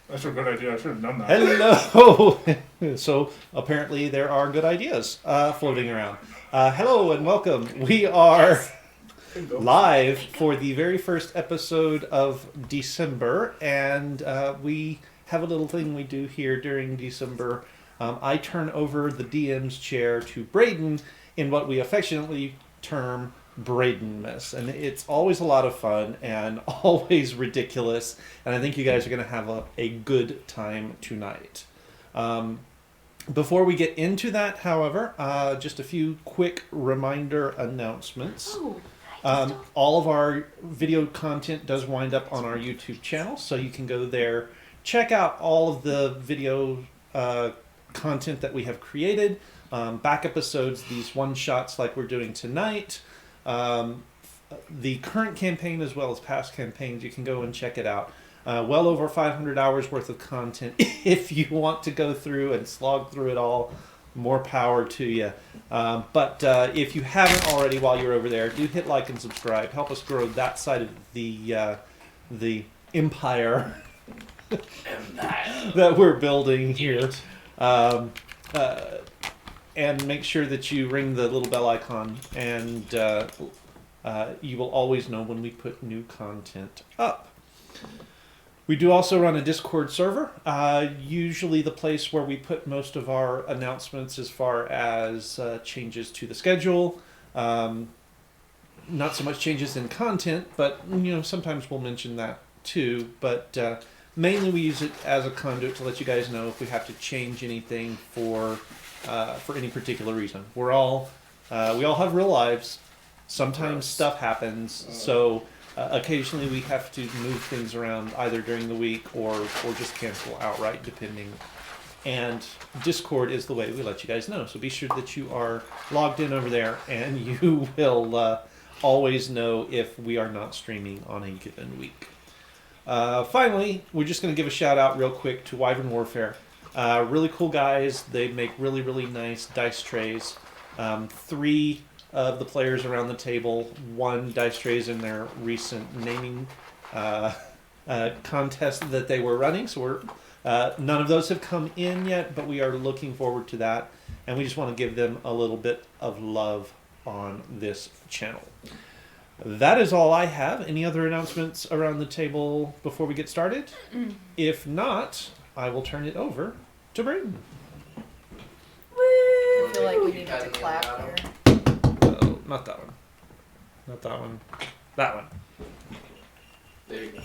That's a good idea. I should have done that. Hello! So, apparently there are good ideas floating around. Hello and welcome. We are live for the very first episode of December, and we have a little thing we do here during December. I turn over the DM's chair to Brayden in what we affectionately term Braydenmas, and it's always a lot of fun and always ridiculous, and I think you guys are going to have a good time tonight. Before we get into that, however, just a few quick reminder announcements. All of our video content does wind up on our YouTube channel, so you can go there, check out all of the video content that we have created, back episodes, these one-shots like we're doing tonight, the current campaign as well as past campaigns. You can go and check it out. Well over 500 hours worth of content. If you want to go through and slog through it all, more power to you. But if you haven't already while you're over there, do hit like and subscribe. Help us grow that side of the empire that we're building here. And make sure that you ring the little bell icon, and you will always know when we put new content up. We do also run a Discord server, usually the place where we put most of our announcements as far as changes to the schedule. Not so much changes in content, but sometimes we'll mention that too. But mainly we use it as a conduit to let you guys know if we have to change anything for any particular reason. We all have real lives. Sometimes stuff happens, so occasionally we have to move things around either during the week or just cancel outright, depending. And Discord is the way we let you guys know. So be sure that you are logged in over there, and you will always know if we are not streaming on a given week. Finally, we're just going to give a shout out real quick to Wyvern Warfare. Really cool guys. They make really, really nice dice trays. 3 of the players around the table won dice trays in their recent naming contest that they were running. So none of those have come in yet, but we are looking forward to that. And we just want to give them a little bit of love on this channel. That is all I have. Any other announcements around the table before we get started? If not, I will turn it over to Brayden. I feel like we needed to clap here. Oh, not that one. Not that one. That one. There you go.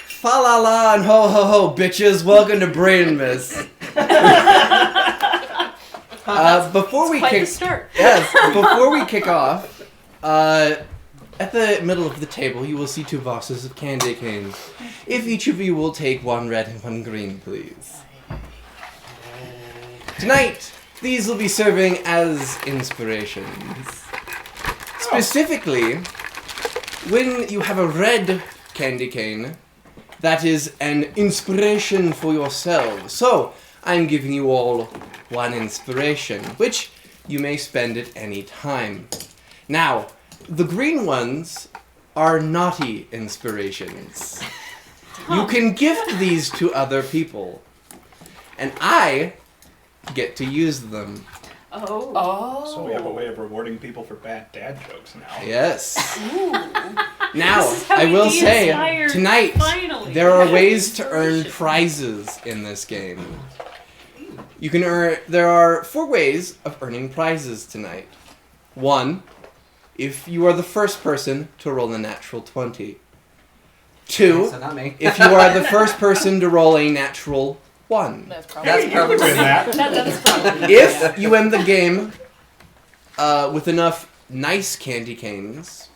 Fa la la and ho ho ho, bitches! Welcome to Braydenmas. Before we kick off, at the middle of the table, you will see 2 boxes of candy canes. If each of you will take 1 red and 1 green, please. Tonight, these will be serving as inspirations. Specifically, when you have a red candy cane, that is an inspiration for yourselves. So, I'm giving you all 1 inspiration, which you may spend at any time. Now, the green ones are naughty inspirations. You can gift these to other people, and I get to use them. Oh. So we have a way of rewarding people for bad dad jokes now. Yes. Ooh. Now, I will say, tonight, there are ways to earn prizes in this game. There are 4 ways of earning prizes tonight. 1, if you are the first person to roll a natural 20. 2, So not me. if you are the first person to roll a natural 1. That's probably Win that. That's probably If you end the game with enough nice candy canes,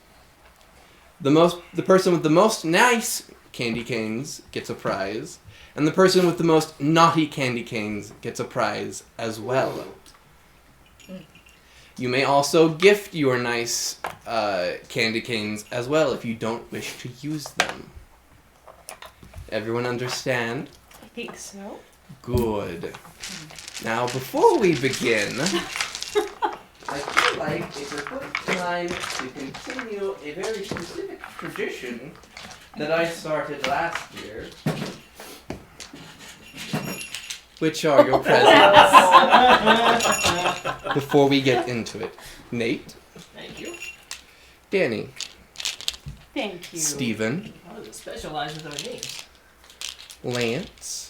the person with the most nice candy canes gets a prize, and the person with the most naughty candy canes gets a prize as well. You may also gift your nice candy canes as well if you don't wish to use them. Everyone understand? I think so. Good. Now, before we begin, I feel like if you're put time to continue a very specific tradition that I started last year. Which are your presents? Before we get into it. Nate, Thank you. Danny, Thank you. Steven, Oh, it specializes with our names. Lance,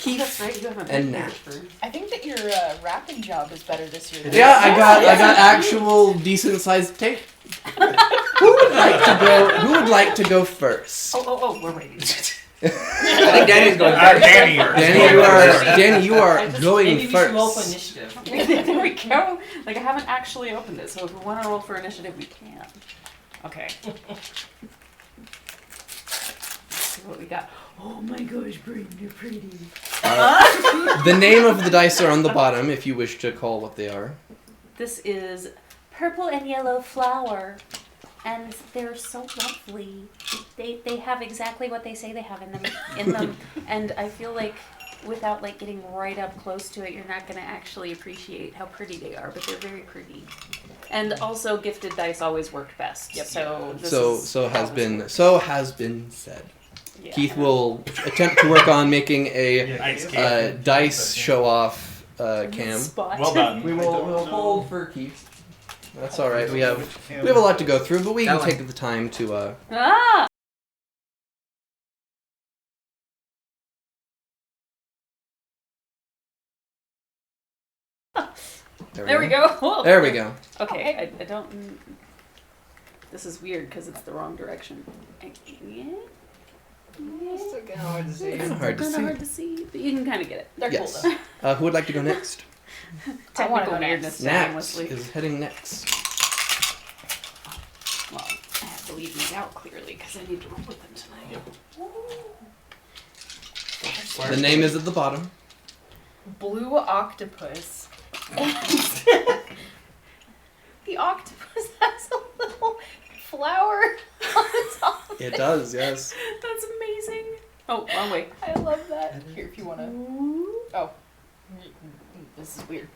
Oh, that's right. You have a and big Nat. paper. I think that your rapping job is better this year. Than Yeah, I got actual decent sized tape. Who would like to go first? Oh, we're waiting. I think Danny's going first. Danny, you are going Maybe we should roll for first. initiative. There we go. Like, I haven't actually opened it, so if we want to roll for initiative, we can. Okay. Let's see what we got. Oh my gosh, Brayden, you're pretty. The name of the dice are on the bottom if you wish to call what they are. This is purple and yellow flower, and they're so lovely. They have exactly what they say they have in them, and I feel like without like getting right up close to it, you're not gonna actually appreciate how pretty they are, but they're very pretty. And also, gifted dice always worked best. Yep. So this So has been said. Yeah. Keith will attempt to work on making a Nice, Keith. dice show off cam. Spot. Well done. We'll hold for Keith. That's all right. We have a lot to go through, but we can take the time to. Ah. There we go. Whoa. There we go. Okay, I don't. This is weird because it's the wrong direction. Yeah. It's so kind of hard to see. It's hard to Kinda see. hard to see, but you can kind of get it. They're Yes. cool though. Who would like to go next? I wanna Technical go weirdness Nat shamelessly. is heading next. Well, I have to leave these out clearly because I need to roll with them tonight. The name is at the bottom. Blue octopus. The octopus has a little flower on the top. Of It does, yes. That's amazing. Oh, wrong way. I love that. Here, if you wanna. Oh, this is weird.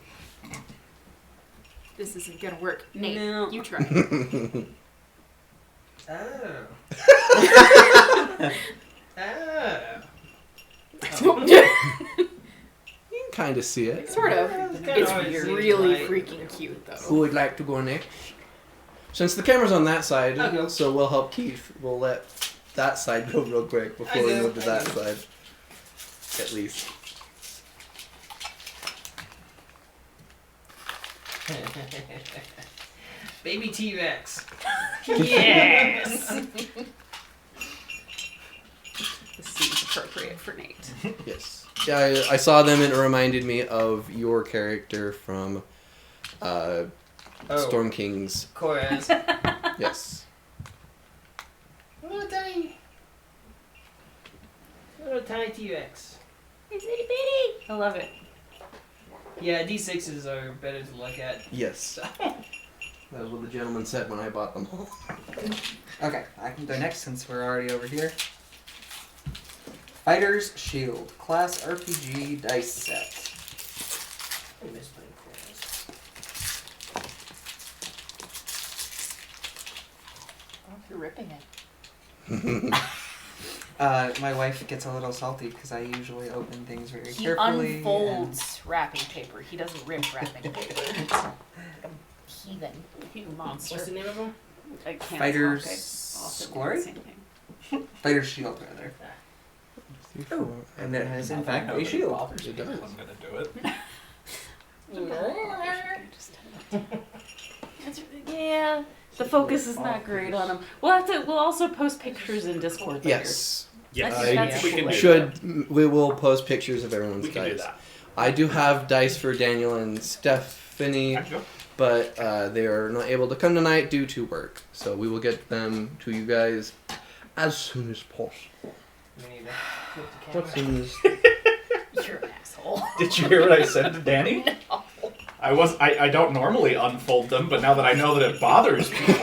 This isn't gonna work. Nate, No. you try. Oh. You can kind of see it. Sort of. kinda It's hard to see, really right? freaking cute though. Who would like to go next? Since the camera's on that side, I'll go. so we'll help Keith. We'll let that side go real quick before we I move to do. that side. At least. Baby T-Rex. Yes. This seems appropriate for Nate. Yes. Yeah, I saw them and it reminded me of your character from Storm King's. Chorus. Yes. Little tiny T-Rex. It's itty bitty. I love it. Yeah, D6s are better to look at. Yes. That was what the gentleman said when I bought them all. Okay, I can go next since we're already over here. Fighter's Shield, class RPG dice set. I miss playing chorus. Oh, you're ripping it. My wife gets a little salty because I usually open things very He carefully. unfolds wrapping paper. He doesn't rip wrapping paper. Like a heathen. You monster. What's the name of them? I can't Fighter's talk. I also do Glory? the same thing. Fighter's Shield, rather. Oh, and it has, in fact, a shield. It does. I'm gonna do it. Yeah, the focus is not great on them. We'll also post pictures in Discord later. Yes. Yes, I think that's we can cool. do that. We will post pictures of everyone's We can do dice. that. I do have dice for Daniel and Stephanie, Actually, but they are not able to come tonight due to work. So we will get them to you guys as soon as possible. We need to flip the As camera. soon as You're an asshole. Did you hear what I said to Danny? No. I don't normally unfold them, but now that I know that it bothers people,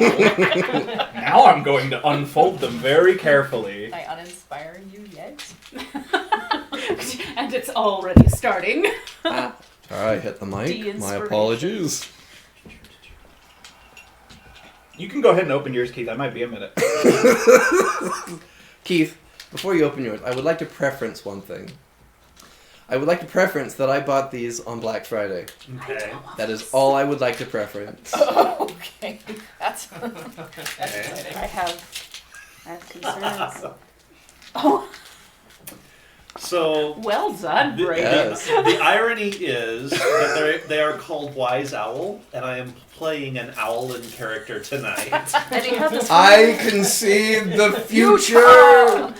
now I'm going to unfold them very carefully. Am I uninspiring you yet? And it's already starting. I hit the mic. My De-inspiration. apologies. You can go ahead and open yours, Keith. I might be a minute. Keith, before you open yours, I would like to preference one thing. I would like to preference that I bought these on Black Friday. Okay. That is all I would like to preference. Okay. That's Okay. I have concerns. Oh, So well done, the, Brayden. Yes. the irony is that they are called Wise Owl, and I am playing an owlin character tonight. And he had this I can see the future!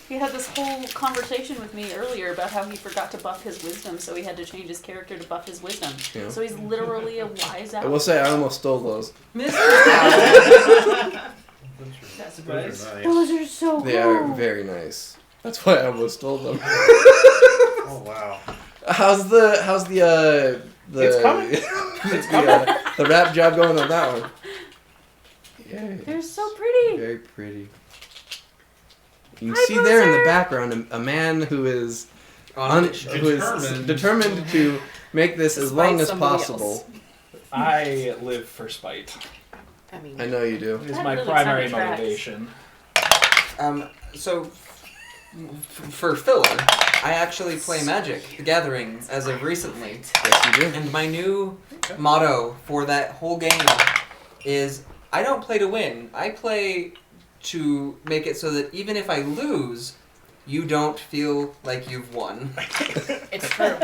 He had this whole conversation with me earlier about how he forgot to buff his wisdom, so he had to change his character to buff his wisdom. Yeah. So he's literally a wise I owl. will say I almost stole those. Mr. Owl. Not surprised. Those are so They are very nice. That's why I almost stole them. Oh wow. How's the It's coming. the rap job going on that one? Yay. They're so pretty. Very pretty. You can Hi, see there in the Boozer. background a man who is Determined. determined to make this as Despite long as somebody possible. else. I live for spite. I mean, I know you do. It is That my really primary sounded tracks. motivation. So, for filler, I actually play Magic: The Gathering as of recently, Yes, you do. and my new motto for that whole game is I don't play to win. I play to make it so that even if I lose, you don't feel like you've won. it's true.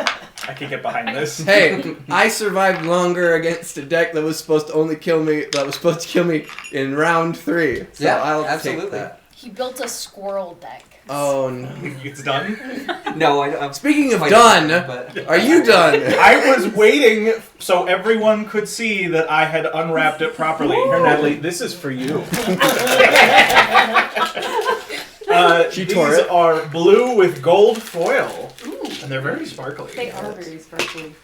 I can get behind this. Hey, I survived longer against a deck that was supposed to only kill me. That was supposed to kill me in round 3. So Yeah, I'll absolutely. take that. He built a squirrel deck. Oh no! It's done. No, I'm Speaking of quite done, different, but are you done? I was waiting so everyone could see that I had unwrapped it properly. Here, Natalie, this is for you. She these tore it. are blue with gold foil, Ooh, and they're very sparkly. they are very sparkly.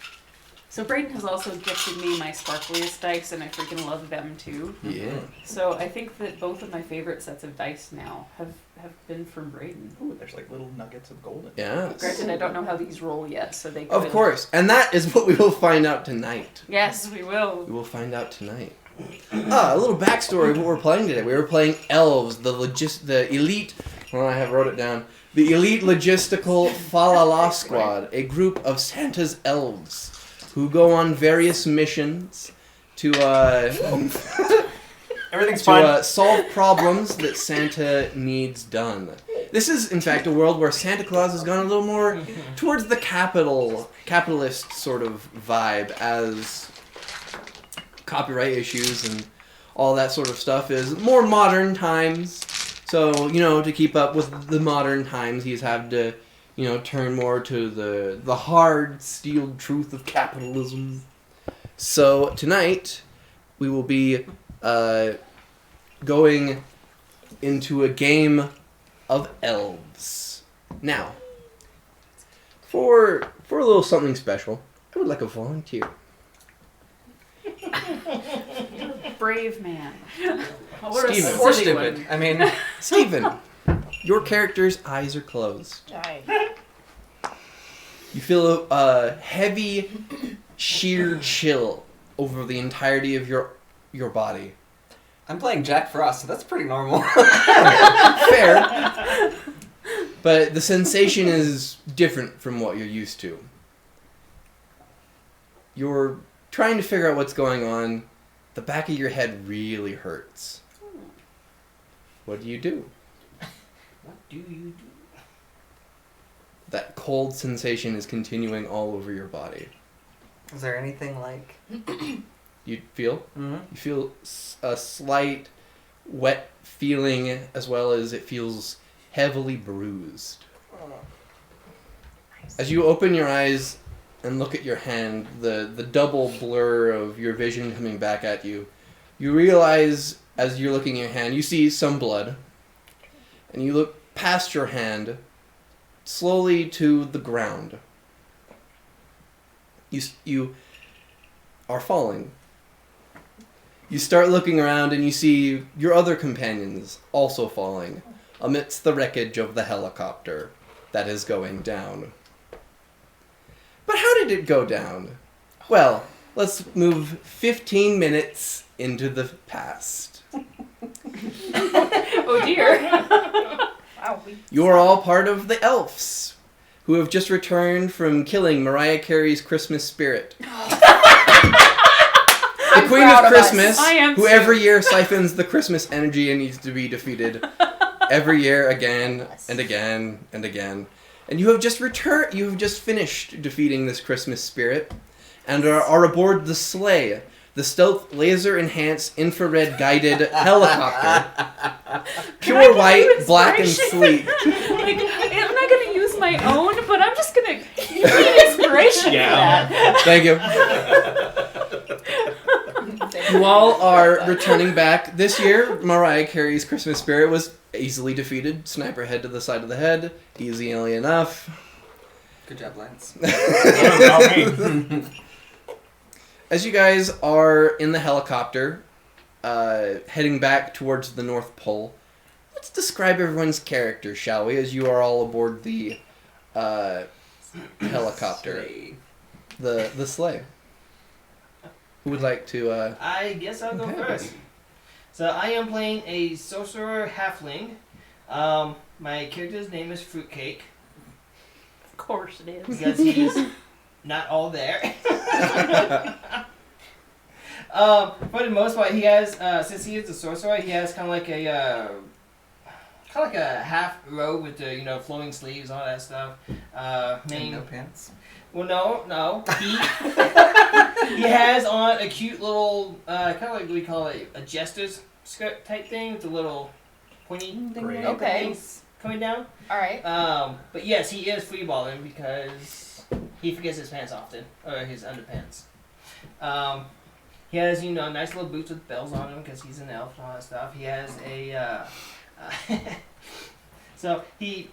So Brayden has also gifted me my sparkliest dice, and I freaking love them too. Yeah. So I think that both of my favorite sets of dice now have been from Brayden. Ooh, there's like little nuggets of gold in it. Yeah. Granted, I don't know how these roll yet, so they could... Of course, and that is what we will find out tonight. Yes, we will. We will find out tonight. A little backstory of what we're playing today. We were playing Elves, the elite. Well, I have wrote it down. The elite logistical Falala squad, a group of Santa's elves who go on various missions to Everything's fine. solve problems that Santa needs done. This is, in fact, a world where Santa Claus has gone a little more towards the capitalist sort of vibe, as copyright issues and all that sort of stuff is more modern times. So, to keep up with the modern times, he's had to, turn more to the hard, steeled truth of capitalism. So, tonight, we will be going into a game of elves. Now, for a little something special, I would like a volunteer. Brave man. What a Steven. or silly stupid. one. I mean, Steven, your character's eyes are closed. You feel a heavy, sheer chill over the entirety of your body. I'm playing Jack Frost, so that's pretty normal. Fair. But the sensation is different from what you're used to. You're trying to figure out what's going on. The back of your head really hurts. What do you do? What do you do? That cold sensation is continuing all over your body. Is there anything like... You feel? Mm-hmm. You feel a slight wet feeling, as well as it feels heavily bruised. As you open your eyes and look at your hand, the double blur of your vision coming back at you, you realize, as you're looking at your hand, you see some blood, and you look past your hand, slowly to the ground. You are falling. You start looking around and you see your other companions also falling amidst the wreckage of the helicopter that is going down. But how did it go down? Well, let's move 15 minutes into the past. Oh dear. Wow. You are all part of the elves, who have just returned from killing Mariah Carey's Christmas spirit. The Queen proud of of us. Christmas, I am who too. every year siphons the Christmas energy and needs to be defeated. Every year, again and again and again. And you have just returned. You have just finished defeating this Christmas spirit, and are aboard the sleigh, the stealth laser-enhanced infrared-guided helicopter. Pure white, black, and sleek. Like, I'm not gonna use my own, but I'm just gonna give me inspiration Yeah. for that. Thank you. You all are returning back. This year, Mariah Carey's Christmas spirit was easily defeated. Sniper head to the side of the head. Easily enough. Good job, Lance. Not me. As you guys are in the helicopter, heading back towards the North Pole, let's describe everyone's character, shall we, as you are all aboard the helicopter. The sleigh. Who would like to, I guess I'll go Okay. first. So I am playing a sorcerer halfling. My character's name is Fruitcake Of course it is. because he's not all there. For the most part, he has since he is a sorcerer, he has kind of like a half robe with the flowing sleeves, all that stuff. And no pants. Well, no. He has on a cute little kind of like we call it a jester's skirt type thing with the little pointy Great. Okay. things coming down. All right. But yes, he is freeballing because he forgets his pants often, or his underpants. He has nice little boots with bells on them because he's an elf and all that stuff. He has a so he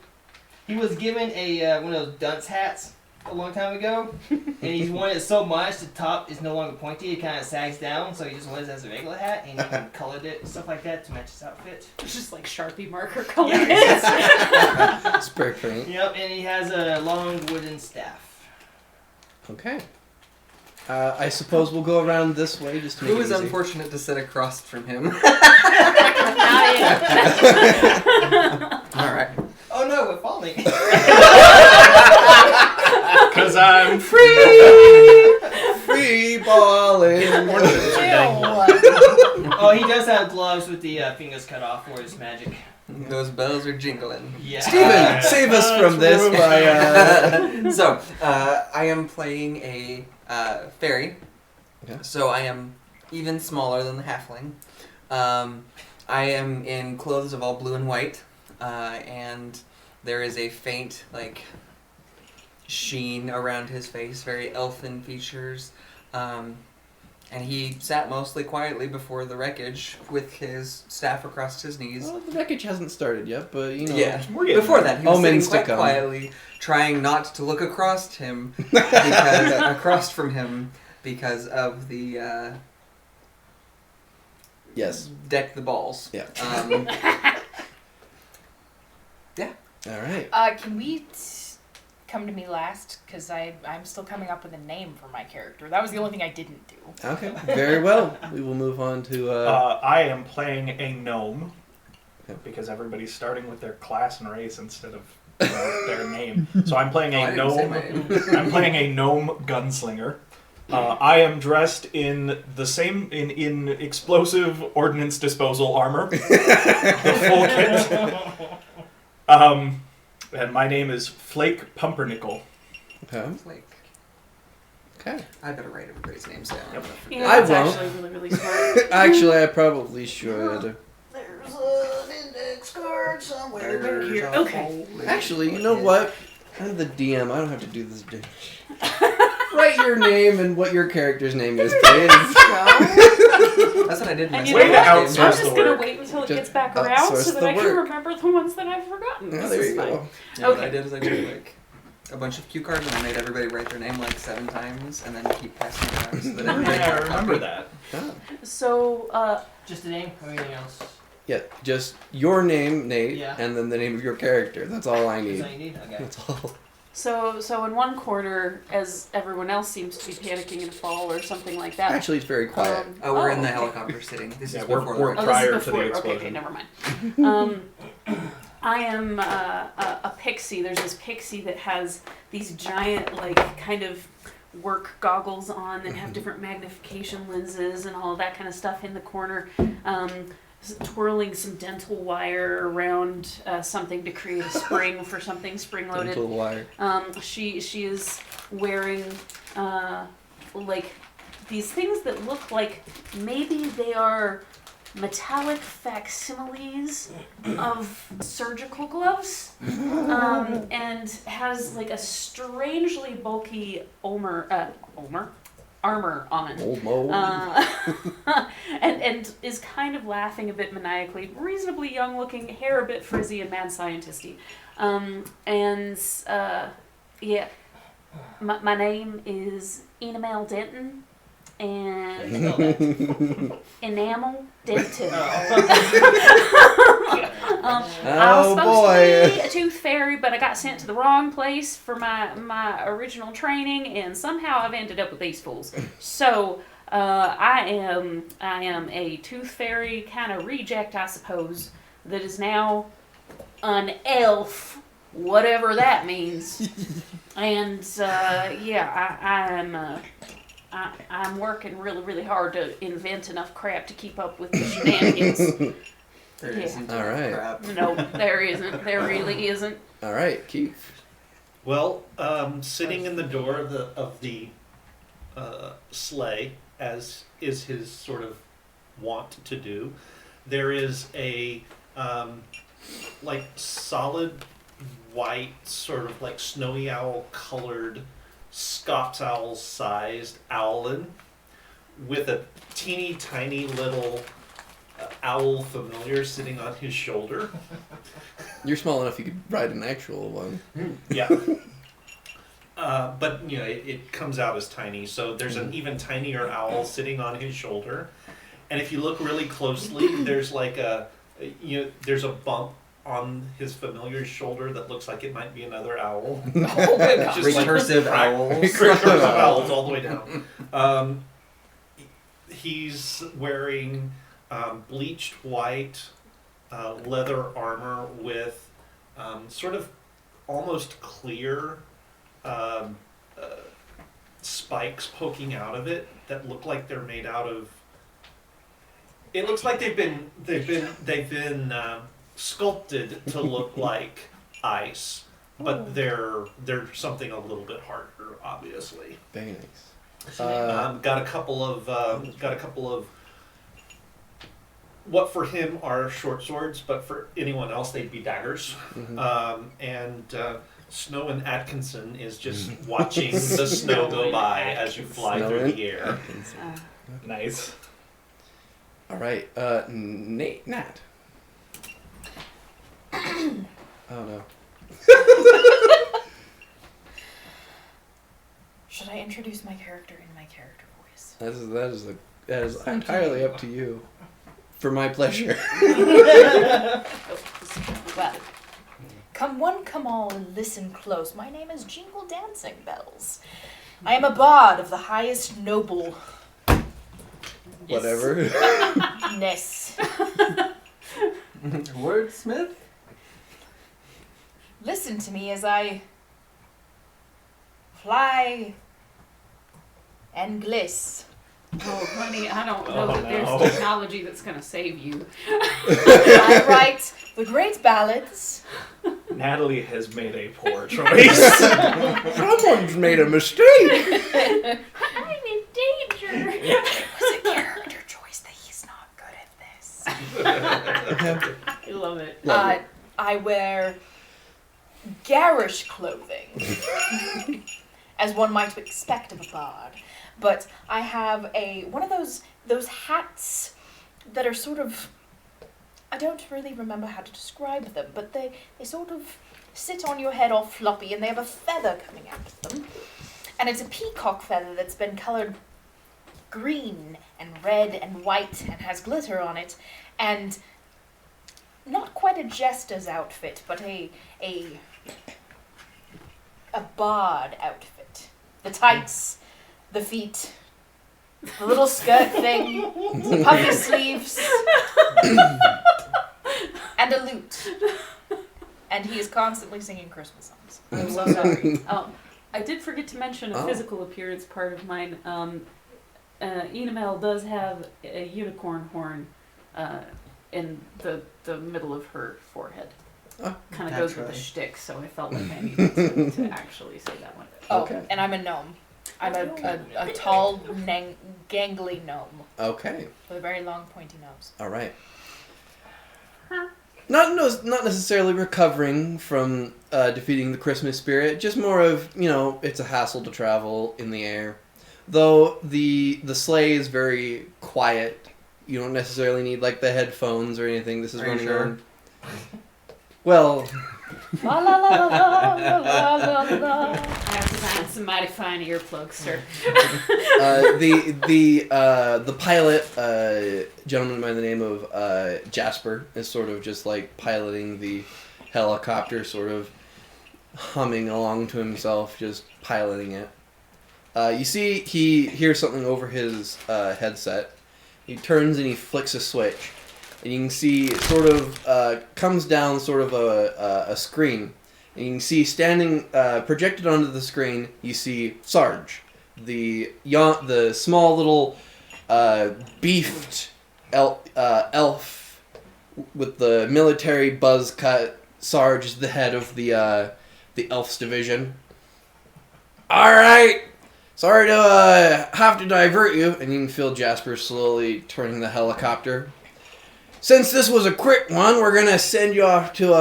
was given a one of those dunce hats a long time ago, and he's worn it so much the top is no longer pointy, it kind of sags down, so he just wears it as a regular hat, and he even colored it and stuff like that to match his outfit. It's just like Sharpie marker color. spray paint? Yep, and he has a long wooden staff. Okay. I suppose we'll go around this way just to make Who it is easy. unfortunate to sit across from him? Alright. Oh no, we're falling. Because I'm Free balling. Oh, he does have gloves with the fingers cut off for his magic. Those bells are jingling. Yeah. Steven, save us from this by So, I am playing a fairy. Okay. So I am even smaller than the halfling. I am in clothes of all blue and white, and there is a faint, sheen around his face, very elfin features. And he sat mostly quietly before the wreckage with his staff across his knees. Well, the wreckage hasn't started yet, but Yeah. We're getting Before there. that, he was Omens sitting to quite come. quietly, trying not to look across him, across from him, because of the yes. deck the balls. Yeah. All right. Can we come to me last? Because I'm still coming up with a name for my character. That was the only thing I didn't do. Okay. Very well. We will move on to. I am playing a gnome Okay. because everybody's starting with their class and race instead of their name. So I'm playing Oh, I a didn't say gnome. my name. I'm playing a gnome gunslinger. I am dressed in the same in explosive ordnance disposal armor, the full kit. And my name is Flake Pumpernickel. Okay. Like, Okay. I better write everybody's names down. Yep. Yeah, I that's won't. actually really, really smart. Actually, I probably should. There's an index card somewhere back here. Okay. Actually, you know what? I'm the DM. I don't have to do this. Write your name and what your character's name is, please. That's what I did in my And you Way know to what? I'm outsource just the gonna work. wait until it Just gets back around outsource so that the I can work. remember the ones that I've forgotten. Yeah, This there is you fine. go. Yeah, what I Okay. did is I did a bunch of cue cards and I made everybody write their name 7 times and then keep passing it around so that everybody Yeah, I had a remember copy. that. Ah. So, Just a name or anything else? Yeah, just your name, Nate, Yeah. and then the name of your character. That's all I That's need. all you need? Okay. That's all. So in one corner, as everyone else seems to be panicking in a fall or something like that. Actually, it's very quiet. Oh, we're in the okay. helicopter sitting. This Yeah, is we're- before we're- the Oh, prior this is to the before. Okay, explosion. never mind. I am a pixie. There's this pixie that has these giant, like, kind of work goggles on that have different magnification lenses and all of that kind of stuff in the corner. Twirling some dental wire around something to create a spring for something spring-loaded. Dental wire. She is wearing like these things that look like maybe they are metallic facsimiles of surgical gloves, and has like a strangely bulky armor on. Old Mo. And is kind of laughing a bit maniacally, reasonably young looking, hair a bit frizzy and mad scientisty. Yeah, my name is Enamel Denton, and Enamel Denton. I was supposed to be a tooth fairy, but I got sent to the wrong place for my original training, and somehow I've ended up with these fools. So I am a tooth fairy kind of reject, I suppose, that is now an elf, whatever that means. And I'm working really, really hard to invent enough crap to keep up with the shenanigans. There Yeah. isn't All right. crap. No, there isn't. There really isn't. All right, Keith. Well, sitting in the door of the sleigh, as is his sort of wont to do, there is a like solid white, sort of like snowy owl colored, Scots owl sized owlin with a teeny tiny little owl familiar sitting on his shoulder. You're small enough you could ride an actual one. Yeah. But you know, it comes out as tiny. So there's an even tinier owl sitting on his shoulder, and if you look really closely, there's like there's a bump on his familiar's shoulder that looks like it might be another owl. Oh my God. Just like Recursive crack- owls. Recursive owls all the way down. He's wearing bleached white leather armor with sort of almost clear spikes poking out of it that look like they're made out of. It looks like they've been sculpted to look like ice, but they're something a little bit harder, obviously. Very nice. Got a couple of what for him are short swords, but for anyone else they'd be daggers. And Snow and Atkinson is just watching the snow go by as you fly Snow through and the air. Nice. All right, Nat. Oh no. Should I introduce my character in my character voice? That is entirely up to you. For my pleasure. Well, Come one, come all, and listen close. My name is Jingle Dancing Bells. I am a bard of the highest noble Whatever. ness. Wordsmith? Listen to me as I fly and gliss. oh, honey, I don't know Oh, that there's no. technology that's going to save you. I write the great ballads. Natalie has made a poor choice. Someone's made a mistake. I'm in danger. It's a character choice that he's not good at this. I love it. I wear garish clothing, as one might expect of a bard. But I have one of those hats that are sort of, I don't really remember how to describe them, but they sort of sit on your head all floppy, and they have a feather coming out of them. And it's a peacock feather that's been colored green and red and white and has glitter on it. And not quite a jester's outfit, but a a bard outfit. The tights, the feet, the little skirt thing, the puffy sleeves, and a lute. And he is constantly singing Christmas songs. I'm so sorry. I did forget to mention a Oh. physical appearance part of mine. Enamel does have a unicorn horn in the middle of her forehead. Oh, Kind of goes with the naturally. shtick, so I felt like I needed to actually say that one. Oh, Okay. and I'm a gnome. I'm a tall, gangly gnome Okay. with a very long, pointy nose. All right. Not necessarily recovering from defeating the Christmas spirit, just more of, it's a hassle to travel in the air. Though the sleigh is very quiet. You don't necessarily need like the headphones or anything. This is Are you running sure? on. Well, La la la la la la la la. I have designed some mighty fine earplugs, sir. the pilot, gentleman by the name of Jasper, is sort of just like piloting the helicopter, sort of humming along to himself, just piloting it. You see, he hears something over his headset. He turns and he flicks a switch, and you can see it sort of comes down sort of a screen. And you can see standing, projected onto the screen, you see Sarge, the small little beefed elf with the military buzz cut. Sarge is the head of the elf's division. All right, sorry to have to divert you, and you can feel Jasper slowly turning the helicopter. Since this was a quick one, we're gonna send you off to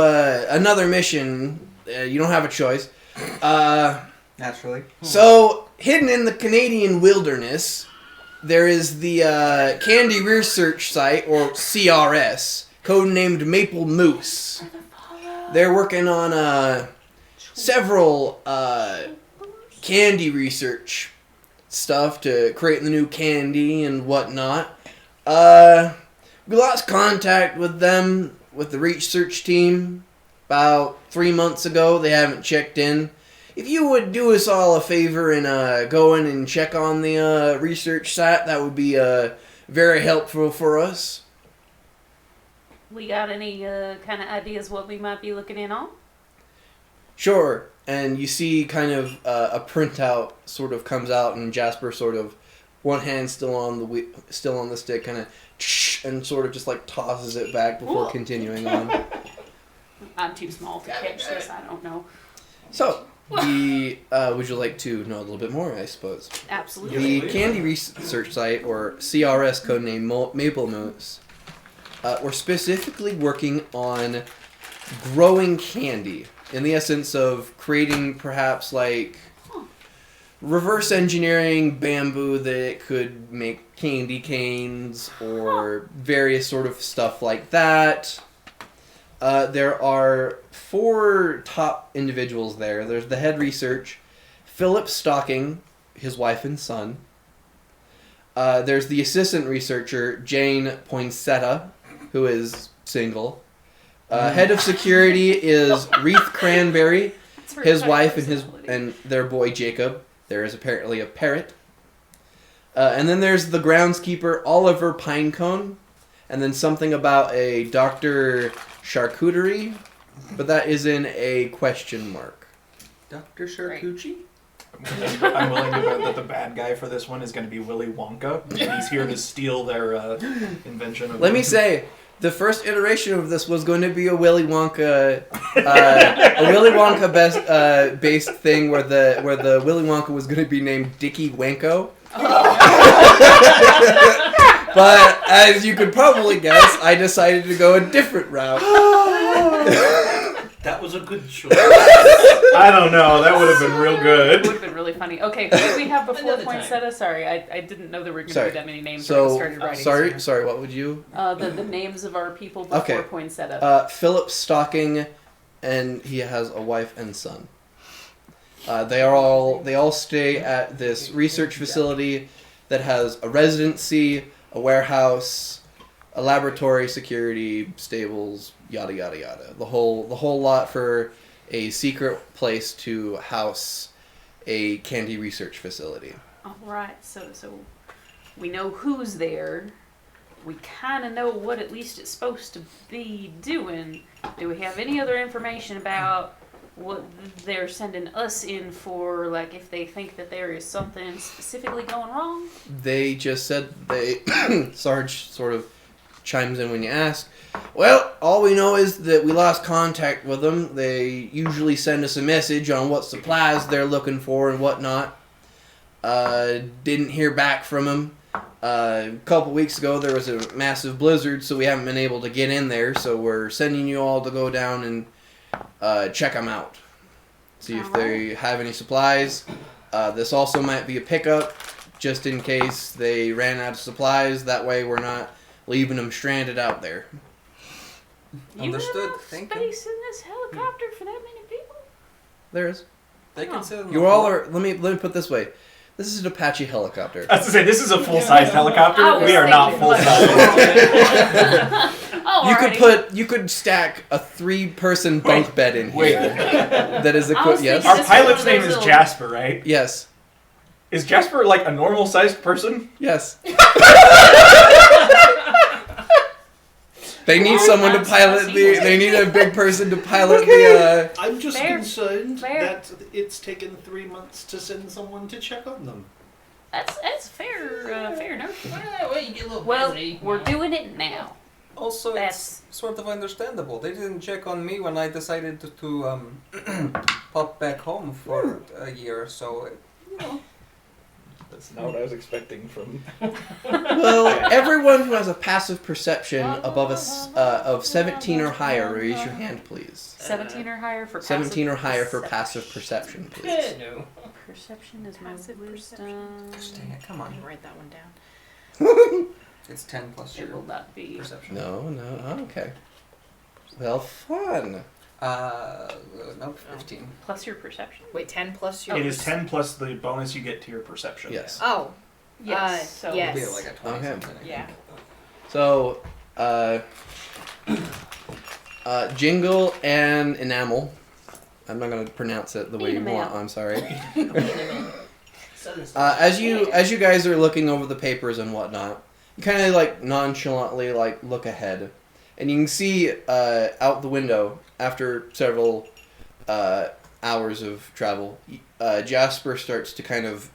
another mission. You don't have a choice. Naturally. So, hidden in the Canadian wilderness, there is the Candy Research Site, or CRS, codenamed Maple Moose. They're working on several candy research stuff to create the new candy and whatnot. We lost contact with them, with the research team, about 3 months ago. They haven't checked in. If you would do us all a favor and go in and check on the research site, that would be very helpful for us. We got any kind of ideas what we might be looking in on? Sure. And you see kind of a printout sort of comes out, and Jasper sort of, one hand still on the stick, kind of, and sort of just like tosses it back before continuing on. I'm too small to catch this. I don't know. So, would you like to know a little bit more, I suppose? Absolutely. The Candy Research Site, or CRS, codename Maple Moose, we're specifically working on growing candy, in the essence of creating perhaps like reverse engineering bamboo that could make candy canes or various sort of stuff like that. There are 4 top individuals there. There's the head research, Philip Stocking, his wife and son. There's the assistant researcher, Jane Poinsettia, who is single. Head of security is Reith Cranberry, his wife and their boy Jacob. There is apparently a parrot. And then there's the groundskeeper, Oliver Pinecone. And then something about a Dr. Charcuterie, but that is in a question mark. Dr. Charcucci? I'm willing to bet that the bad guy for this one is going to be Willy Wonka. And he's here to steal their invention. Let me say, the first iteration of this was going to be a Willy Wonka, based thing where the Willy Wonka was going to be named Dickie Wanko. But as you could probably guess, I decided to go a different route. That was a good choice. I don't know. That would have been real It good. would have been really funny. Okay, who did we have before Another time. Poinsettia? Sorry, I didn't know there were going to Sorry. be that many names when I So, started writing. sorry, what would you? The names of our people before Okay. Poinsettia. Philip Stocking, and he has a wife and son. They all stay at this research facility that has a residency, a warehouse, a laboratory, security, stables, yada yada yada. The whole lot for a secret place to house a candy research facility. All right, so we know who's there. We kind of know what at least it's supposed to be doing. Do we have any other information about what they're sending us in for, like if they think that there is something specifically going wrong? They just said Sarge sort of chimes in when you ask. Well, all we know is that we lost contact with them. They usually send us a message on what supplies they're looking for and whatnot. Didn't hear back from them. A couple weeks ago there was a massive blizzard, so we haven't been able to get in there, so we're sending you all to go down and check them out. See if they have any supplies. This also might be a pickup, just in case they ran out of supplies. That way we're not leaving them stranded out there. Understood. You have enough Thank you. space in this helicopter for that many people? There is. They can sit in the You all hall. are. Let me put it this way. This is an Apache helicopter. I was to say, this is a full-sized helicopter. I was We are not thinking full-size. Alrighty. You could stack a 3-person bunk bed in wait. here. That is I was equipped. Yes. thinking Our this pilot's was name those is little- Jasper, right? Yes. Is Jasper like a normal-sized person? Yes. They need someone to pilot the. They need a big person to pilot the. I'm just Fair. concerned Fair. that it's taken 3 months to send someone to check on them. That's fair. Fair notion. Well, you get a little Well, busy. we're doing it now. Also, That's- it's sort of understandable. They didn't check on me when I decided to pop back home for a year, so you know. That's not what I was expecting from... Well, everyone who has a passive perception above of 17 or higher, raise your hand, please. 17 or higher for 17 or higher for perception. passive perception, please. No. Perception is my Passive wisdom. Dang it, come on. Write that one down. It's 10 plus It your will not be. perception. No. Okay. Well, fun. Nope, 15. Plus your perception. Wait, 10 plus your. It is 10 plus the bonus you get to your perception. Yes. Oh. Yes, so- It'll be yes. like a 20 Okay. something. I think. Yeah. So, Jingle and Enamel. I'm not going to pronounce it the way you Enamel. want. I'm sorry. Southern stuff. As you guys are looking over the papers and whatnot, you kind of like nonchalantly like look ahead, and you can see out the window after several hours of travel, Jasper starts to kind of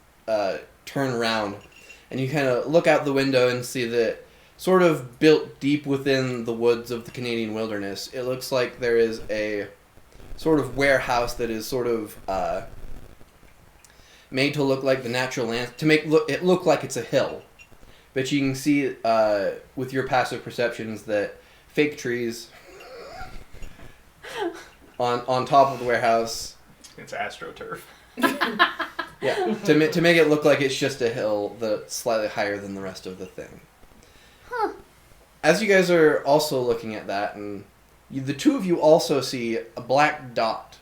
turn around, and you kind of look out the window and see that sort of built deep within the woods of the Canadian wilderness, it looks like there is a sort of warehouse that is sort of made to look like the natural land, to make it look like it's a hill. But you can see with your passive perceptions that fake trees on top of the warehouse. It's AstroTurf. Yeah, to make it look like it's just a hill that's slightly higher than the rest of the thing. As you guys are also looking at that, and the two of you also see a black dot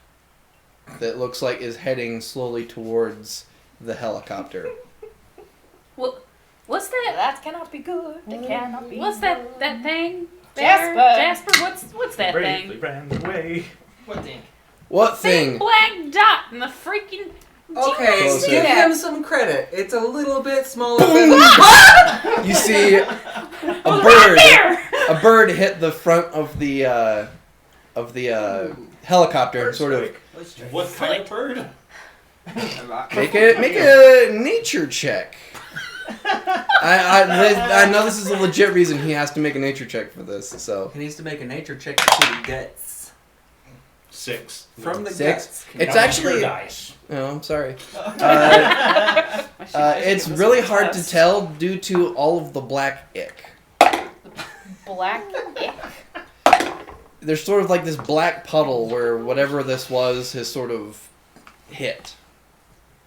that looks like is heading slowly towards the helicopter. Well, what's that? That cannot be good. That cannot be. What's good. that thing? Jasper. Jasper, what's that Bravely thing? ran away. What thing? What Big thing? black dot in the freaking. Okay, Closer. give Yeah. him some credit. It's a little bit smaller than You see a Right bird. there! A bird hit the front of the helicopter and sort of What's straight? What kind of bird? make a nature check. I know this is a legit reason he has to make a nature check for this. So He needs to make a nature check to the guts. 6. From the 6. guts. It's Now, actually. your dice. Oh, I'm sorry. I should It's give us really a hard to test. tell due to all of the black ick. Black ick. There's sort of like this black puddle where whatever this was has sort of hit.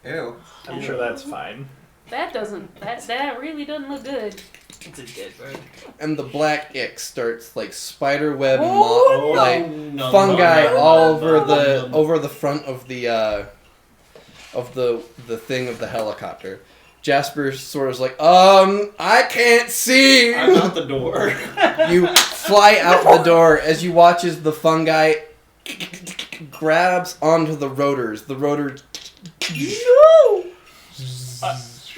Ew. I'm sure that's fine. That really doesn't look good. It's a dead bird. And the black ick starts like spider web Oh, like no, fungi no, no, all no, over no, the no, no. over the front of the thing of the helicopter. Jasper sort of is like, I can't see. I'm out the door. You fly out the door as you watch as the fungi grabs onto the rotors. The rotors.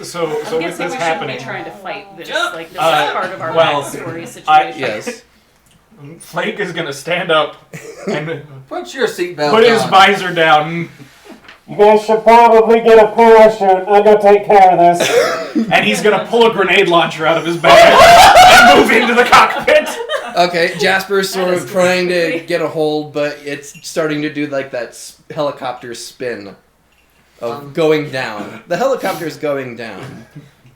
So I'm with guessing we this shouldn't happening, be trying to fight this. Jump! Like this Uh, is part of our well, backstory situation. Yes. Flake is gonna stand up and Put your seatbelt put his on. visor down. You guys should probably get a parachute. I'm gonna take care of this. And he's gonna pull a grenade launcher out of his bag and move into the cockpit. Okay, Jasper's sort That of is trying to creepy. get a hold, but it's starting to do like that helicopter spin of going down. The helicopter's going down.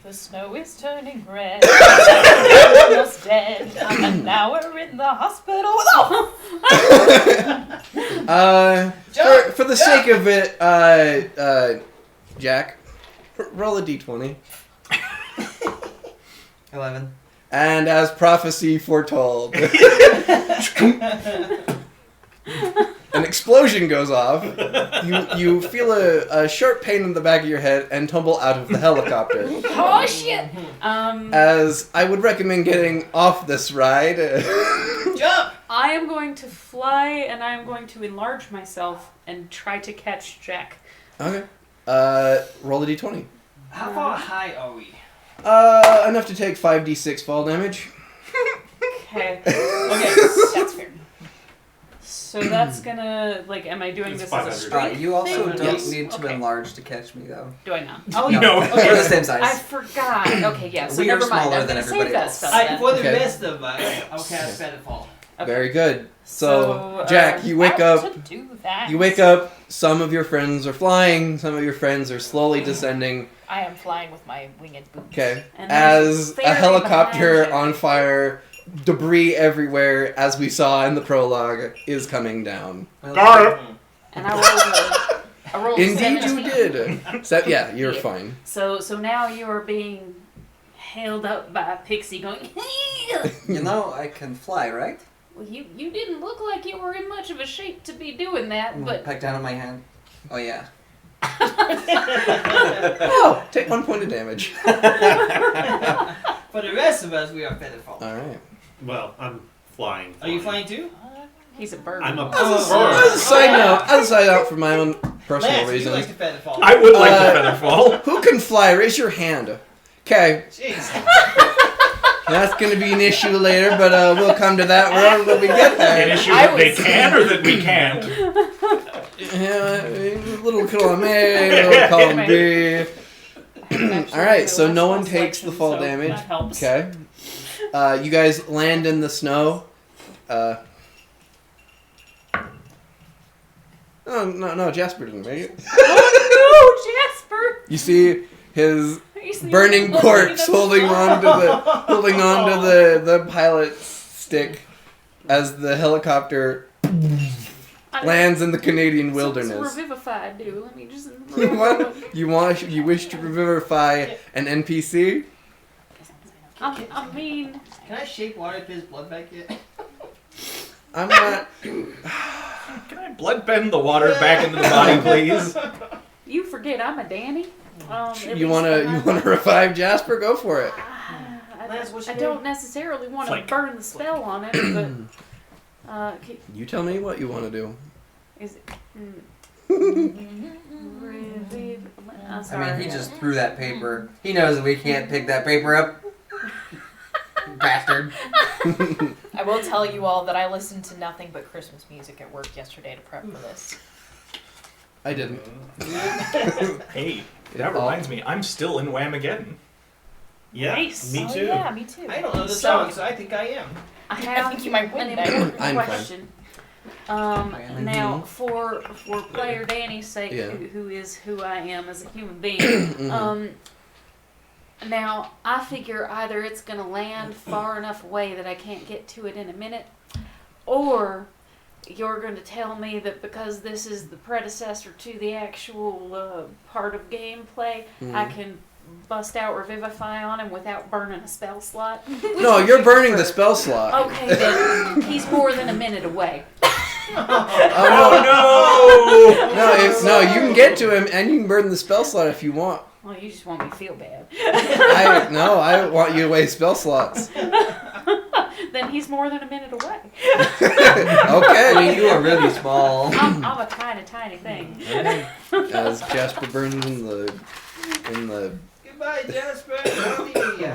The snow is turning red. I'm almost dead. And now we're in the hospital. For the sake of it, Jack, roll a d20. 11. And as prophecy foretold, an explosion goes off. You feel a sharp pain in the back of your head and tumble out of the helicopter. Oh shit! As I would recommend getting off this ride. Jump! I am going to fly and I am going to enlarge myself and try to catch Jack. Okay. Roll a d20. How far high are we? Enough to take 5d6 fall damage. Okay. Okay, That's fair. So that's gonna am I doing It's this as a 500. strength You also thing? don't Yes. need to Okay. enlarge to catch me, though. Do I not? Oh, No. We're the same size. I forgot. Okay, yeah. So We are never mind. smaller I'm than gonna everybody save that else. stuff Alright, then. for the Okay. rest of us, I'll cast Featherfall. Okay. Very good. So, So, Jack, you wake How up. to do that? You wake up. Some of your friends are flying. Some of your friends are slowly descending. I am flying with my winged boots. Okay. And there's As a fairy helicopter behind you. on fire, debris everywhere, as we saw in the prologue, is coming down. Got And I rolled Indeed, 17. you did. So yeah, you're Yeah. fine. So now you are being held up by a pixie going. You know, I can fly, right? Well, you didn't look like you were in much of a shape to be doing that, but Peck down on my hand. Oh, yeah. Oh, take 1 point of damage. For the rest of us, we are Featherfall. All right. Well, I'm flying. Are you flying too? he's a bird. I'm a As bird. a side note, for my own personal Lance, you reasons, like to Featherfall. I would like to featherfall. who can fly? Raise your hand. Okay, Jeez. that's going to be an issue later, but we'll come to that when we get An there. issue that they can or that we can't. Yeah, a little column A, a little column B. All right, so no one takes the fall damage. That helps. Okay. You guys land in the snow. Oh, no, Jasper didn't make it. Oh no, Jasper! You see his He's the burning only one corpse that holding doesn't on to the pilot's stick as the helicopter fly. lands in the Canadian So wilderness. revivify, dude. Let me just. You wish to revivify an NPC? I mean, Can I shape water his blood back yet? I'm not. Can I blood bend the water back into the body, please? you forget I'm a Danny. You wanna revive Jasper? Go for it. Lance, what's I your don't name? necessarily want to Flake. burn the spell on it, but You tell me what you want to do. is it? Revive. I'm I sorry. mean, he just threw that paper. He knows that we can't pick that paper up. Bastard. I will tell you all that I listened to nothing but Christmas music at work yesterday to prep for this. I didn't. Hey, that reminds me, I'm still in Whamageddon. Yeah, Nice. me Oh, too. yeah, me too. I don't know the So- song, so I think I am. I I have think you might win an that. important I'm fine. question. Really? Now, for player Danny's sake, Yeah. who is who I am as a human being, Mhm. now I figure either it's gonna land far enough away that I can't get to it in a minute, or you're going to tell me that because this is the predecessor to the actual part of gameplay, I can bust out Revivify on him without burning a spell slot. No, you're burning the spell slot. Okay, then he's more than a minute away. Oh no, you can get to him and you can burn the spell slot if you want. Well, you just want me to feel bad. I want you to waste spell slots. Then and he's more than a minute away. Okay. I mean, you are really small. I'm a tiny thing. As Jasper burns in the Goodbye, Jasper. Love you.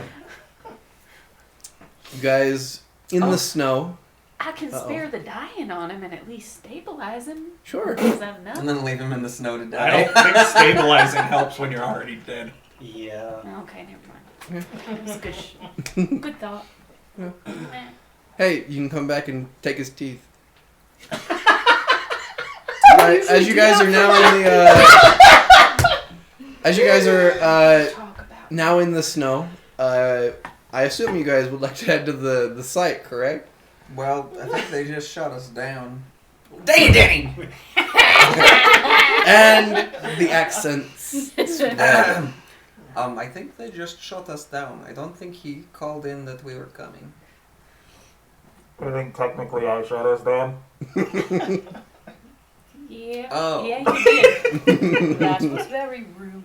you guys in the snow. I can spare the dying on him and at least stabilize him. Sure. Because I'm And not. then leave him in the snow to I die. don't think stabilizing helps when you're already dead. Yeah. Okay, never mind. It was a good thought. Yeah. Eh. Hey, you can come back and take his teeth. Alright, as you guys are now in the Talk about now in the snow, I assume you guys would like to head to the site, correct? Well, I think they just shut us down. Dang it, Danny! And the accents spread. I think they just shut us down. I don't think he called in that we were coming. I think technically I shut us down. Yeah. Oh. Yeah, you did. That was very rude.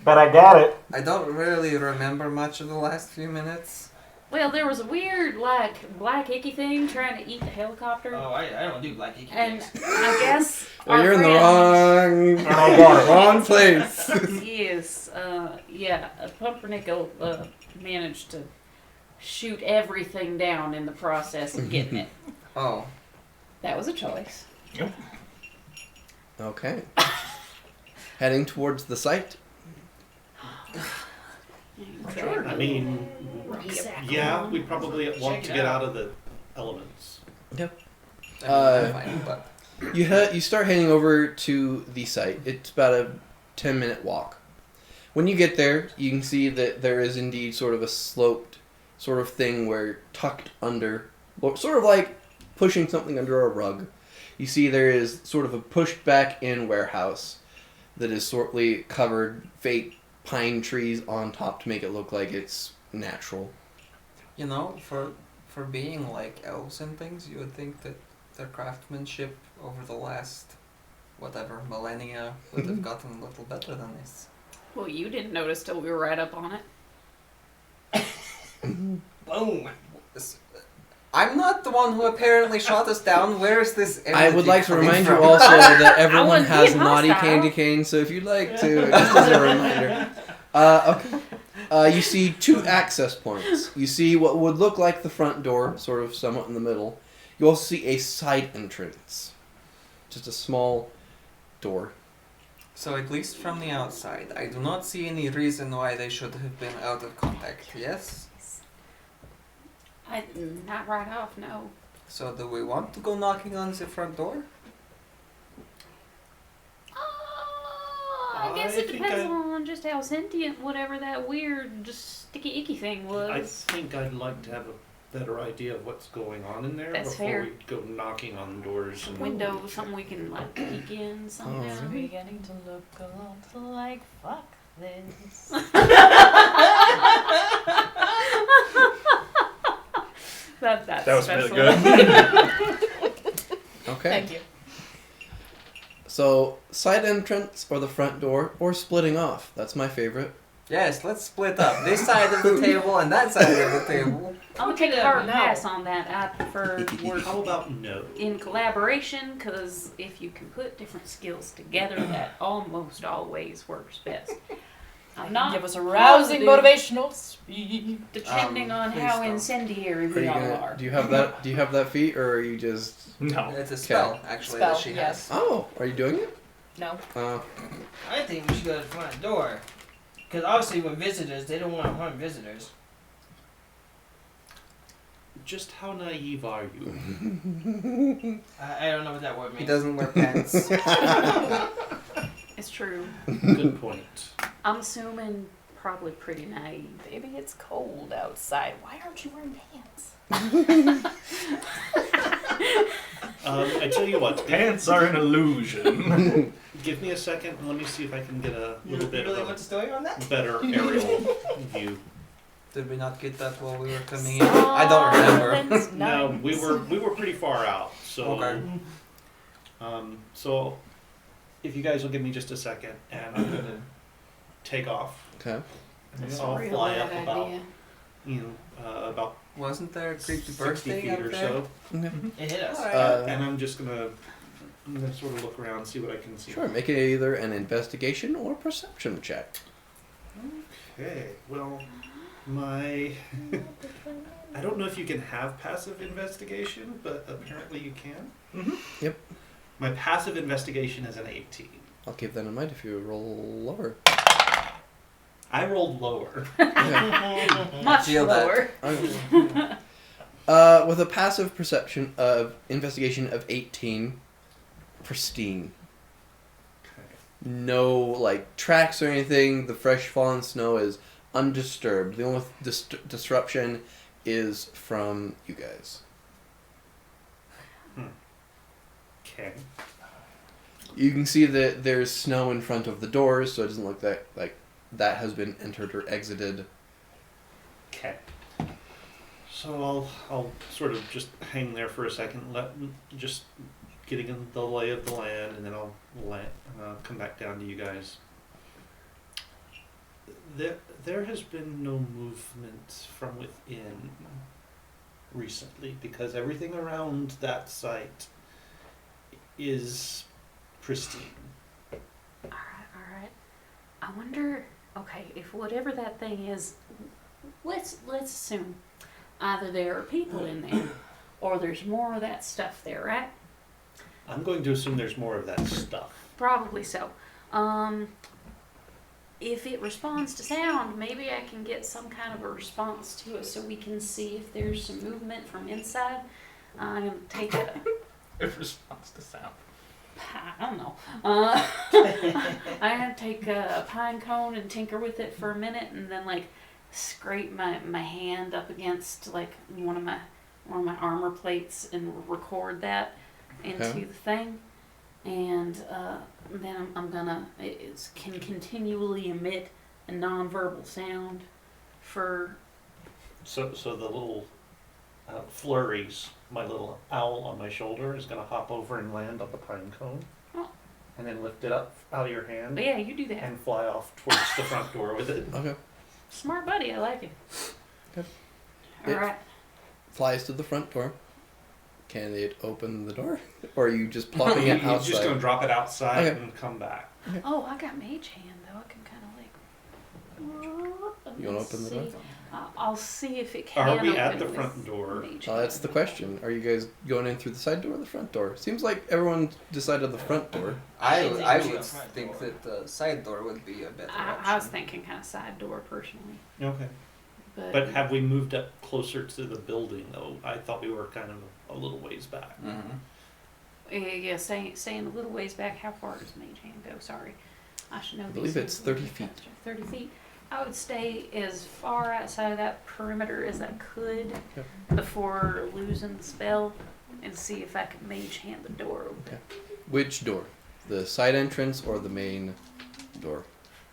But I got it. I don't really remember much of the last few minutes. Well, there was a weird, black icky thing trying to eat the helicopter. Oh, I don't do black icky And things. I guess Well, our you're in the friend- And I got it. wrong place. Yes, Pumpernickel managed to shoot everything down in the process of getting it. Oh. That was a choice. Okay. Heading towards the site. Sure. I mean, yeah, we probably want Check to it get out. out of the elements. I mean, Uh, I'm fine, but You start heading over to the site. It's about a 10-minute walk. When you get there, you can see that there is indeed sort of a sloped sort of thing where tucked under, sort of like pushing something under a rug. You see there is sort of a pushed back in warehouse that is sortly covered fake pine trees on top to make it look like it's natural. you know, for being like elves and things, you would think that their craftsmanship over the last whatever millennia would have gotten a little better than this. Well, you didn't notice till we were right up on it. Boom. I'm not the one who apparently shot us down. Where is this energy I would like to coming remind you from? also that everyone wasn't has being naughty hostile. candy canes, so if you'd like to, just as a reminder. Okay. You see 2 access points. You see what would look like the front door, sort of somewhat in the middle. You also see a side entrance. Just a small door. So at least from the outside, I do not see any reason why they should have been out of contact, yes? Not right off, no. So do we want to go knocking on the front door? I guess I it think depends on just how sentient whatever that weird, just sticky icky thing I was. think I'd like to have a better idea of what's going on in there That's before fair. we go knocking on doors. And Window, something we can like peek in somehow. Oh, We're beginning to look a lot like fuck this. That's That was really special. good. Okay. Thank you. So, side entrance or the front door, or splitting off. That's my favorite. Yes, let's split up. This side of the table and that side of the table. I'm gonna take a No. hard pass on that. I prefer work How about no? in collaboration, because if you can put different skills together, that almost always works best. I'm not Give us a rousing positive, motivational speech. depending on please how don't. incendiary Are we you all gonna, are. do you have that? Do you have that feat, or are you just? No. It's a spell, actually, Spell, that she yes. has. Oh, are you doing it? No. I think we should go to the front door. Because obviously with visitors, they don't want to harm visitors. Just how naive are you? I don't know what that word means. He doesn't wear pants. It's true. Good point. I'm assuming probably pretty naive. Baby, it's cold outside. Why aren't you wearing pants? I tell you what, Pants are an illusion. give me a second and let me see if I can get a You little bit really of want the story on that? a better aerial view. Did we not get that while we were coming in? I don't remember. Silence No, night. we were pretty far out, so Okay. so if you guys will give me just a second, and I'm gonna take off. Okay. And That's I'll a real fly bad up about idea. about Wasn't there a creepy 60 birthday feet out or there? so. It hit us. And I'm gonna sort of look around and see what I can see. Sure, make it either an investigation or perception check. Okay, well, I don't know if you can have passive investigation, but apparently you can. Mm-hmm. Yep. My passive investigation is an 18. I'll keep that in mind if you roll lower. I rolled lower. Much Feel that. lower. With a passive perception of investigation of 18, pristine. Okay. No like tracks or anything. The fresh fallen snow is undisturbed. The only disruption is from you guys. Okay. You can see that there's snow in front of the doors, so it doesn't look like that has been entered or exited. Okay. So I'll sort of just hang there for a second, just getting in the lay of the land, and then I'll come back down to you guys. There has been no movement from within recently because everything around that site is pristine. Alright. I wonder, okay, if whatever that thing is, let's assume either there are people in there or there's more of that stuff there, right? I'm going to assume there's more of that stuff. Probably so. If it responds to sound, maybe I can get some kind of a response to it so we can see if there's some movement from inside. I'm going to take a... It responds to sound. I don't know. I'm going to take a pine cone and tinker with it for a minute and then like scrape my hand up against like one of my armor plates and record that into Okay. the thing. And then I'm gonna can continually emit a non-verbal sound for. So the little flurries, my little owl on my shoulder is going to hop over and land on the pine cone, Oh. and then lift it up out of your hand But yeah, you do that. and fly off towards the front door with it. Okay. Smart buddy, I like it. Okay. All right. Flies to the front door. Can it open the door? Or are you just plopping it He's outside? just going to drop it outside Okay. and come back. Oh, I got mage hand though. I can kind of like. You wanna open the door? I'll see if it can. Are we open at the with front door? mage That's the hand. question. Are you guys going in through the side door or the front door? Seems like everyone decided the front door. I think would the front think door. that the side door would be a better I was option. thinking kind of side door personally, Okay. But have we moved up closer to the building, though? I thought we were kind of a little ways back. Mhm. Yeah, saying a little ways back. How far does mage hand go? Sorry, I should know. I believe these it's things a little 30 bit feet. faster. 30 feet. I would stay as far outside of that perimeter as I could Yep. before losing the spell, and see if I can mage hand the door open. Which door? The side entrance or the main door?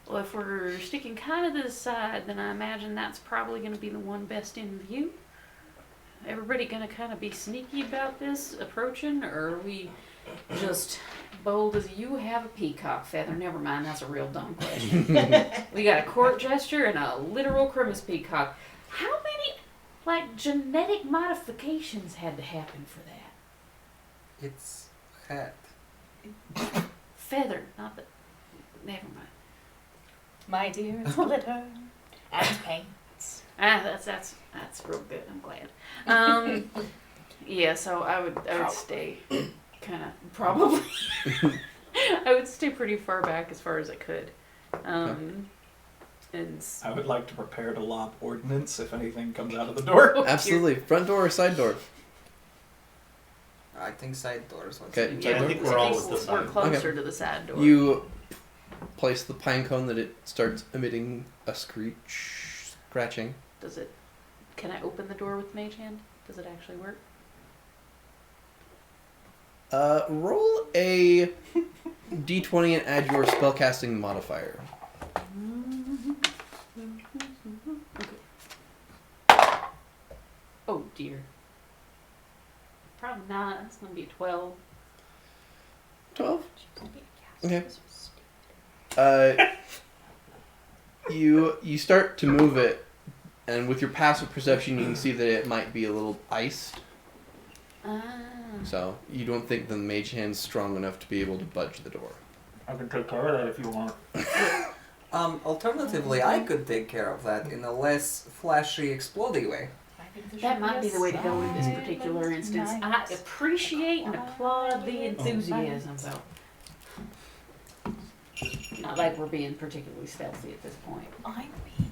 Well, if we're sticking kind of to the side, then I imagine that's probably going to be the one best in view. Everybody going to kind of be sneaky about this approaching, or are we just bold as you have a peacock feather? Never mind, that's a real dumb question. We got a court jester and a literal Christmas peacock. How many, like, genetic modifications had to happen for that? It's hat. Feather, not the. Never mind. My dear, it's glitter and paint. That's real good. I'm glad. Yeah, so I would stay kind of probably. I would stay pretty far back as far as I could, and I would like to prepare to lob ordnance if anything comes out of the door. Absolutely. Front door or side door? I think side doors. Okay, Yeah, I think we're all at the we're side. closer to the side door. You place the pine cone that it starts emitting a scratching. Does it? Can I open the door with mage hand? Does it actually work? Roll a d20 and add your spellcasting modifier. Okay. Oh dear. Probably not. It's gonna be a 12. 12? She's gonna be a Okay. cast. You start to move it, And with your passive perception, you can see that it might be a little iced. So you don't think the mage hand's strong enough to be able to budge the door. I can take care of that if you want. Alternatively, I could take care of that in a less flashy, explodey way. That might be the way to go in this particular instance. I appreciate and applaud the enthusiasm, though. Not like we're being particularly stealthy at this point. I'm being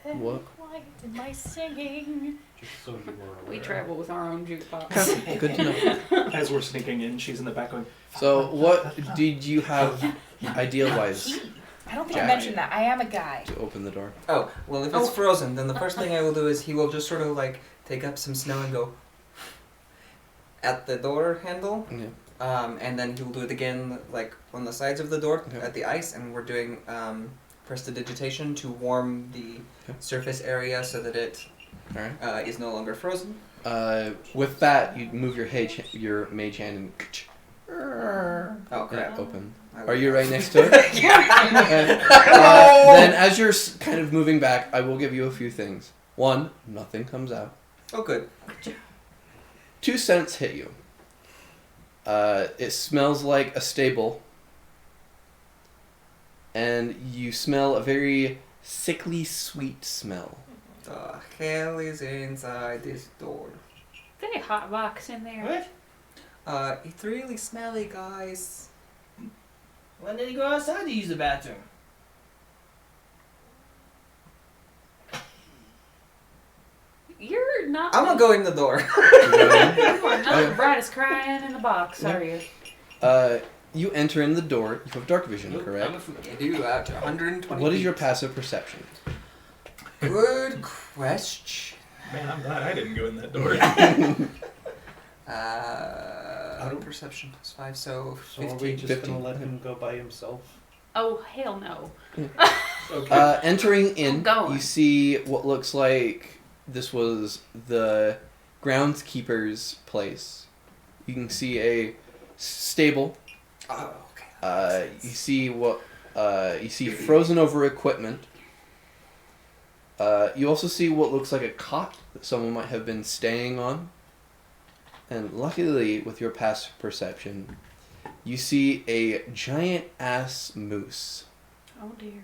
very What? quiet in my singing. Just so you were aware. We travel with our own jukebox. Good to know. As we're sneaking in, she's in the back going, So what did you have idea-wise I don't think Jack. I mentioned that. I am a guy. to open the door? Oh, well, if it's frozen, then the first thing I will do is he will just sort of like take up some snow and go at the door handle. Yeah. And then he'll do it again, like on the sides of the door Okay. at the ice, and we're doing prestidigitation to warm the Okay. surface area so that it All right. is no longer frozen. With that, you move your mage hand and Oh, crap. open. I Are will- you right next to it? And, then as you're kind of moving back, I will give you a few things. 1, nothing comes out. Oh, good. 2 scents hit you. It smells like a stable. And you smell a very sickly sweet smell. The hell is inside this door? Very hot box in there. What? It's really smelly, guys. When did he go outside to use the bathroom? You're not. I'm gonna go in the door. You are not the brightest crying in the box, are you? You enter in the door. You have dark vision, Nope, correct? I'm a food I do out to 120 What is feet. your passive perception? Good question. man, I'm glad I didn't go in that door. Perception plus 5, so So are we 15. just 15. gonna let him go by himself? Oh, hell no. Okay. Entering in, I'm going. you see what looks like this was the groundskeeper's place. You can see a stable. Oh, okay. You see what you see frozen over equipment. You also see what looks like a cot that someone might have been staying on. And luckily, with your passive perception, you see a giant ass moose. Oh dear.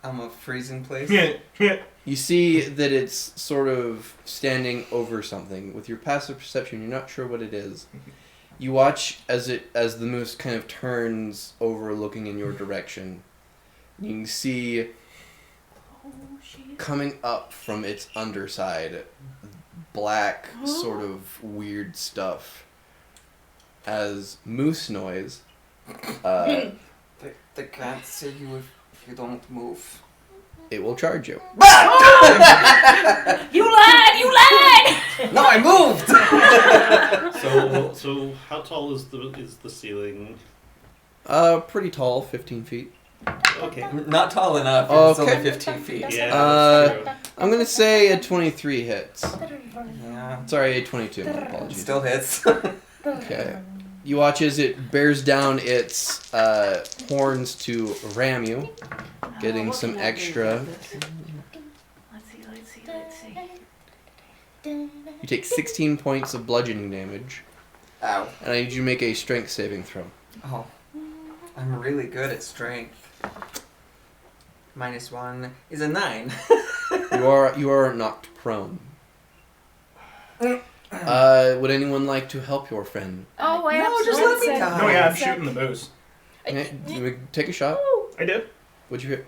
I'm a freezing place. yeah. You see that it's sort of standing over something. With your passive perception, you're not sure what it is. You watch as the moose kind of turns over, looking in your direction. You can see Oh shit. coming up from its underside black sort of weird stuff as moose noise. They can't see you if you don't move. It will charge you. You lied! You lied! No, I moved! So how tall is the ceiling? Pretty tall, 15 feet. Okay. Not tall enough. It's Okay. only 15 feet. Yeah, that's true. I'm gonna say a 23 hits. Yeah. Sorry, a 22. My apologies. Still hits. Okay. You watch as it bears down its horns to ram you, getting What some can I do extra. about this? Let's see. You take 16 points of bludgeoning damage, Ow. and I need you to make a strength saving throw. Oh. I'm really good at strength. -1 is a 9. You are knocked prone. Would anyone like to help your friend? Oh, I No, just absolutely let me said- die. No, yeah, I'm shooting the moose. Okay, you take a shot. I did. What'd you hit?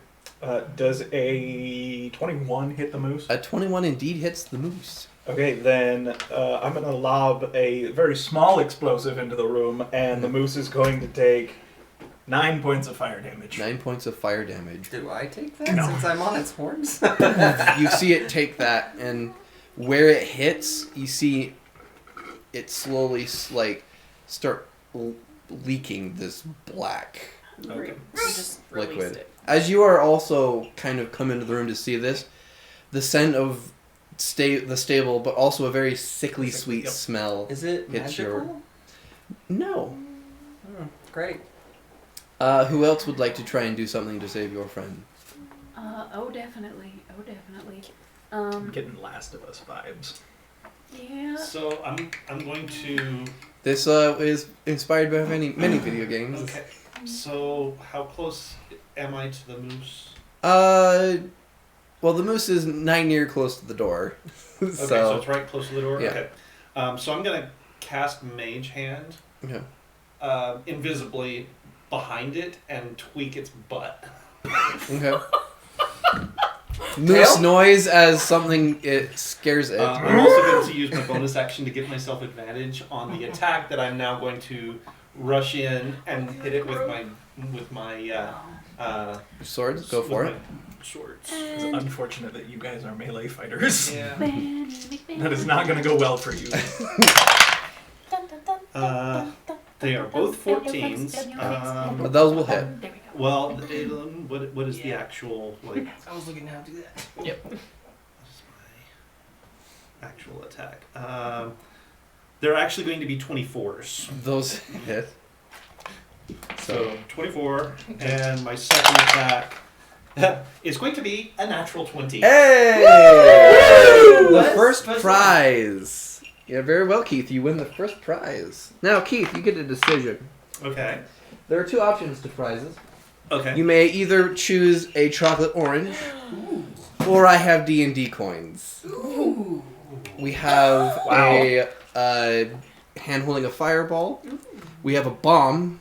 Does a 21 hit the moose? A 21 indeed hits the moose. Okay, then I'm going to lob a very small explosive into the room, and the moose is going to take 9 points of fire damage. 9 points of fire damage. Do I take that No. since I'm on its horns? You see it take that, and where it hits, you see it slowly start leaking this black Okay. Just released liquid. it. As you are also kind of come into the room to see this, the scent of the stable, but also a very sickly sweet Yep. smell. Is it It's your- magical? No. Great. Who else would like to try and do something to save your friend? Oh, definitely. I'm getting Last of Us vibes. Yeah. So I'm going to. This is inspired by many video games. Okay. So how close am I to the moose? Well, the moose is nigh near close to the door. Okay, so it's right close to the door. Yeah. Okay. So I'm gonna cast Mage Hand. Okay. Invisibly behind it and tweak its butt. Okay. Moose noise as something it scares it. I'm also going to use my bonus action to give myself advantage on the attack that I'm now going to rush in and hit it with my Swords, go for it. Swords. It's unfortunate that you guys are melee fighters. Yeah. That is not going to go well for you. They are both 14s. But those will hit. There we go. Well, what is the actual like? I was looking how to do that. Yep. What is my actual attack? They're actually going to be 24s. Those hit. So 24, and my second attack is going to be a natural 20. Hey! The What? first First prize. Yeah, very well, Keith. You win the first prize. Now, Keith, you get a decision. Okay. There are two options to prizes. Okay. You may either choose a chocolate orange, or I have D&D coins. Ooh. We have a hand holding a fireball. We have a bomb,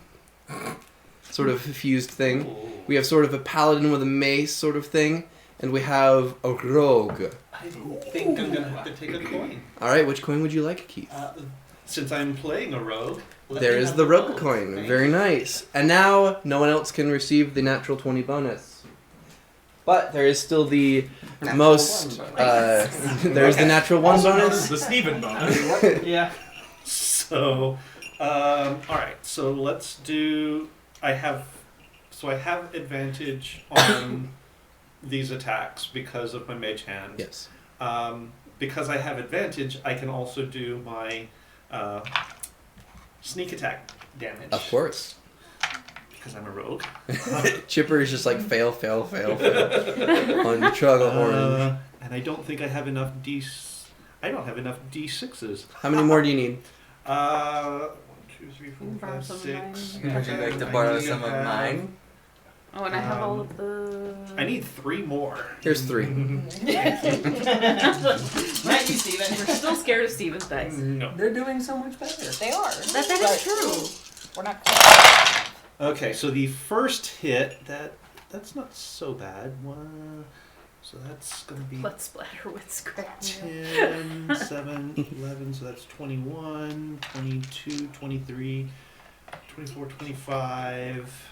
sort of fused thing. We have sort of a paladin with a mace sort of thing. And we have a rogue. I think I'm going to have to take a coin. Alright, which coin would you like, Keith? Since I'm playing a rogue. There is the rogue coin. Thank Very you. nice. And now, no one else can receive the natural 20 bonus. But there is still the most... there's the natural 1 Also known as bonus. the Steven bonus. Yeah. So, alright, so let's do... I have advantage on these attacks because of my mage hand. Yes. Because I have advantage, I can also do my sneak attack damage. Of course. Because I'm a rogue. Chipper is just like fail on the chocolate orange. And I don't think I have enough D6s. How many more do you need? 1, 2, 3, 4, Borrow 5, some of 6. mine. Would you like to borrow some of mine? Oh, and I have all of the... I need 3 more. Here's 3. Not you, Steven. We're still scared of Steven's dice. No. They're doing so much better. They are. That is true. We're not. Okay, so the first hit, that's not so bad. So that's going to be Blood splatter with scratch. 10, 7, 11, so that's 21, 22, 23, 24, 25...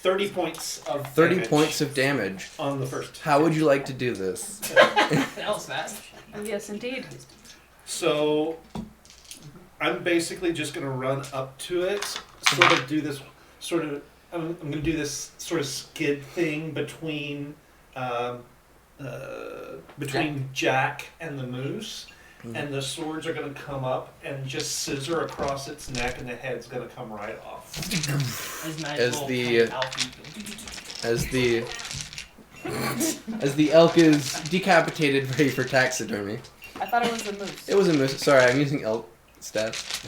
30 points of 30 damage points of damage. on the first. How would you like to do this? That was fast. Yes, indeed. So I'm basically just going to run up to it, sort of do this sort of. I'm going to do this sort of skid thing between Jack and the moose, and the swords are going to come up and just scissor across its neck, and the head's going to come right off. As the elk is decapitated, ready for taxidermy. I thought it was a moose. It was a moose. Sorry, I'm using elk stats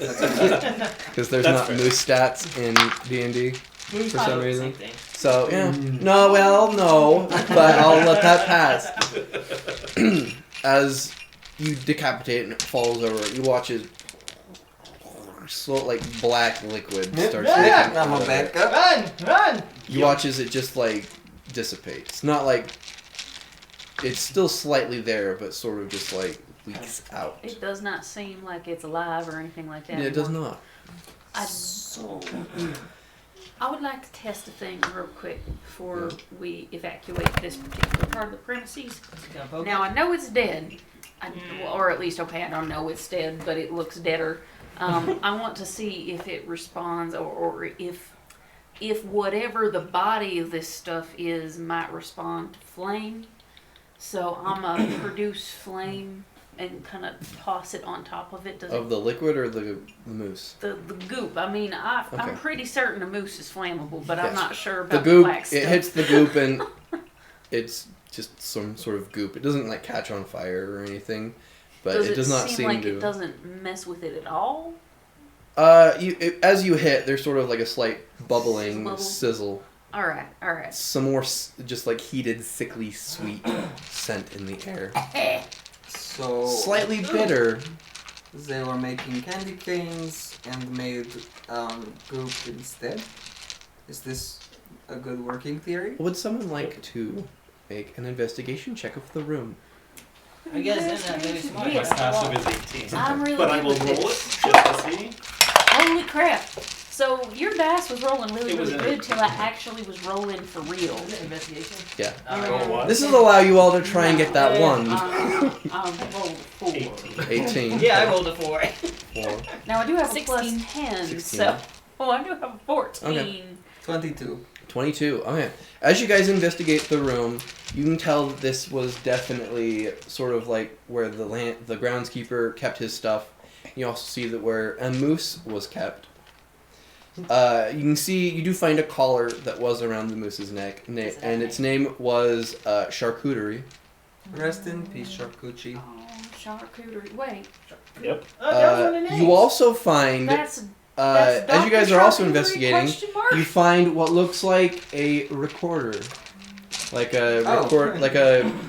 because there's That's not fair. moose stats in D&D Moose for pile, some same reason. thing. So yeah, no, but I'll let that pass. As you decapitate and it falls over, you watch as slow, like black liquid starts making I'm out a of it. backup. Run! You watch as it just like dissipates. Not like it's still slightly there, but sort of just like leaks out. It does not seem like it's alive or anything like that. Yeah, it does not. I would like to test a thing real quick before we evacuate this particular part of the premises. Now, I know it's dead. Or at least, okay, I don't know it's dead, but it looks deader. I want to see if it responds or if whatever the body of this stuff is might respond to flame. So I'm going to produce flame and kind of toss it on top of it. Does Of it, the liquid or the moose? the goop? I mean, I'm Okay. pretty certain a moose is flammable, but I'm Yes. not sure The about the goop, black stuff. it hits the goop and it's just some sort of goop. It doesn't like catch on fire or anything, but Does it does not seem like to. it doesn't mess with it at all? As you hit, there's sort of like a slight bubbling Bubble. sizzle. All right. Some more just like heated, sickly, sweet scent in the air. So Slightly bitter. they were making candy canes and made goop instead. Is this a good working theory? Would someone like to make an investigation check of the room? I guess they're not very smart. My Yes. passive is 18. I'm really but I good will with roll this. it just to see. Holy crap! So your dice was rolling really, It was really an good till I actually was rolling for real. Is it investigation? Yeah. Oh, what? This will allow you all to try and get that one. I rolled 4. 18. 18. Yeah, I rolled a 4. 4. Now I do have a 16. plus 10, 16. so I do have a 14. Okay. 22. 22. Okay. As you guys investigate the room, you can tell that this was definitely sort of like where the groundskeeper kept his stuff. You also see that where a moose was kept. You do find a collar that was around the moose's neck, and its name was Charcuterie. Rest in peace, Charcuterie. Oh, charcuterie. Wait, Yep. Oh, that was one of the names. You also find, that's as you guys are also Charcuterie, investigating, question mark? you find what looks like a recorder, like a Oh.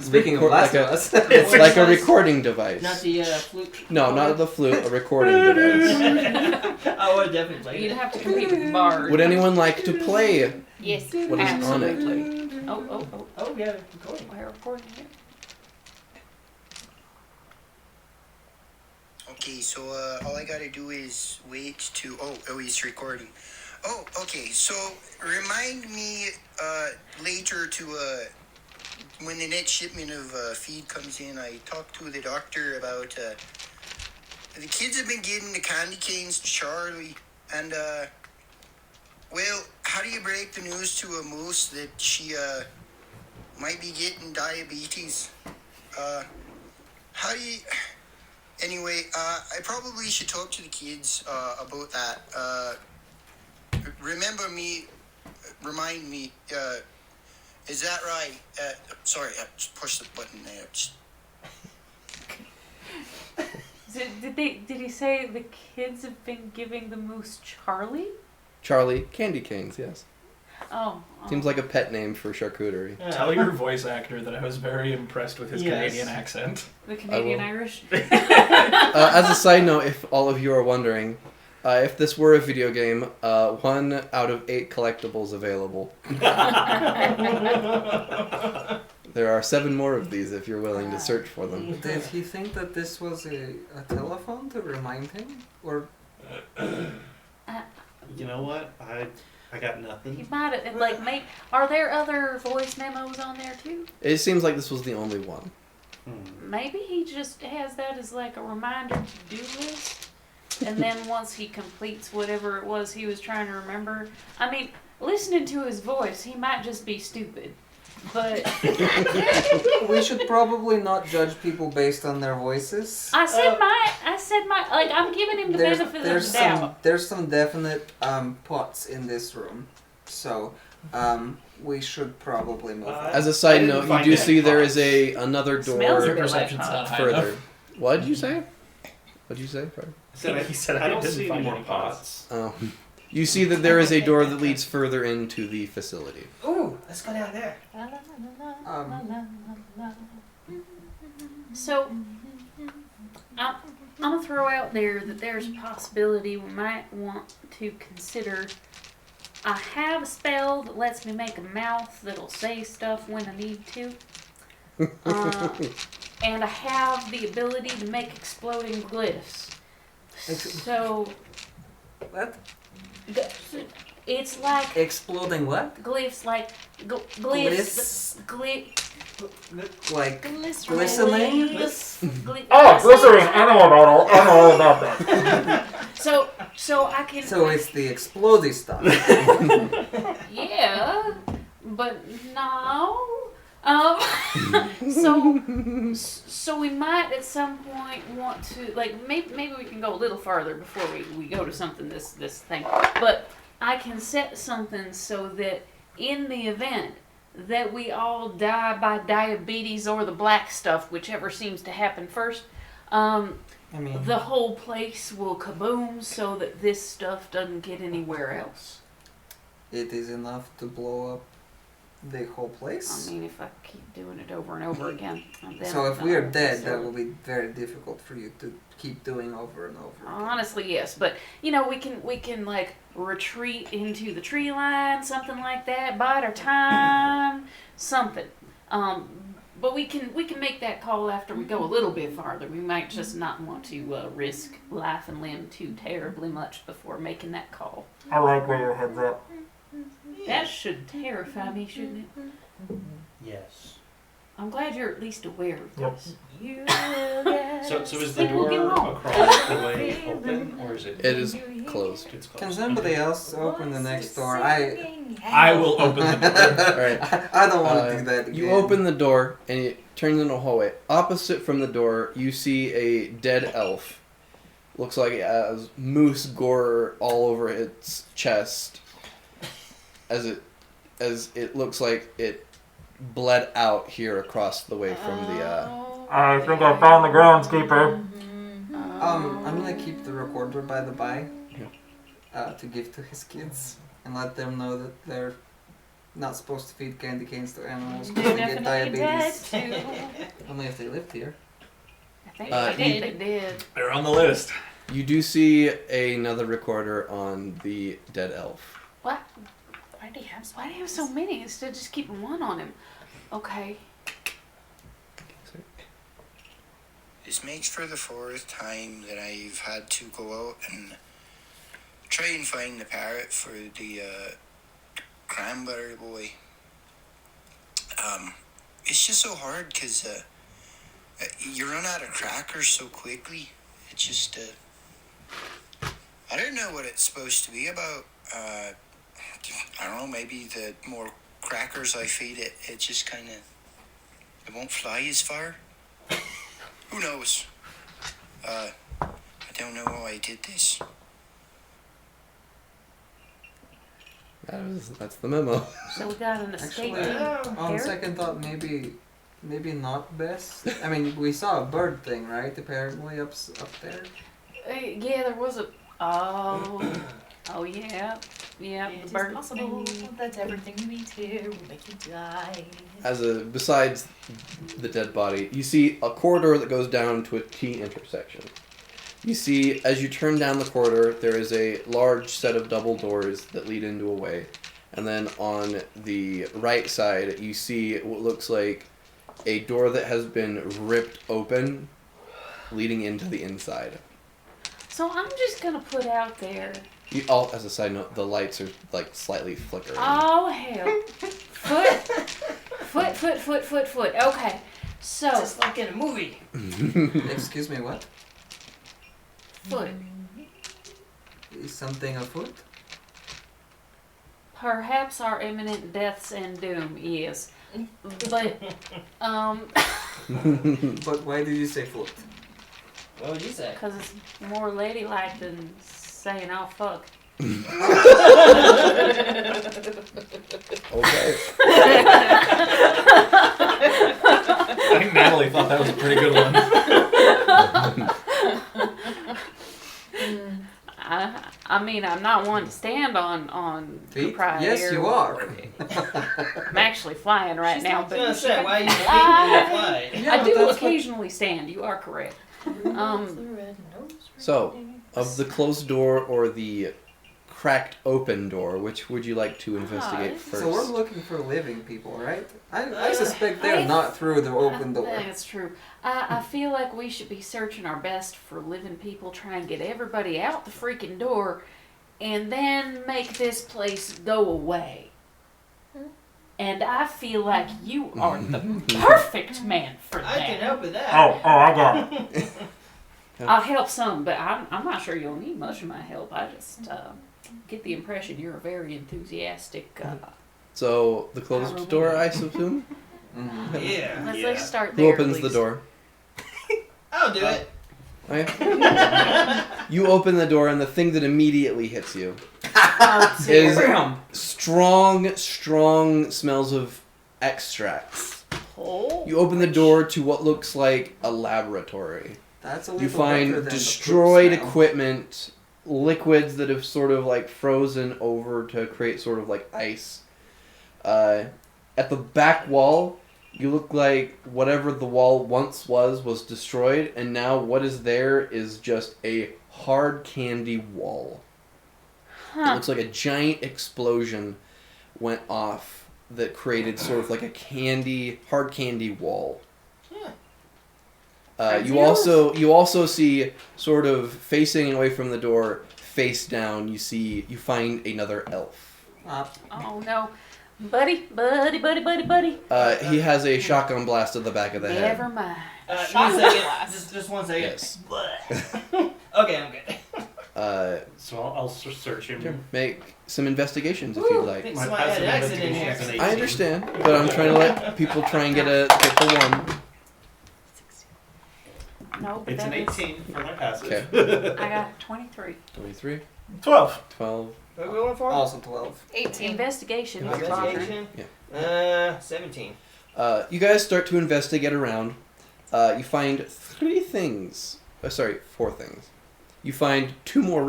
Speaking of Last of Us. it's like a recording device. Not the flute. No, not the flute, a recording device. I would definitely play You'd it. have to compete with Bard. Would anyone like to play Yes, what is on it? absolutely. Oh. Oh, yeah, recording. We're recording here. Okay, so all I gotta do is wait to. Oh, he's recording. Oh, okay. So remind me later to when the next shipment of feed comes in. I talked to the doctor about the kids have been getting the candy canes to Charlie, and well, how do you break the news to a moose that she might be getting diabetes? How do you? Anyway, I probably should talk to the kids about that. Remind me, is that right? Sorry, I just pushed the button there. Did he say the kids have been giving the moose Charlie? Charlie, candy canes, yes. Oh. Seems like a pet name for charcuterie. Tell your voice actor that I was very impressed with his Yes. Canadian accent. The Canadian will. Irish. As a side note, if all of you are wondering, if this were a video game, 1 out of 8 collectibles available. There are 7 more of these if you're willing to search for them. Did he think that this was a telephone to remind him? Or You know what? I got He nothing. might have, like, are there other voice memos on there too? It seems like this was the only one. Maybe he just has that as like a reminder to do list. And then once he completes whatever it was he was trying to remember. I mean, listening to his voice, he might just be stupid. But we should probably not judge people based on their voices. I said my, like, I'm giving him the benefit of the doubt. There's some definite pots in this room, so we should probably move on. As a side I didn't note, you find do any see there is pots. another Smells door a Your bit perception's like not high further. enough. What did you say? What did you say? He said I don't didn't see any find more any pots. Oh. You see that there is a door that leads further into the facility. Ooh, let's go down there. So, I'm gonna throw out there that there's a possibility we might want to consider. I have a spell that lets me make a mouth that'll say stuff when I need to. And I have the ability to make exploding glyphs. So, What? it's like Exploding what? glyphs, like glyphs. Like Glycerin. glistening? Glycerin. I know about that. So I can. So it's the explodey stuff. Yeah, but no. So we might at some point want to, like, maybe we can go a little farther before we go to something this thing. But I can set something so that in the event that we all die by diabetes or the black stuff, whichever seems to happen first, I mean, the whole place will kaboom so that this stuff doesn't get anywhere else. it is enough to blow up the whole place. I mean, if I keep doing it over and over again. Then So if we are the dead, that facility- will be very difficult for you to keep doing over and over. Again. Honestly, yes, but you know, we can like retreat into the tree line, something like that, bide our time, something. But we can make that call after we go a little bit farther. We might just not want to risk life and limb too terribly much before making that call. I like where your head's at. That should terrify me, shouldn't it? Yes. I'm glad you're at least aware of Yep. this. So is the People door get wrong. across the way open, or is it? It is closed. It's closed. Can somebody else open the next door? I will open the door. Alright. I don't want to do that again. You open the door and it turns into a hallway. Opposite from the door, you see a dead elf. Looks like it has moose gore all over its chest. As it looks like it bled out here across the way from the I think I found the groundskeeper. I'm gonna keep the recorder by the by, to give to his kids and let them know that they're not supposed to feed candy canes to animals because They're they get definitely diabetes. dead, too. Only if they lived here. I think they did. They're on the list. You do see another recorder on the dead elf. What? Why do you have so many instead of just keeping one on him? Okay. This makes for the fourth time that I've had to go out and try and find the parrot for the cranberry boy. It's just so hard because you run out of crackers so quickly. It's just I don't know what it's supposed to be about. I don't know. Maybe the more crackers I feed it, it just kind of it won't fly as far. Who knows? I don't know why I did this. That's the memo. So we got an escape. Actually, on Parrot? second thought, maybe not best. I mean, we saw a bird thing, right? Apparently up there. Yeah, there was a. Oh yeah. Yeah, It the is bird possible thing. that everything you eat here will make you die. Besides the dead body, you see a corridor that goes down to a T intersection. You see, as you turn down the corridor, there is a large set of double doors that lead into a way. And then on the right side, you see what looks like a door that has been ripped open, leading into the inside. So I'm just gonna put out there. As a side note, the lights are like slightly flickering. Oh hell. Foot. Okay. So Just like in a movie. Excuse me, what? foot. Is something afoot? Perhaps our imminent deaths and doom is. But But why did you say foot? What would you say? because it's more ladylike than saying "oh fuck." Okay. I think Natalie thought that was a pretty good one. I mean, I'm not one to stand on Feet? proprietary. Yes, you are. I'm actually flying right She's now, not but gonna say why you I fly. Yeah, do that's occasionally stand. You are correct. So, of the closed door or the cracked open door, which would you like to investigate this is- first? So we're looking for living people, right? I suspect they're not through the open door. That's true. I feel like we should be searching our best for living people, try and get everybody out the freaking door, and then make this place go away. And I feel like you are the perfect man for I can that. help with that. Oh, I got it. I'll help some, but I'm not sure you'll need much of my help. I just get the impression you're a very enthusiastic. So, the closed door, I assume? Mhm. Yeah. Let's start Who there. opens at the least. door? I'll do it. Okay. You open the door, and the thing that immediately hits you Oh, is Bam. strong smells of extracts. Oh. You open the door to what looks like a laboratory. That's a You little find better than destroyed the poop smell. equipment, liquids that have sort of like frozen over to create sort of like ice. At the back wall, you look like whatever the wall once was destroyed, and now what is there is just a hard candy wall. It Huh. looks like a giant explosion went off that created sort of like a hard candy wall. You also see sort of facing away from the door, face down. You find another elf. Oh no. Buddy. He has a shotgun blast to the back of the head. Never mind. 1 Shotgun second. blast. Just 1 second. Yes. Okay, I'm good. So I'll search him. Sure. Make some investigations if you'd I like. think My somebody had passive an accident in investigation is here. an 18. I understand, but I'm trying to let people try and get the one. No, but It's an that is- 18 for my passive. Okay. I got 23. 23, 12. 12. What are we going for? Also 12. 18. Investigation. Mr. Bonner. Investigation. Yeah. 17. You guys start to investigate around. You find 4 things. You find 2 more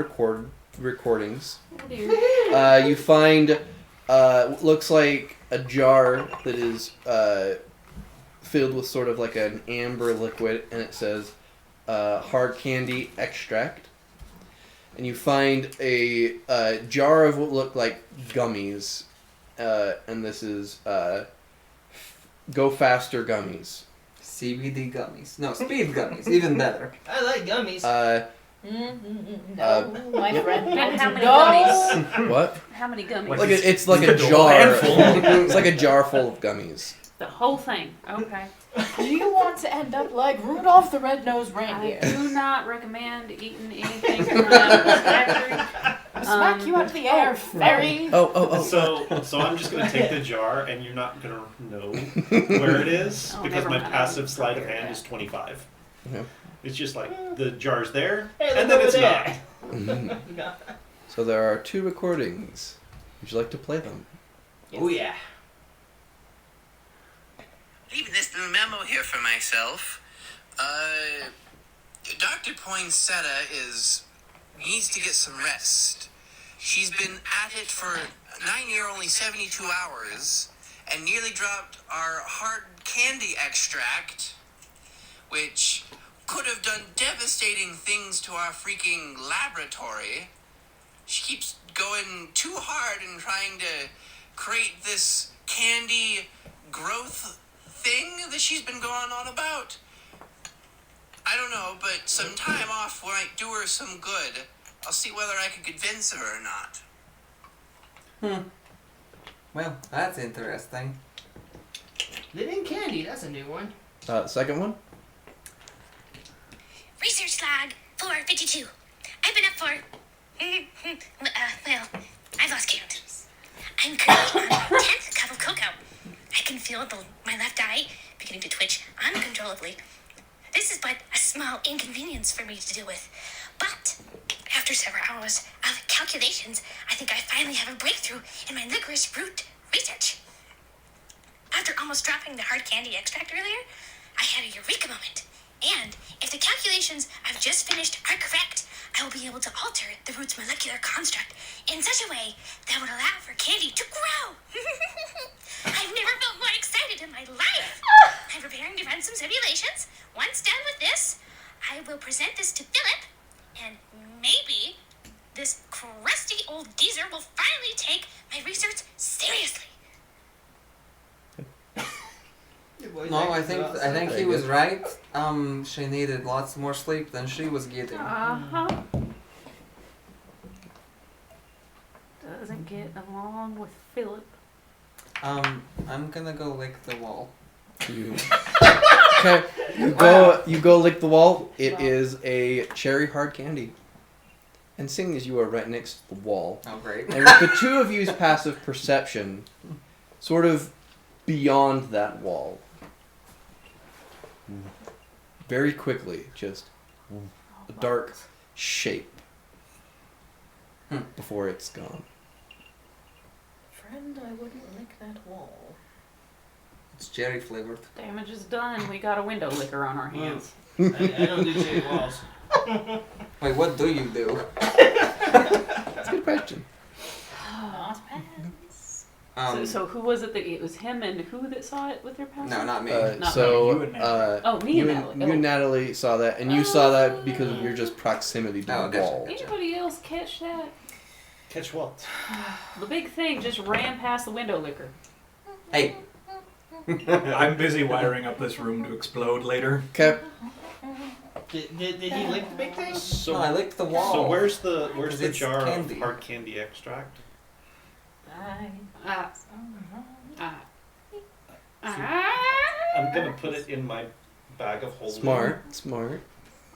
recordings. Oh dear. You find what looks like a jar that is filled with sort of like an amber liquid, and it says hard candy extract. And you find a jar of what look like gummies, and this is Go Faster gummies. CBD gummies. No, speed gummies. Even better. I like gummies. No, my friend. And how many No. gummies? What? How many gummies? Like Like it's like You a could do a jar. handful. It's like a jar full of gummies. The whole thing. Okay. Do you want to end up like Rudolph the Red-Nosed I Reindeer? do not recommend eating anything from that factory. Smack you out of the air, fairy. Oh. So I'm just going to take the jar, and you're not going to know where it is Oh, because never my mind. passive sleight of hand is 25. Okay. It's just like the jar's there, Hey, and look then over it's there. not. So there are 2 recordings. Would you like to play them? Oh yeah. Leaving this little memo here for myself. Dr. Poinsettia needs to get some rest. She's been at it for 9 only 72 hours, and nearly dropped our hard candy extract, which could have done devastating things to our freaking laboratory. She keeps going too hard and trying to create this candy growth thing that she's been going on about. I don't know, but some time off might do her some good. I'll see whether I can convince her or not. Well, that's interesting. Living candy. That's a new one. Second one? Research log 452. I've been up for. Well, I've lost count. I'm currently on my 10th cup of cocoa. I can feel my left eye beginning to twitch uncontrollably. This is but a small inconvenience for me to deal with. But after several hours of calculations, I think I finally have a breakthrough in my licorice root research. After almost dropping the hard candy extract earlier, I had a eureka moment. And if the calculations I've just finished are correct, I will be able to alter the root's molecular construct in such a way that would allow for candy to grow. I've never felt more excited in my life. I'm preparing to run some simulations. Once done with this, I will present this to Philip, and maybe this crusty old geezer will finally take my research seriously. No, I think he was right. She needed lots more sleep than she was getting. Uh-huh. Doesn't get along with Philip. I'm gonna go lick the wall. Okay. You go lick the wall. It is a cherry hard candy. And seeing as you are right next to the wall, Oh, great. and with the 2 of you's passive perception, sort of beyond that wall, very quickly, just a dark shape before it's gone. Friend, I wouldn't lick that wall. It's cherry flavored. Damage is done. We got a window licker on our hands. I don't do cherry walls. Wait, what do you do? That's a good question. So who was it that it was him and who that saw it with their powers? No, not me. Not So, you and Natalie. Oh, me you and and, Natalie. you and Natalie saw that, and you saw that because of your just proximity to Oh, the gotcha. wall. Anybody else catch that? Catch what? The big thing just ran past the window licker. Hey, I'm busy wiring up this room to explode later. Okay. Did he lick the big thing? So, no, I licked the wall. so where's the Because it's jar candy. of hard candy extract? I'm gonna put it in my bag of holding. Smart.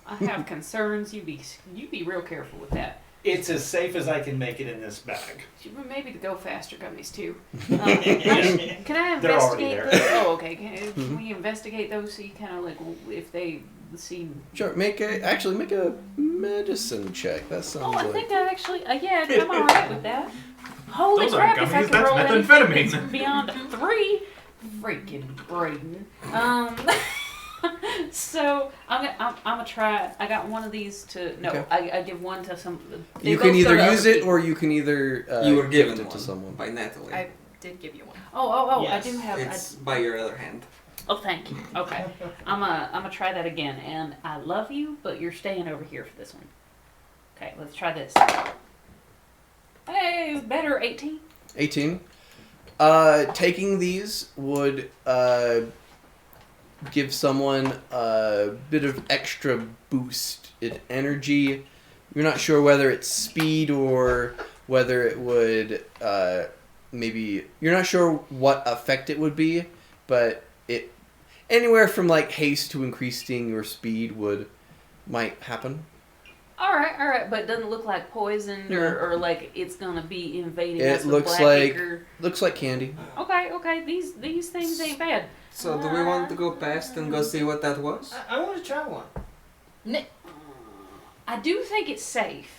I have concerns. You be real careful with that. It's as safe as I can make it in this bag. Maybe the go faster gummies too. Can I They're already investigate there. those? Oh, okay. Can we investigate those so you kind of like if they seem? Sure. Make a medicine check. That sounds Oh, I like. think I actually. Yeah, I'm all right with that. Holy Those aren't crap! If I gummies, could that's roll methamphetamine. anything that's beyond a 3, freaking Brayden. So I'm gonna try. I got one of these to. No, Okay. I give one to some. they You both can go either to use other it people. or you can either you were gift given it one to someone. by Natalie. I did give you one. Oh! Yes. I do have. It's by your other hand. Oh, thank you. Okay, I'm gonna try that again. And I love you, but you're staying over here for this one. Okay, let's try this. Hey, it's better. 18. 18. Taking these would give someone a bit of extra boost in energy. You're not sure whether it's speed or whether it would maybe. You're not sure what effect it would be, but it anywhere from like haste to increasing your speed might happen. All right, but it doesn't look like poisoned or like it's gonna be invading us. It with looks black like ichor. looks like candy. Okay. These things ain't bad. So do we want to go past and go see what that was? I want to try one. I do think it's safe.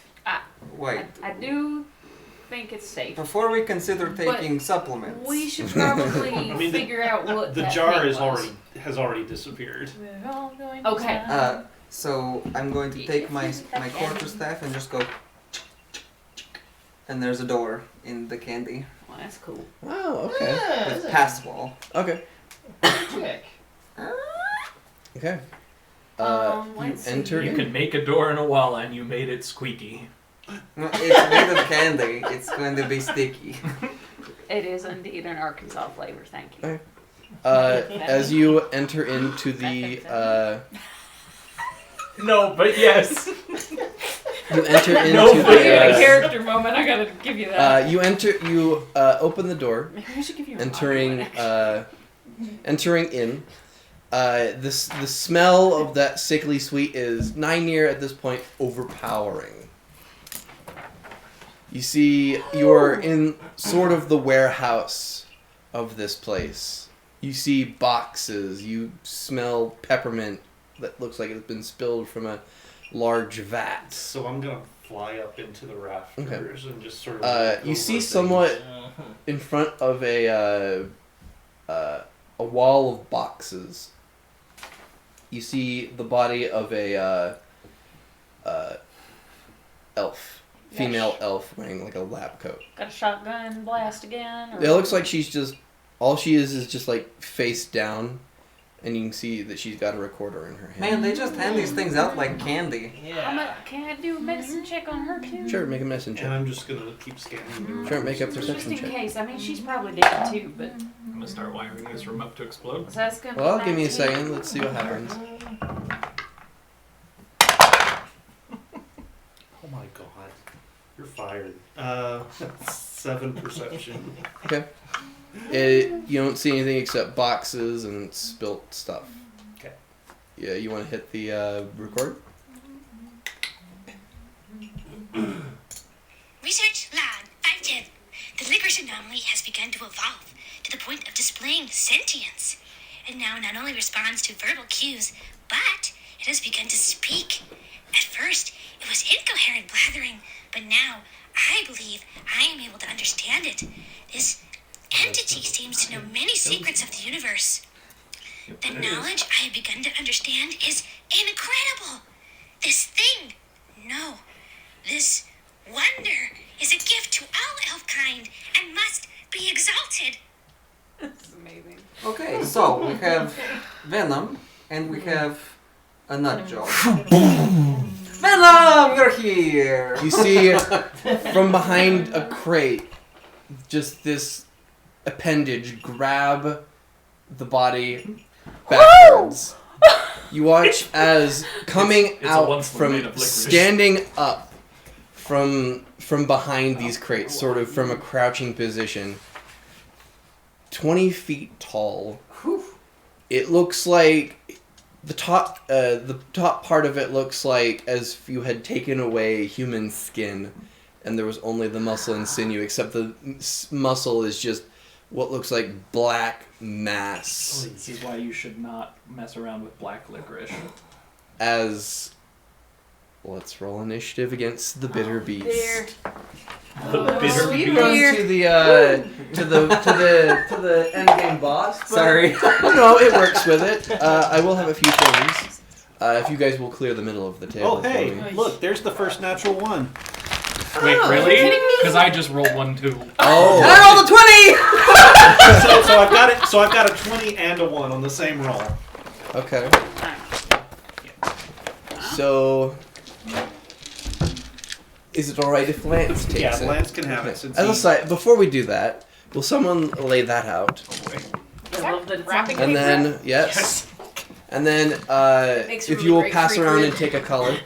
Wait. I do think it's safe. Before we consider taking supplements. We should probably mean, figure out what The that jar thing is was. has already disappeared. We're all going to Okay. die. So I'm going to take my quarterstaff and just go. And there's a door in the candy Well, that's cool. Oh, okay. Yeah, with that's pass wall. Okay. a check. Okay. You Let's see. enter You in. can make a door in a wall and you made it squeaky. No, it's made of candy. It's going to be sticky. It is indeed an Arkansas flavor. Thank you. As you enter into the No, but yes. you enter into No, I get a the character moment. I gotta give you that. you open the door, Maybe I should give you a entering audio. entering in. The smell of that sickly sweet is nigh near at this point overpowering. You see, you're in sort of the warehouse of this place. You see boxes. You smell peppermint that looks like it's been spilled from a large vat. So I'm gonna fly up into the rafters and just sort of. look You over see things. somewhat in front of a wall of boxes. You see the body of a elf, female elf wearing like a lab coat. Got a shotgun blast again? Or? It looks like she's just all she is just like face down, and you can see that she's got a recorder in her hand. Man, they just hand these things out like candy. Yeah. Can I do a medicine check on her too? Sure, make a medicine And check. I'm just gonna keep scanning. the Sure, make a rooms. Just perception in check. case. I mean, she's probably dead too, but I'm gonna start wiring this room up to explode. so that's gonna. Well, be give me a 19. second. Let's see what happens. Oh my god, you're fired. 7 perception. Okay. You don't see anything except boxes and spilt stuff. Okay. Yeah, you want to hit the record? Research log 510. The licorice anomaly has begun to evolve to the point of displaying sentience. It now not only responds to verbal cues, but it has begun to speak. At first, it was incoherent blathering, but now I believe I am able to understand it. This entity seems to know many secrets of the universe. The knowledge I have begun to understand is incredible. This thing, no, this wonder is a gift to all elf kind and must be exalted. This is amazing. Okay, so we have Venom and we have a nut job. Venom, you're here. You see, from behind a crate, just this appendage grab the body backwards. You watch as coming It's a out once from made of licorice. standing up from behind these crates, sort of from a crouching position, 20 feet tall. It looks like the top part of it looks like as if you had taken away human skin and there was only the muscle and sinew, except the muscle is just what looks like black mass. This is why you should not mess around with black licorice. As let's roll initiative against the bitter beast. There. The bitter sweet beast. beer. To the end game boss. but- Sorry. No, it works with it. I will have a few things. If you guys will clear the middle of the table. Oh, hey, for me. look, there's the first natural one. Wait, Oh, really? are you kidding me? Because I just rolled 1 too. Oh. I rolled a 20! So I've got it. So I've got a 20 and a 1 on the same roll. Okay. So, is it alright if Lance takes Yeah, it? Lance can have it since As a he- side, before we do that, will someone lay that out? I love that it's Wrapping on And paper? then, yes. And then, Makes if really you will great pass free around food. and take a color.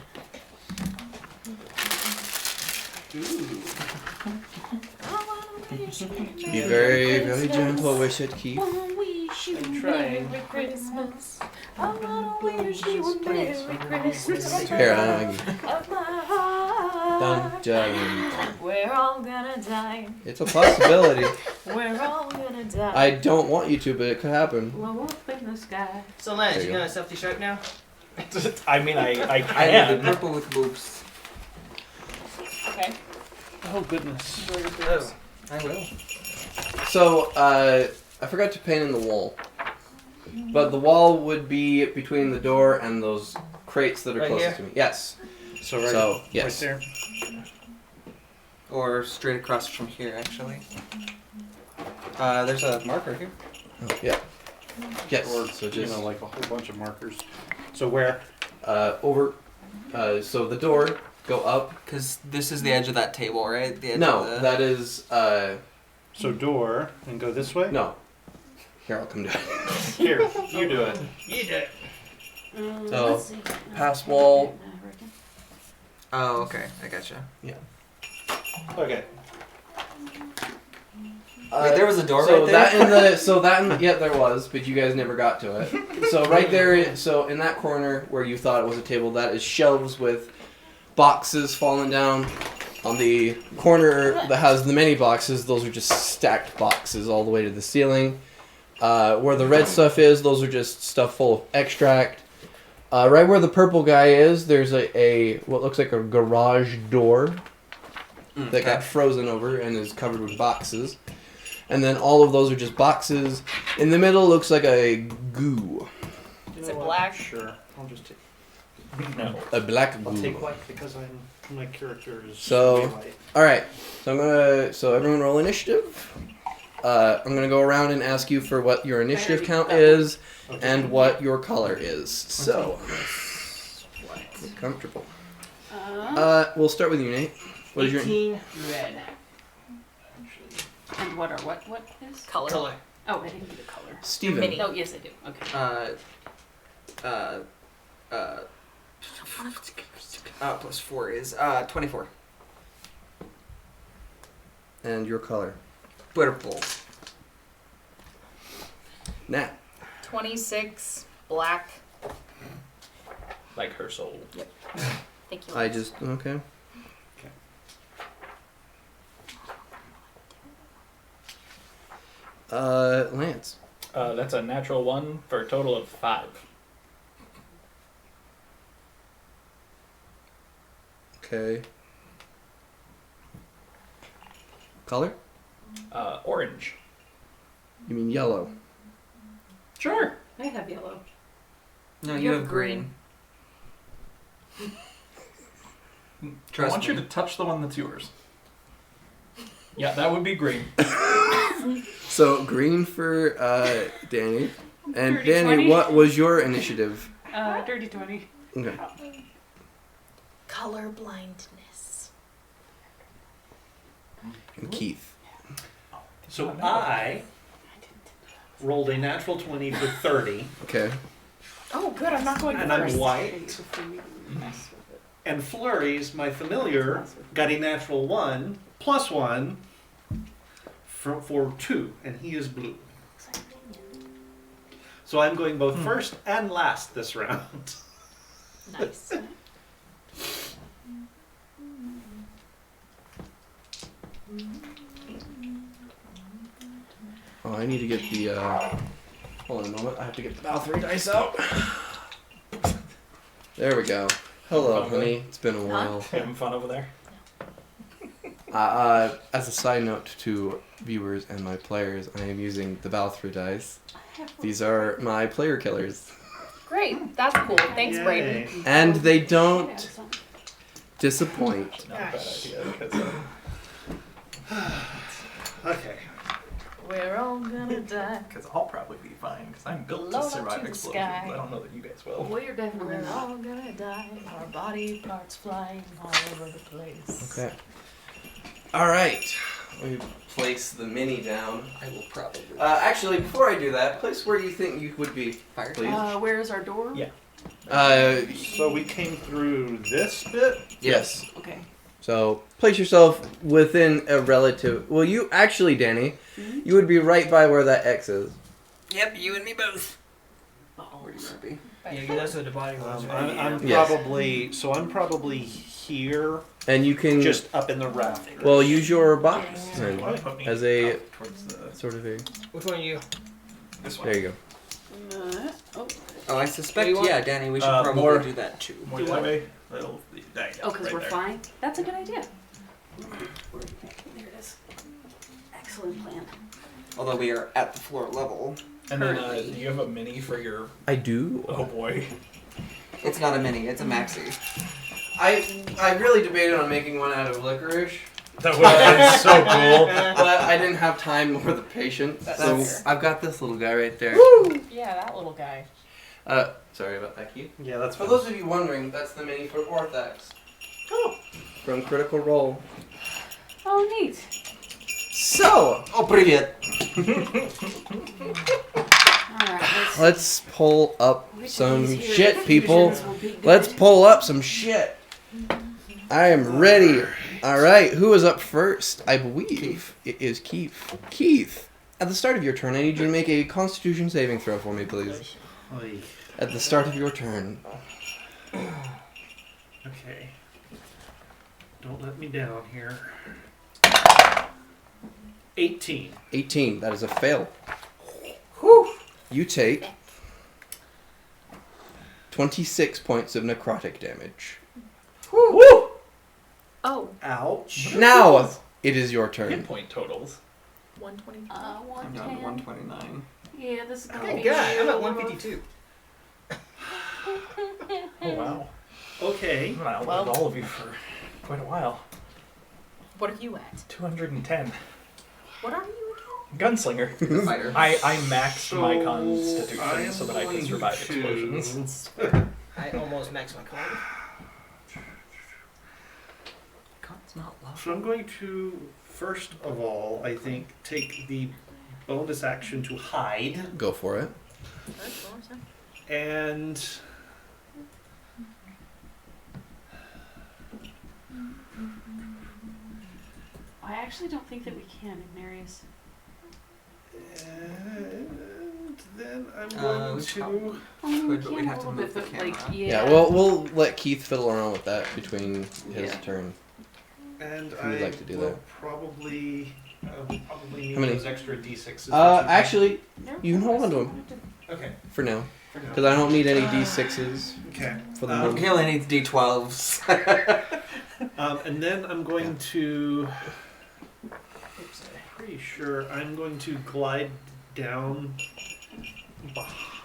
Be very, very gentle with it, Keith. I'm trying. Merry Christmas. I wanna wish you a Merry Christmas. Here, Of my heart. dun. We're all gonna die. It's a possibility. We're all gonna die. I don't want you to, but it could happen. Blow up in the sky. So Lance, There you you got go. a self-destruct now? I mean, I I can. did purple with boobs. Okay. Oh goodness. Oh, I will. So, I forgot to paint in the wall. But the wall would be between the door and those crates that are Right closest here? to me. Yes. So right, So, yes. right there. Or straight across from here, actually. There's a marker here. Oh, yeah. Yes. Or So you just know, like a whole bunch of markers. So where? over. So the door, go up. Because this is the edge of that table, right? The edge No, of the... that is. So door and go this way. No. Here, I'll come down. Here, you do it. You did. So, Let's see. pass wall. Oh, okay. I gotcha. Okay. Wait, there was a door so right there? that in the yeah, there was, but you guys never got to it. So right there, so in that corner where you thought it was a table, that is shelves with boxes falling down. On the corner that has the many boxes, those are just stacked boxes all the way to the ceiling. Where the red stuff is, those are just stuff full of extract. Right where the purple guy is, there's a what looks like a garage door that got frozen over and is covered with boxes. And then all of those are just boxes. In the middle looks like a goo. Is it black? Sure. I'll just take. No. A black I'll goo. take white because my character is So- white. Alright. So everyone roll initiative. I'm gonna go around and ask you for what your initiative count is Okay. and what your color is. So get comfortable. We'll start with you, Nate. What is your 18 red. And what is? Color. Color. Oh, I didn't get a color. Steven? Mini. Oh, yes, I do. Okay. Plus 4 is 24. And your color. Purple. Nat. 26 black. Like her soul. Thank you. I just okay. Lance. That's a natural 1 for a total of 5. Okay. Color? Orange. You mean yellow? Sure. I have yellow. No, you have green. I Trust want me. you to touch the one that's yours. Yeah, that would be green. So green for Danny. And Dirty Danny, 20. what was your initiative? Dirty 20. Okay. Color blindness. And Keith. So I rolled a natural 20 for 30, Okay. Oh, good. I'm not going and first. I'm white. And Flurries, my familiar, got a natural 1 plus 1 for 2, and he is blue. So I'm going both first and last this round. Nice. Oh, I need to get the. Hold on a moment. I have to get the Valkyrie dice out. There we go. Hello, honey. It's been a while. Having fun over there? As a side note to viewers and my players, I am using the Valkyrie dice. These are my player killers. Great. That's cool. Thanks, Yay. Brayden. And they don't disappoint. Not a bad idea. Because, Okay. We're all gonna die. I'll probably be fine. Because I'm built Blown to up survive to the explosions. sky. I don't know that you guys will. We're definitely We're not. all gonna die. Our body parts flying all over the place. Okay. Alright. Let me place the mini down. I will probably. Actually, before I do that, place where you think you would be. Fire. Please. Where's our door? Yeah. So we came through this bit. Yes. Okay. So place yourself within a relative. Well, you actually, Danny, you would be right by where that X is. Yep, you and me both. Oh, Where do you want to be? Yeah, you're that's where the body was. Right? I'm Yes. probably here, And you can just up in the rafters. well use your box then, You wanna put me as a out towards the, sort of a. Which one are you? this one. There you go. Oh, I suspect, What do you yeah, Danny, we should probably more- do that too. More Do that what? way. That'll- there you go, Oh, because right we're there. fine? That's a good idea. There it is. Excellent plan. Although we are at the floor level. And then Currently. you have a mini for your. I do. Oh boy. It's not a mini, it's a maxi. I really debated on making one out of licorice, That would have been so cool. but I didn't have time or the patience. That's So fair. I've got this little guy right there. Yeah, that little guy. Sorry about that, Keith. Yeah, that's For fine. those of you wondering, that's the mini for Orthax. Oh. From Critical Role. Oh, neat. So Oh, привет! Alright, let's pull up which of some these here shit, people. fusions will be good? Let's pull up some shit. I am ready. All right, who is up first? I believe it is Keith. Keith, at the start of your turn, I need you to make a Constitution saving throw for me, please. Oy. At the start of your turn. Okay. Don't let me down here. 18. 18. That is a fail. Whew. You take 26 points of necrotic damage. Woo. Oh, Ouch. Now it is your turn. Hit point totals. 120. I'm down to 110. 129. Yeah, this is gonna Good be God, I'm at real 152. Oh wow. Okay. I've outlived all of you for quite a while. What are you at? 210. What are you Gunslinger. Fighter. I maxed my I constitution am so that I could going survive to- explosions. I almost maxed my card. God's not low. So I'm going to, first of all, I think, take the bonus action to hide. Go for it. And I actually don't think that we can, Ignarius. and then I'm we going to... probably- I mean, we Could, but can we'd a have to little move bit, the but, like, camera. yeah. Yeah, we'll let Keith fiddle around with that between his Yeah. turn. And Who would I like to do will that? probably need How many? those extra d6s. that you- Actually, Never you can hold on to mind. him Okay. for now. For now. Because I don't need any d6s Okay. for the Um, moment. He only needs D12s. And then I'm going to... Pretty sure I'm going to glide down.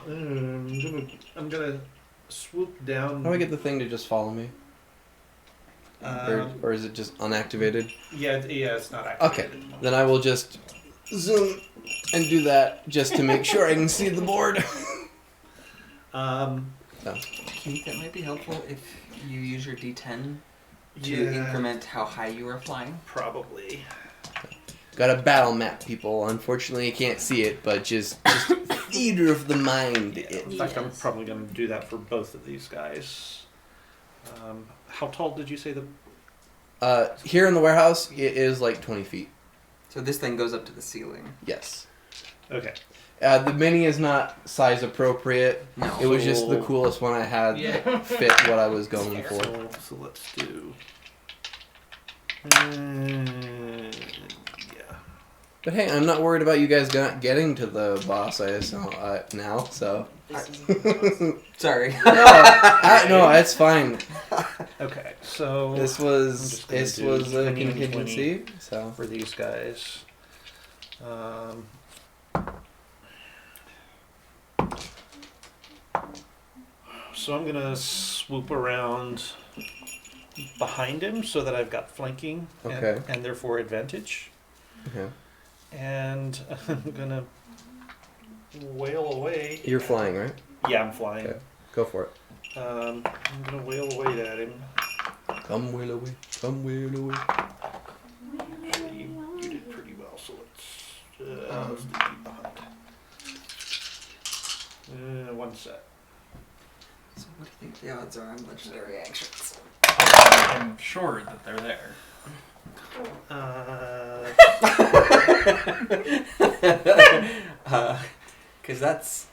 I'm gonna swoop down. How do I get the thing to just follow me? Or is it just unactivated? Yeah, it's not activated. Okay, then I will just zoom and do that just to make sure I can see the board. Keith, that might be helpful if you use your D10 to increment how high you are flying. Probably. Got a battle map, people. Unfortunately, I can't see it, but just theater of the mind. In fact, I'm probably going to do that for both of these guys. How tall did you say the... Here in the warehouse, it is like 20 feet. So this thing goes up to the ceiling. Yes. Okay. The mini is not size appropriate. No. It was just the coolest one I had that fit what I was going for. So let's do... But hey, I'm not worried about you guys not getting to the boss now, so... Sorry. No, it's fine. Okay, so... This was a 20 and contingency, 20 so... for these guys. So I'm going to swoop around behind him so that I've got flanking and therefore advantage. Okay. And I'm going to wail away. You're flying, right? Yeah, I'm flying. Okay. Go for it. I'm going to wail away at him. Come wail away. Come wail away. You did pretty well, so let's do keep behind. One set. So what do you think the odds are on legendary actions? I'm sure that they're there. Because that's...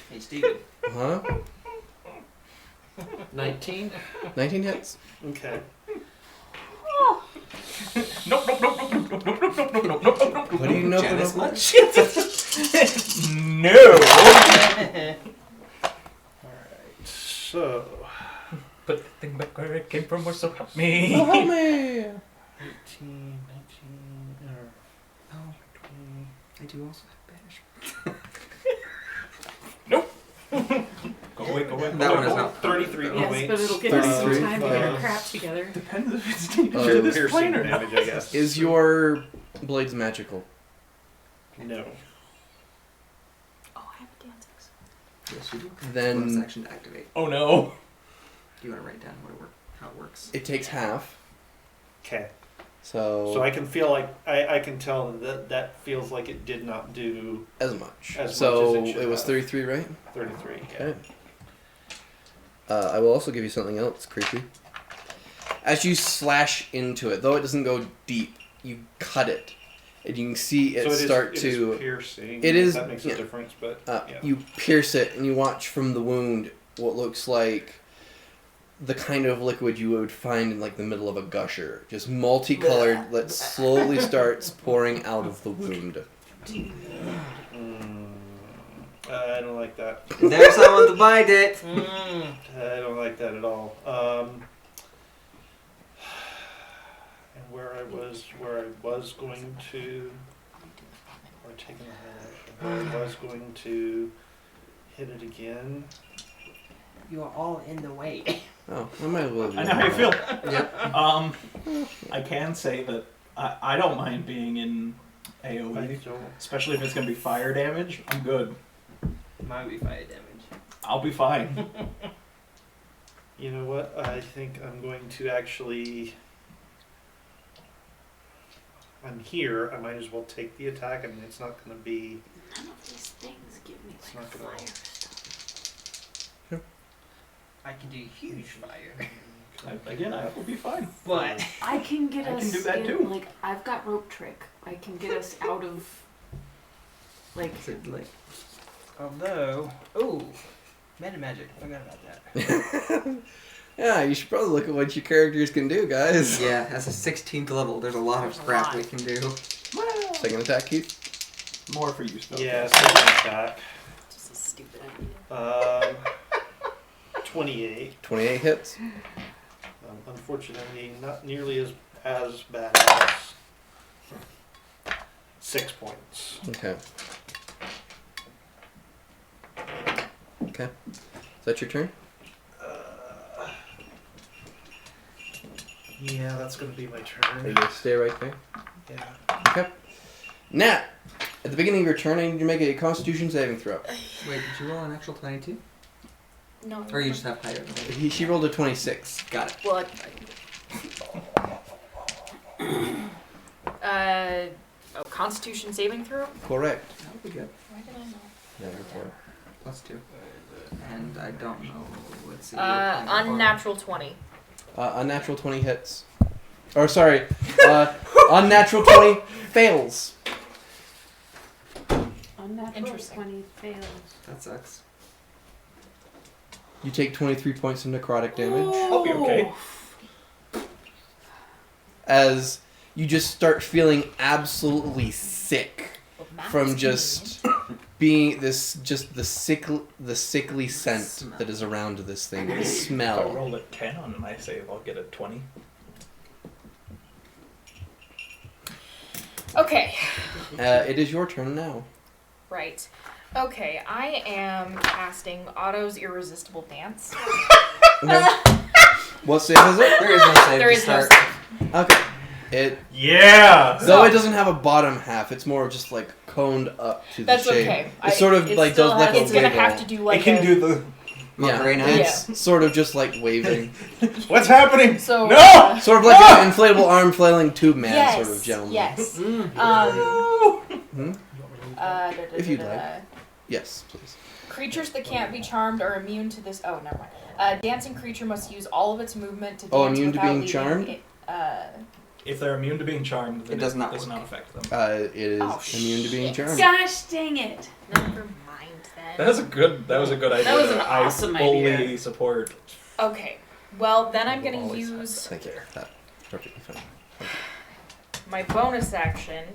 Hey, Steven. Huh? 19? 19 hits. Okay. Nope. What do you know? Janice much? No. Alright, so... Put the thing back where it came from, or so help me. Oh, help me! 18, 19, Oh, 20... I do also have banish. Nope. Go away. That one is not 33 Yes, points. but it'll give us some 33. time to get our crap together. Depends if it's to this piercing plane or not. damage, I guess. Is your blades magical? No. Oh, I have a dance axe. Yes, you do. Then- Bonus action to activate. Oh no. Do you want to write down how it works? It takes half. Okay. So So I can feel like I can tell that feels like it did not do as much. as So much as it should it was have. 33, right? 33. Okay. I will also give you something else creepy. As you slash into it, though it doesn't go deep, you cut it, and you can see it start it to. is piercing. It is. That makes yeah. a difference, but yeah. You pierce it, and you watch from the wound what looks like the kind of liquid you would find in like the middle of a gusher, just multicolored that slowly starts pouring out of the wound. I don't like that. There's someone to bite it. I don't like that at all. And where I was going to, or taking a high action, where I was going to hit it again. You are all in the way. Oh, I might as well. I know how you feel. Yep. I can say that I don't mind being in I AoE, don't. especially if it's gonna be fire damage. I'm good. Might be fire damage. I'll be fine. You know what? I think I'm going to actually. I'm here. I might as well take the attack. I mean, it's not going to be. None of these things give me It's like not gonna- fire stuff. I can do huge fire. Again, I will be fine. But I can get I us can do that in, too. like I've got rope trick. I can get us out of like Is it like although meta magic, forgot about that. Yeah, you should probably look at what your characters can do, guys. yeah, as a 16th level, there's a lot of crap we can do. Second attack, Keith. More for you, spell. Yeah, second attack. Just a stupid idea. 28. 28 hits. Unfortunately, not nearly as badass. 6 points. Okay. Okay. Is that your turn? Yeah, that's going to be my Are you turn. going to stay right there? Yeah. Okay. Nat, at the beginning of your turn, I need you to make a Constitution saving throw. Wait, did you roll an actual 22? No. Or you just have higher than me? She rolled a 26. Got it. Well, Constitution saving throw? Correct. That would be good. Why did I know? Yeah, go for it. +2. And I don't know. Let's see. Unnatural 20. Unnatural 20 hits. Or sorry, unnatural 20 fails. Unnatural Interesting. 20 fails. That sucks. You take 23 points of necrotic damage I'll be okay. as you just start feeling absolutely sick from just being the sickly scent that is around this thing. The If I smell. roll a 10 on my save, I'll get a 20. Okay. It is your turn now. Right. Okay, I am casting Otto's Irresistible Dance. Okay. What save is it? There is no save There to is no start. save. Okay. It Yeah! though it doesn't have a bottom half, it's more of just like coned up to the That's shape. okay. It sort of it like still does like has- a It's gonna wiggle. have to do like it can a, do the... Yeah, Macarena? it's sort of just like waving. What's happening? So No! Sort of like an inflatable arm flailing tube man yes, sort of gentleman. Yes. Hmm? If you'd like. Yes, please. Creatures that can't be charmed are immune to this. Oh, never mind. A dancing creature must use all of its movement to dance Immune to without being leaving charmed? If they're immune to being charmed, then It does not does work. not affect them. It is Oh, immune to being shit. charmed. Gosh dang it. Never mind then. That was a good idea. That was an I awesome fully idea. support. Okay. Well, then I'm gonna Always use Thank you. That's perfectly fine. my bonus action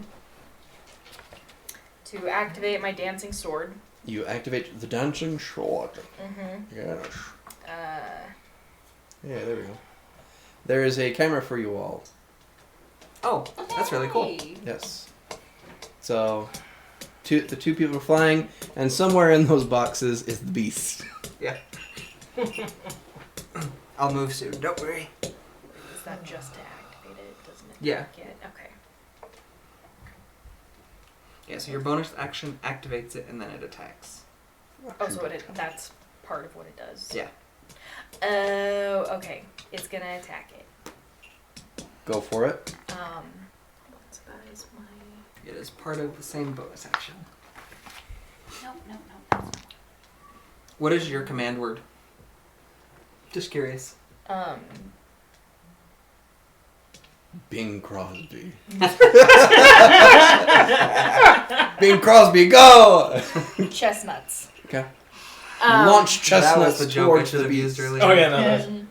to activate my dancing sword. You activate the dancing sword. Mm-hmm. Yes. Uh, Yeah, there we go. There is a camera for you all. Oh, that's really cool. hey. Yes. So, the two people are flying, and somewhere in those boxes is the beast. I'll move soon. Don't worry. Is that just to activate it? Doesn't it? Yeah. Get okay. Yeah, so your bonus action activates it and then it attacks. Oh, so that's part of what it does. Yeah. Oh, okay. It's gonna attack it. Go for it. So that is my. It is part of the same bonus action. No. That's not. What is your command word? Just curious. Bing Crosby. Bing Crosby, go! Chestnuts. Okay. Um, Launch That was chestnuts the joke I towards should the have used beast. earlier. Oh yeah, no,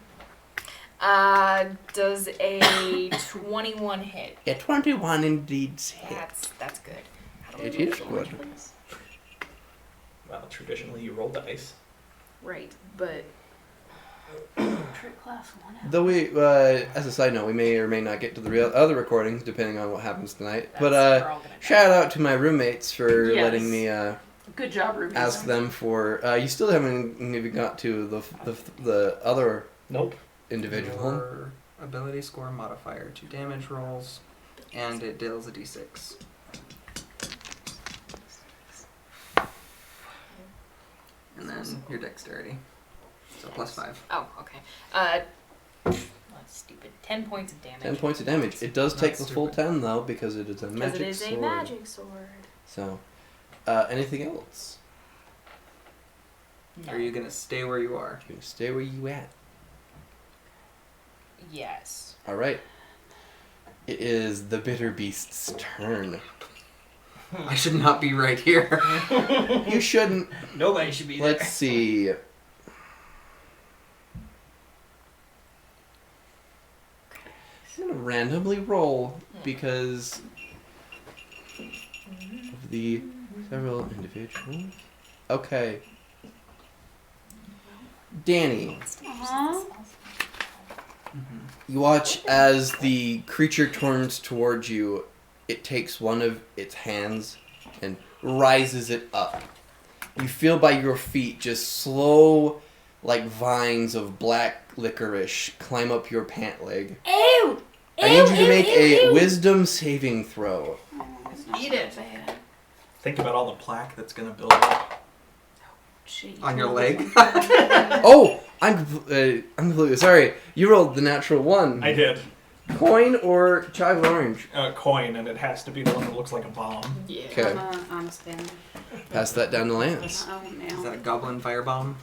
that's... Does a 21 hit? Yeah, 21 indeed hit. That's good. How do I It roll is damage, good. please? Well, traditionally you roll dice. Right, but Trick class 1 out. Though we, as a side note, we may or may not get to the real other recordings depending on what happens tonight. that's, But we're all gonna die. shout out to my roommates for Yes. letting me Good job, Ruby. ask them for. You still haven't even got to the other Nope. individual. Your ability score modifier to damage rolls, and it deals a d6. And then your dexterity. So +5. Oh, okay. That's stupid. 10 points of damage. 10 points of damage. It does take Not the full stupid. 10 though because it is a Because magic it is sword. a magic sword. So, anything else? No. Are you gonna stay where you are? You can stay where you at. Yes. All right. It is the bitter beast's turn. I should not be right here. You shouldn't. Nobody should be there. Let's see. I'm gonna randomly roll because of the several individuals. Okay. Danny, Aww. you watch as the creature turns towards you. it takes one of its hands and rises it up. You feel by your feet just slow, like vines of black licorice climb up your pant leg. Ew! I need you to make a wisdom saving throw. Eat it. Bad. Think about all the plaque that's gonna build up. Jeez. On your leg. Oh, I'm completely sorry. You rolled the natural 1. I did. Coin or chive of orange? Coin, and it has to be the one that looks like a bomb. Yeah. Okay, I'm a spinner. pass that down to Lance. Oh, Is no. that a goblin firebomb?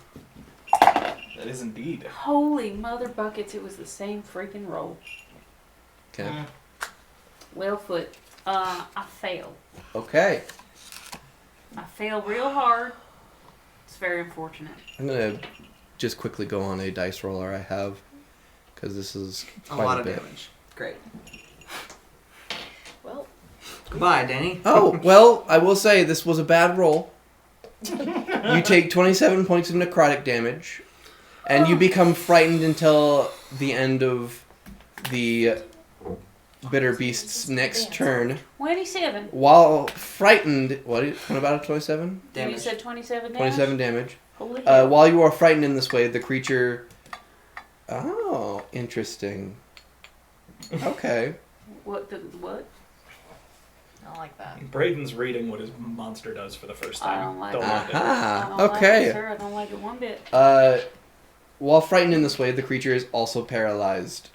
That is indeed. Holy mother buckets, it was the same freaking roll. Okay. Well, foot. I failed. Okay. I failed real hard. It's very unfortunate. I'm gonna just quickly go on a dice roller I have, because this is A quite lot a of bit. damage. Great. Well, Goodbye, Danny. Oh, well, I will say this was a bad roll. You take 27 points of necrotic damage, and you become frightened until the end of the bitter beast's next turn. 27. While frightened, what about a 27? You Damage. said 27 damage? 27 damage. Holy hell. While you are frightened in this way, the creature... Oh, interesting. Okay. What? I don't like that. Braden's reading what his monster does for the first time. I don't like Don't it. mind it. I Aha, don't like okay. it, sir. I don't like it one bit. While frightened in this way, the creature is also paralyzed.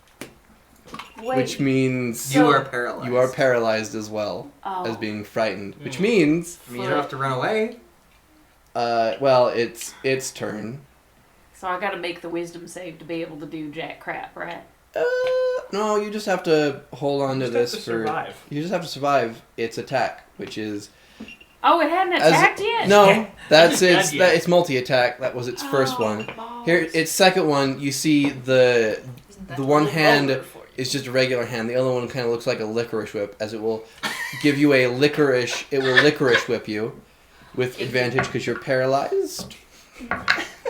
Wait. Which means You are paralyzed. you are paralyzed as well Oh. as being frightened. Which means, I mean, you don't have to run away. well, it's its turn. So I gotta make the wisdom save to be able to do jack crap, right? No, you just have to hold on to You this just have to for. survive. You just have to survive its attack, which is Oh, it hadn't As- attacked yet? no. That's Not its. yet. It's multi-attack. That was its first Oh, one. balls. Here, its second one. You see the one hand is just a regular hand. The other one kind of looks like a licorice whip, as it will give you a licorice. It will licorice whip you with advantage because you're paralyzed.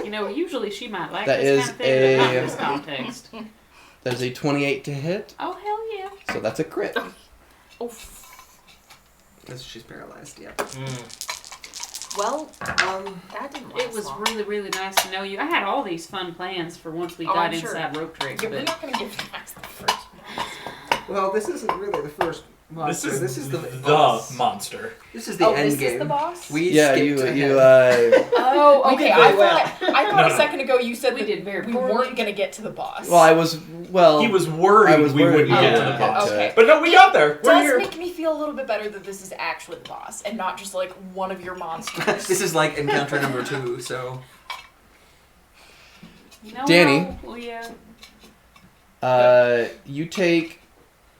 You know, usually she might like That this is kind of thing, but not a- in this context. There's a 28 to hit, Oh, hell yeah. so that's a crit. Oh, Because she's paralyzed, yeah. Well, that didn't last it was long. really, really nice to know you. I had all these fun plans for once we Oh, got I'm sure. inside rope tricks, Yeah, we're but not gonna give you guys the first one. Well, this isn't really the first monster. This is the the boss. monster. This is the Oh, end this game. is the boss? We Yeah, skipped you ahead. Oh, We okay. did I very well. thought No, a no. second ago you said We that did very we poorly. weren't gonna get to the boss. Well, I was well. He was worried I was we worried wouldn't we get to wouldn't the get boss. to Okay. it. But no, we got there. We're does here. make me feel a little bit better that this is actually the boss and not just like one of your monsters. This is like encounter number 2, so no, Danny. no. Well, yeah. You take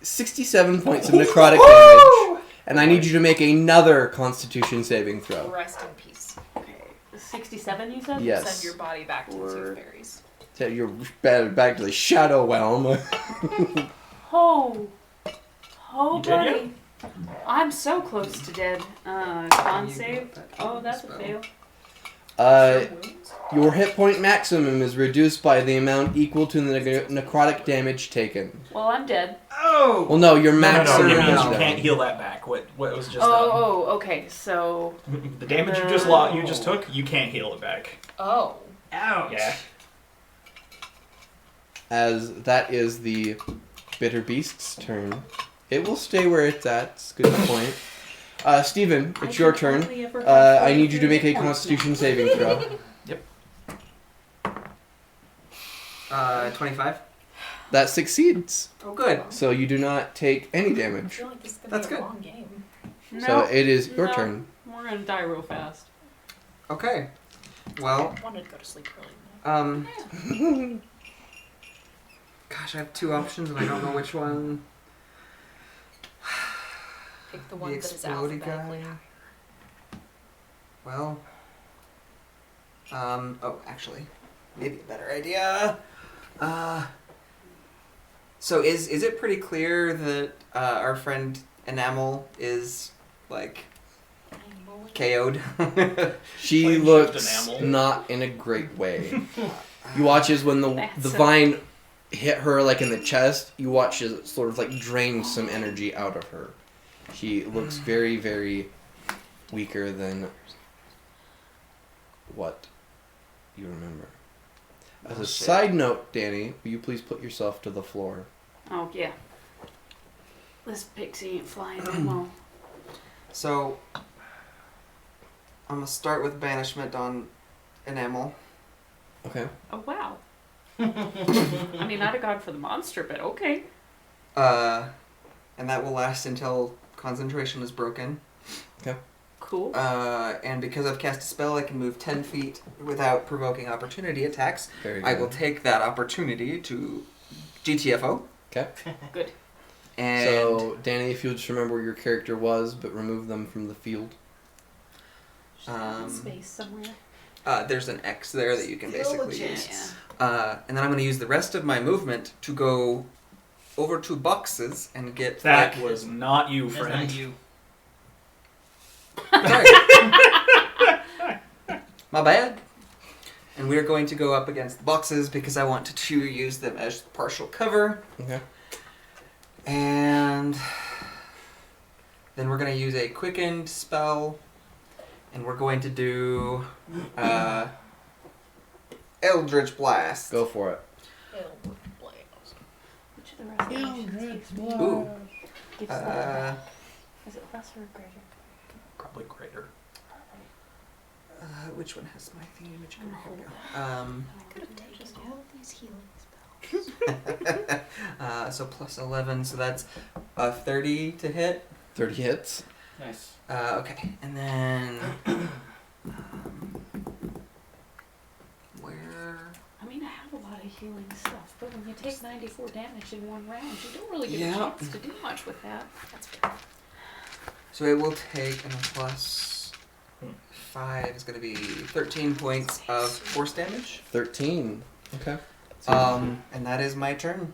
67 points of necrotic damage, and I need you to make another Constitution saving throw. Rest in peace. Okay. 67, you said? Yes. Send your body back to the tooth fairies. So you're back to the Shadow Realm. Oh. Oh, You dead yet? buddy. I'm so close to dead. Con You save. got that Oh, that's a spell. fail. Your hit point maximum is reduced by the amount equal to the necrotic damage taken. Well, I'm dead. Oh! Well, no, your No, maximum you mean is you down. can't heal that back. What was just Oh, okay. So, done. The damage you just took, you can't heal it back. Oh. Ouch! Yeah. As that is the bitter beast's turn. It will stay where it's at. It's a good point. Steven, it's your turn. I need you to make a Constitution saving throw. 25. That succeeds. Oh, good. So you do not take any I damage. feel like this is gonna That's be a good. long game. No, So it is your no. turn. We're gonna die real fast. Okay. Well, I wanted to go to sleep early. gosh, I have 2 options and I don't know which one. Pick the The one that is explodey alphabetically. guy. Well, oh, actually, maybe a better idea. So is it pretty clear that our friend Enamel is like KO'd? She Flame shift looks enamel. not in a great way. You watch as when the That's so- vine hit her like in the chest, you watch as it sort of like drains some energy out of her. He looks very, very weaker than what you remember. As a side note, Danny, will you please put yourself to the floor? Oh, yeah. This pixie ain't flying anymore. So, I'm gonna start with banishment on enamel. Okay. Oh, wow. I mean, not a god for the monster, but okay. And that will last until concentration is broken. Okay. Cool. And because I've cast a spell, I can move 10 feet without provoking opportunity attacks. Very good. I will take that opportunity to GTFO. Okay. Good. And So, Danny, if you'll just remember where your character was, but remove them from the field. Space somewhere. There's an X there that you can Still a basically use. chance. And then I'm going to use the rest of my movement to go over to boxes and get That like, was not you, That's friend. not you. Sorry. My bad. And we're going to go up against the boxes because I want to use them as partial cover. Okay. And then we're going to use a quickened spell. And we're going to do Eldritch Blast. Go for it. Which of the rest of the Ooh. gives that? Is it lesser or greater? Probably greater. Which one has my theme image? I'm gonna hold it. I could have taken all of these healing spells. So plus 11, so that's 30 to hit. 30 hits. Nice. Okay, and then where? I mean, I have a lot of healing stuff, but when you take 94 damage in one round, you don't really get a Yeah. chance to do much with that. That's fair. So it will take, and then plus 5 is going to be 13 points of force damage. 13. Okay. And that is my turn.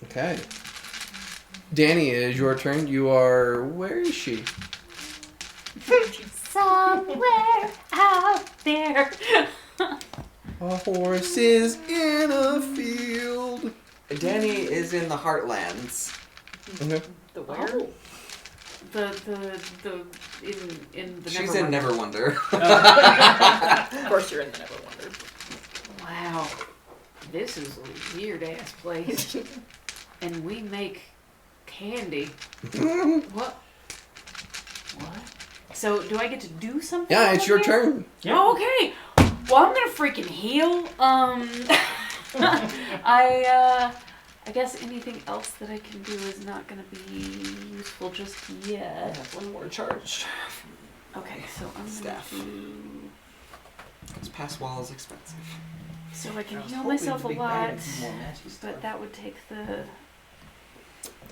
Okay. Danny, it is your turn. You are... Where is she? Somewhere out there. A horse is in a field. Danny is in the Heartlands. Okay. The where? Oh. The in the She's in Neverwonder. Of course, you're in the Neverwonder. Wow, this is a weird ass place, and we make candy. What? What? So do I get to do something? Yeah, it's out your there? turn. Oh, okay. Well, I'm gonna freaking heal. I guess anything else that I can do is not gonna be useful just I yet. have one more charge. Okay, so I'm Staff. gonna do. This pass wall is expensive. So I can I was heal hoping myself the a big lot, bag was more matchy stuff. but that would take the.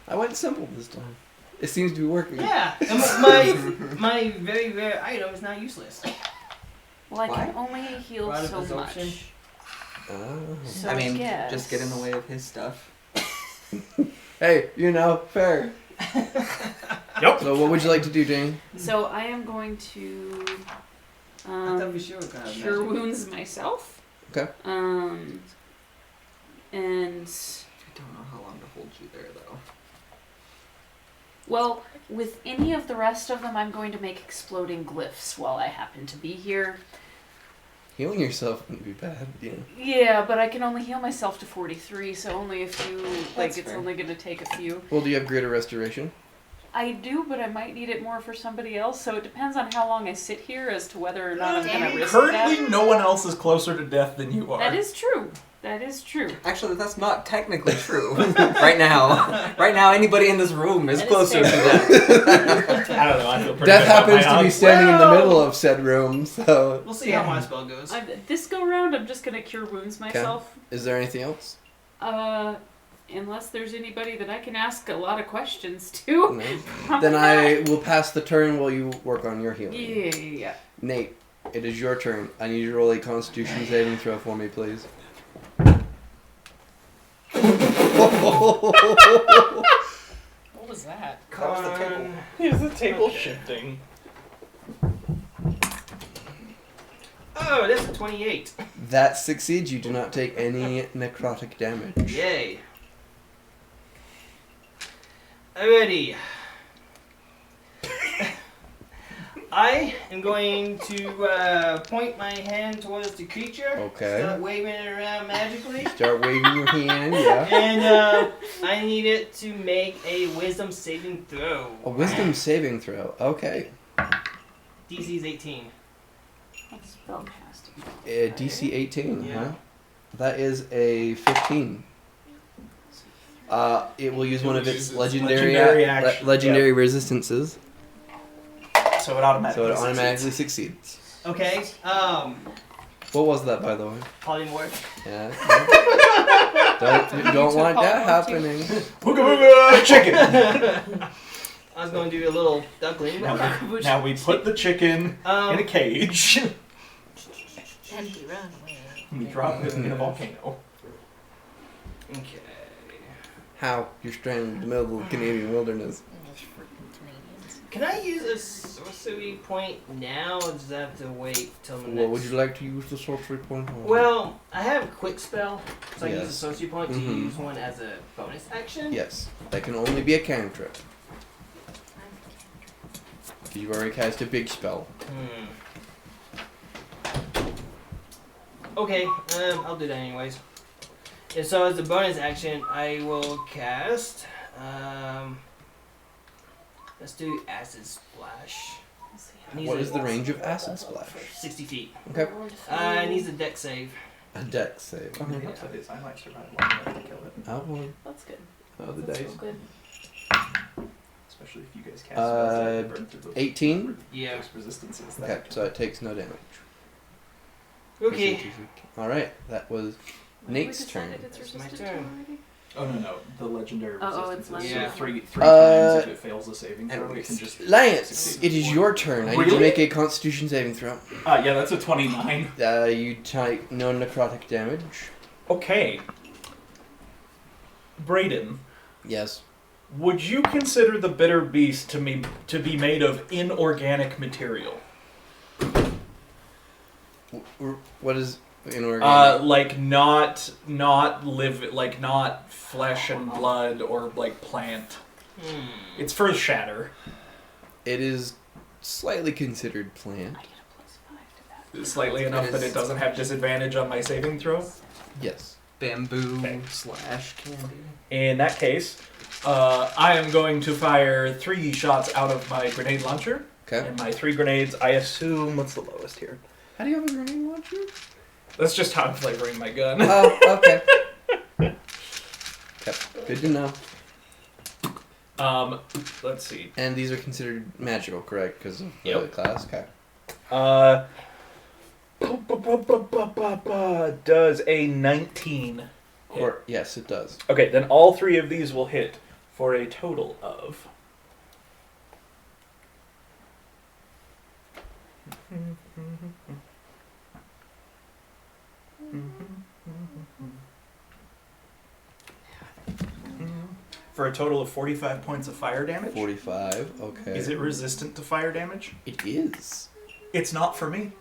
I went simple this time. It seems to be working. Yeah, and my very rare item is now useless. Well, I can Why? only heal Rod of so absorption. much. Oh. So I mean, guess. just get in the way of his stuff. Hey, you know, fair. Yep. So what would you like to do, Danny? So I am going to I thought for sure it was kind of cure magic. wounds myself. Okay. And I don't know how long to hold you there, though. well, with any of the rest of them, I'm going to make exploding glyphs while I happen to be here. Healing yourself wouldn't be bad, yeah. Yeah, but I can only heal myself to 43, so only a few. Like That's it's fair. only going to take a few. Well, do you have greater restoration? I do, but I might need it more for somebody else. So it depends on how long I sit here as to whether or not I'm going to risk Currently, that. no one else is closer to death than you are. That is true. That is true. Actually, that's not technically true. Right now. Right now, anybody in this room is That is closer to fair. death. I don't know. I feel pretty Death good about my happens to be odds. standing in the Whoa! middle of said room, so... We'll see how my spell goes. This go round, I'm just going to cure wounds myself. Is there anything else? Unless there's anybody that I can ask a lot of questions to. No? Probably Then not. I will pass the turn while you work on your healing. Yeah. Nate, it is your turn. I need you to roll a Constitution saving throw for me, please. What was that? That was the table. Here's the table shifting. Oh, that's a 28. That succeeds. You do not take any necrotic damage. Yay. Alrighty. I am going to point my hand towards the creature. Okay. Start waving it around magically. Start waving your hand, yeah. And I need it to make a wisdom saving throw. A wisdom saving throw. Okay. DC is 18. That's spellcasting. DC 18, Yeah. huh? That is a 15. It will use one of its legendary action. legendary resistances, So it automatically. so it automatically succeeds. Okay. What was that, by the way? Polymorph. Yeah. don't want that happening. Booga booga chicken. I was going to do a little duckling. Now we put the chicken in a cage. And we run away. We drop it in a volcano. Okay. How? You're stranded in the middle of the Canadian wilderness. Those freaking Canadians. Can I use a sorcery point now, or does that have to wait till the next? What would you like to use the sorcery point on? Well, I have a quick spell, so I can use a Yes. sorcery point to Mhm. use one as a bonus action. Yes. That can only be a cantrip. You already cast a big spell. Okay, I'll do that anyways. And so as a bonus action, I will cast. Let's do Acid Splash. What is the range of acid splash? 60 feet. Okay. It needs a deck save. A dex save. I mean, that's what it is. I might survive long enough to kill it. Oh, well. That's good. Oh, the That's dice. real good. Especially if you guys cast spells that burn through those 18? Yeah. those resistances. Okay, so it takes no damage. Okay. Alright, that was Nate's We turn. decided it's That's my resistant turn. to already? Oh no, the legendary Oh, resistance. it's is legendary. three Uh, times if it fails a saving throw. It can just Lance, succeed. it is your turn. I need Really? to make a constitution saving throw. Yeah, that's a 29. You take no necrotic damage. Okay. Brayden, Yes. would you consider the bitter beast to be made of inorganic material? What is inorganic? Like not flesh and blood or like plant. It's for shatter. It is slightly considered plant. I get a +5 to that. Slightly enough that it doesn't have disadvantage on my saving throw. Yes. Bamboo Okay. slash candy. In that case, I am going to fire 3 shots out of my grenade launcher. Okay. And my 3 grenades, I assume, what's the lowest here? How do you have a grenade launcher? That's just how I'm flavoring my gun. Oh, okay. Okay, good to know. Let's see. And these are considered magical, correct? Because of the Yep. class? Okay. Does a 19 hit? Or, yes, it does. Okay, then all 3 of these will hit for a total of... For a total of 45 points of fire damage. 45, okay. Is it resistant to fire damage? It is. It's not for me.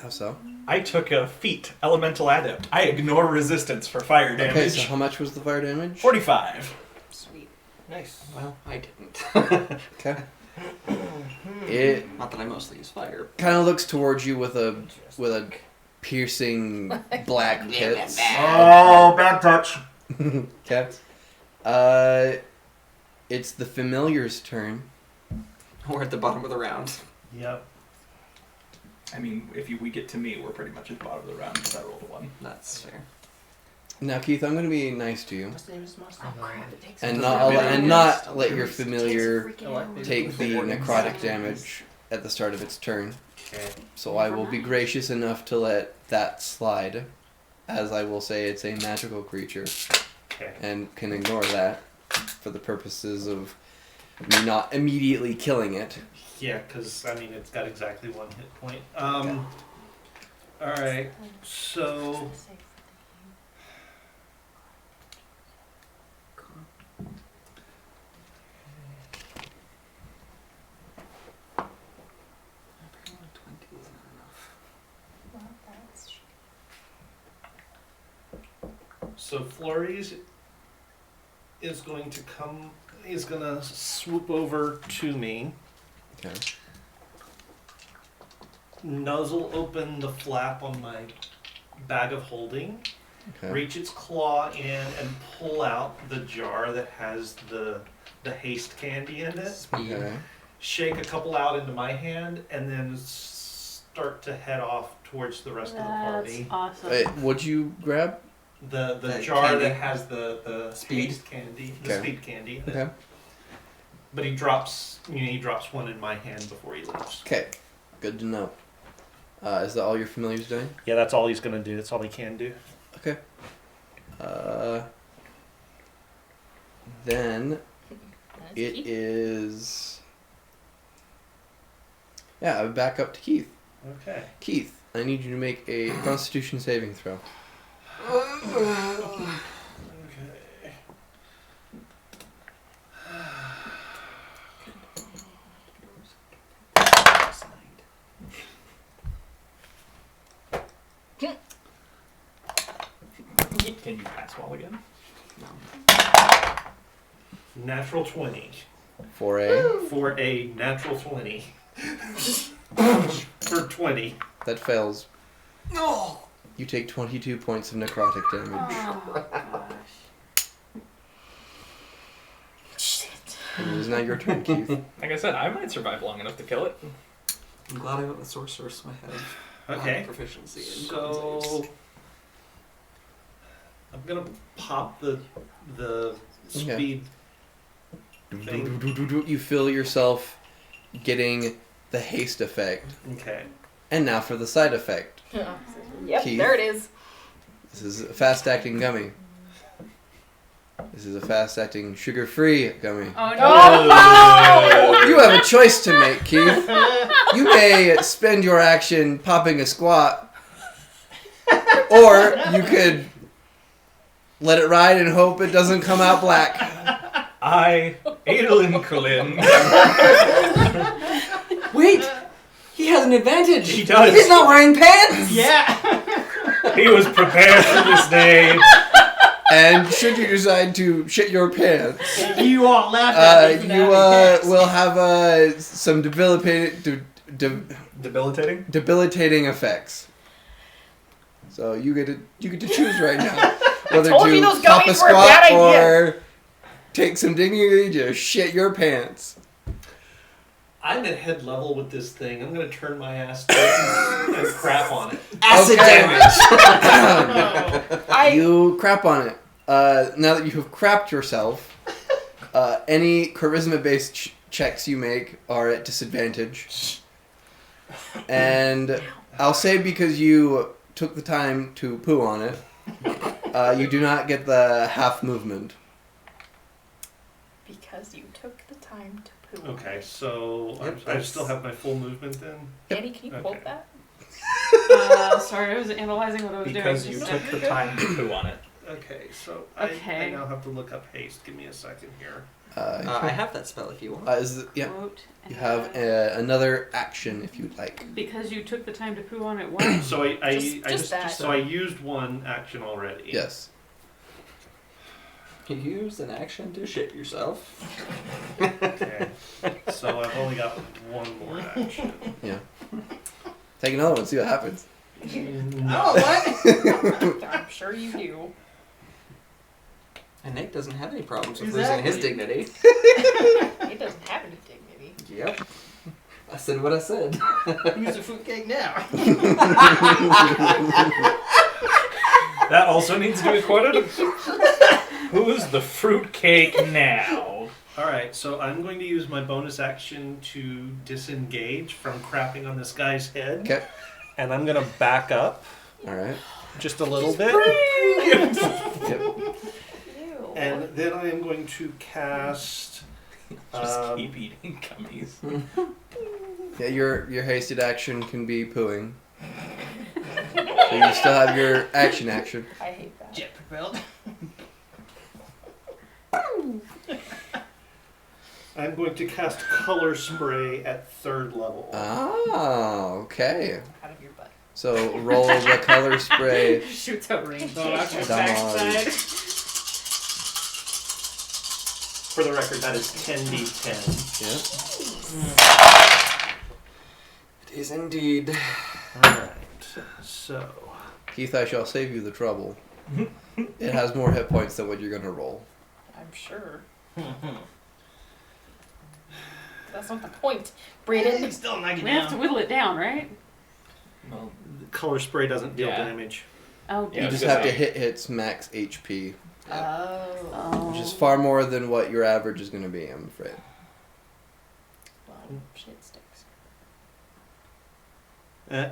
How so? I took a feat, Elemental Adept. I ignore resistance for fire damage. Okay, so how much was the fire damage? 45. Sweet. Nice. Well, I didn't. Okay. It Not that I mostly use fire. kind of looks towards you with a piercing black pits. Oh, bad touch. Okay. It's the familiar's turn. We're at the bottom of the round. Yep. I mean, if we get to me, we're pretty much at the bottom of the round because I rolled a 1. That's fair. Now, Keith, I'm going to be nice to you What's the name of this monster? Oh crap! It takes and me not forever. and not let your Takes familiar freaking hours. take the necrotic damage at the start of its turn. Okay. So I will be gracious enough to let that slide, as I will say it's a magical creature Okay. and can ignore that for the purposes of me not immediately killing it. Yeah, because I mean it's got exactly 1 hit point. All right. So so Flores is going to come is gonna swoop over to me, Okay. nuzzle open the flap on my bag of holding, Okay. reach its claw in, and pull out the jar that has the haste candy in it. Okay. Shake a couple out into my hand, and then start to head off towards the rest of the That's party. awesome. Wait, what'd you grab? The That jar candy. that has the Speed. haste candy, the Okay. speed candy. in it. Okay. But he drops one in my hand before he leaves. Okay. Good to know. Is that all your familiar's doing? Yeah, that's all he's gonna do. That's all he can do. Okay. Then it is. Yeah, I'm back up to Keith. Okay. Keith, I need you to make a Constitution saving throw. Okay. Can you pass wall again? Natural 20 For a. for a natural 20. For 20. That fails. No. You take 22 points of necrotic damage. Oh gosh. Shit. And it is now your turn, Keith. Like I said, I might survive long enough to kill it. I'm glad I got the sorcerer, so I have Okay. proficiency in So con saves. I'm gonna pop the speed thing. You feel yourself getting the haste effect. Okay. And now for the side effect. Yep, Keith. there it is. This is a fast-acting gummy. This is a fast-acting sugar-free gummy. Oh Oh! You have a choice to make, Keith. You may spend your action popping a squat, or you could let it ride and hope it doesn't come out black. I, Adolin Kulin. Wait! He has an advantage! He does. He's not wearing pants! Yeah. He was prepared for this day. And should you decide to shit your pants, You all laughed at me for you having pants. will have some debilitating Debilitating? effects. So you get to choose right now whether told you to those pop a gummies were a squat bad idea. or take some dignity to shit your pants. I'm at head level with this thing. I'm gonna turn my ass straight and crap on it. Acid Okay. damage! You crap on it. Now that you have crapped yourself, any charisma-based checks you make are at disadvantage. And I'll say because you took the time to poo on it, you do not get the half movement. Because you took the time to poo. Okay, so Yep, I that's- still have my full movement then. Danny, can you hold Okay. that? Sorry, I was analyzing what I was Because doing. you Just- took the time to poo on it. Okay, so I Okay. now have to look up haste. Give me a second here. I have that spell if you want. Yeah, Quote, you have another action if you'd like. because you took the time to poo on it once. So Just that. so I used one action already. Yes. You use an action to shit yourself. Okay. So I've only got one more action. Take another one, see what happens. Oh, what? I'm sure you do. And Nate doesn't have any problems with Exactly. losing his dignity. He doesn't have any dignity. Yep. I said what I said. Who's the fruitcake now? That also needs to be quoted. Who's the fruitcake now? Alright, so I'm going to use my bonus action to disengage from crapping on this guy's head. Okay. And I'm going to back up All right. just a little bit. Yep. Ew. And then I am going to cast... Just keep eating gummies. Yeah, your hasted action can be pooing. So you still have your action. I hate that. Jet propelled. I'm going to cast Color Spray at 3rd level. Oh, okay. Out of your butt. So roll the color spray. Shoots out rainbow Oh, out your Damage. backside. For the record, that is 10d10. Yeah. It is indeed. Alright, so... Keith, I shall save you the trouble. It has more hit points than what you're going to roll. I'm sure. That's not the point, Brayden. Still knocking We have to whittle it down, right? Well, The color spray doesn't deal Yeah. damage. Oh, Yeah, You I was just gonna have to say. hit its max HP, Oh. which is far more than what your average is going to be, I'm afraid. Well, shit sticks.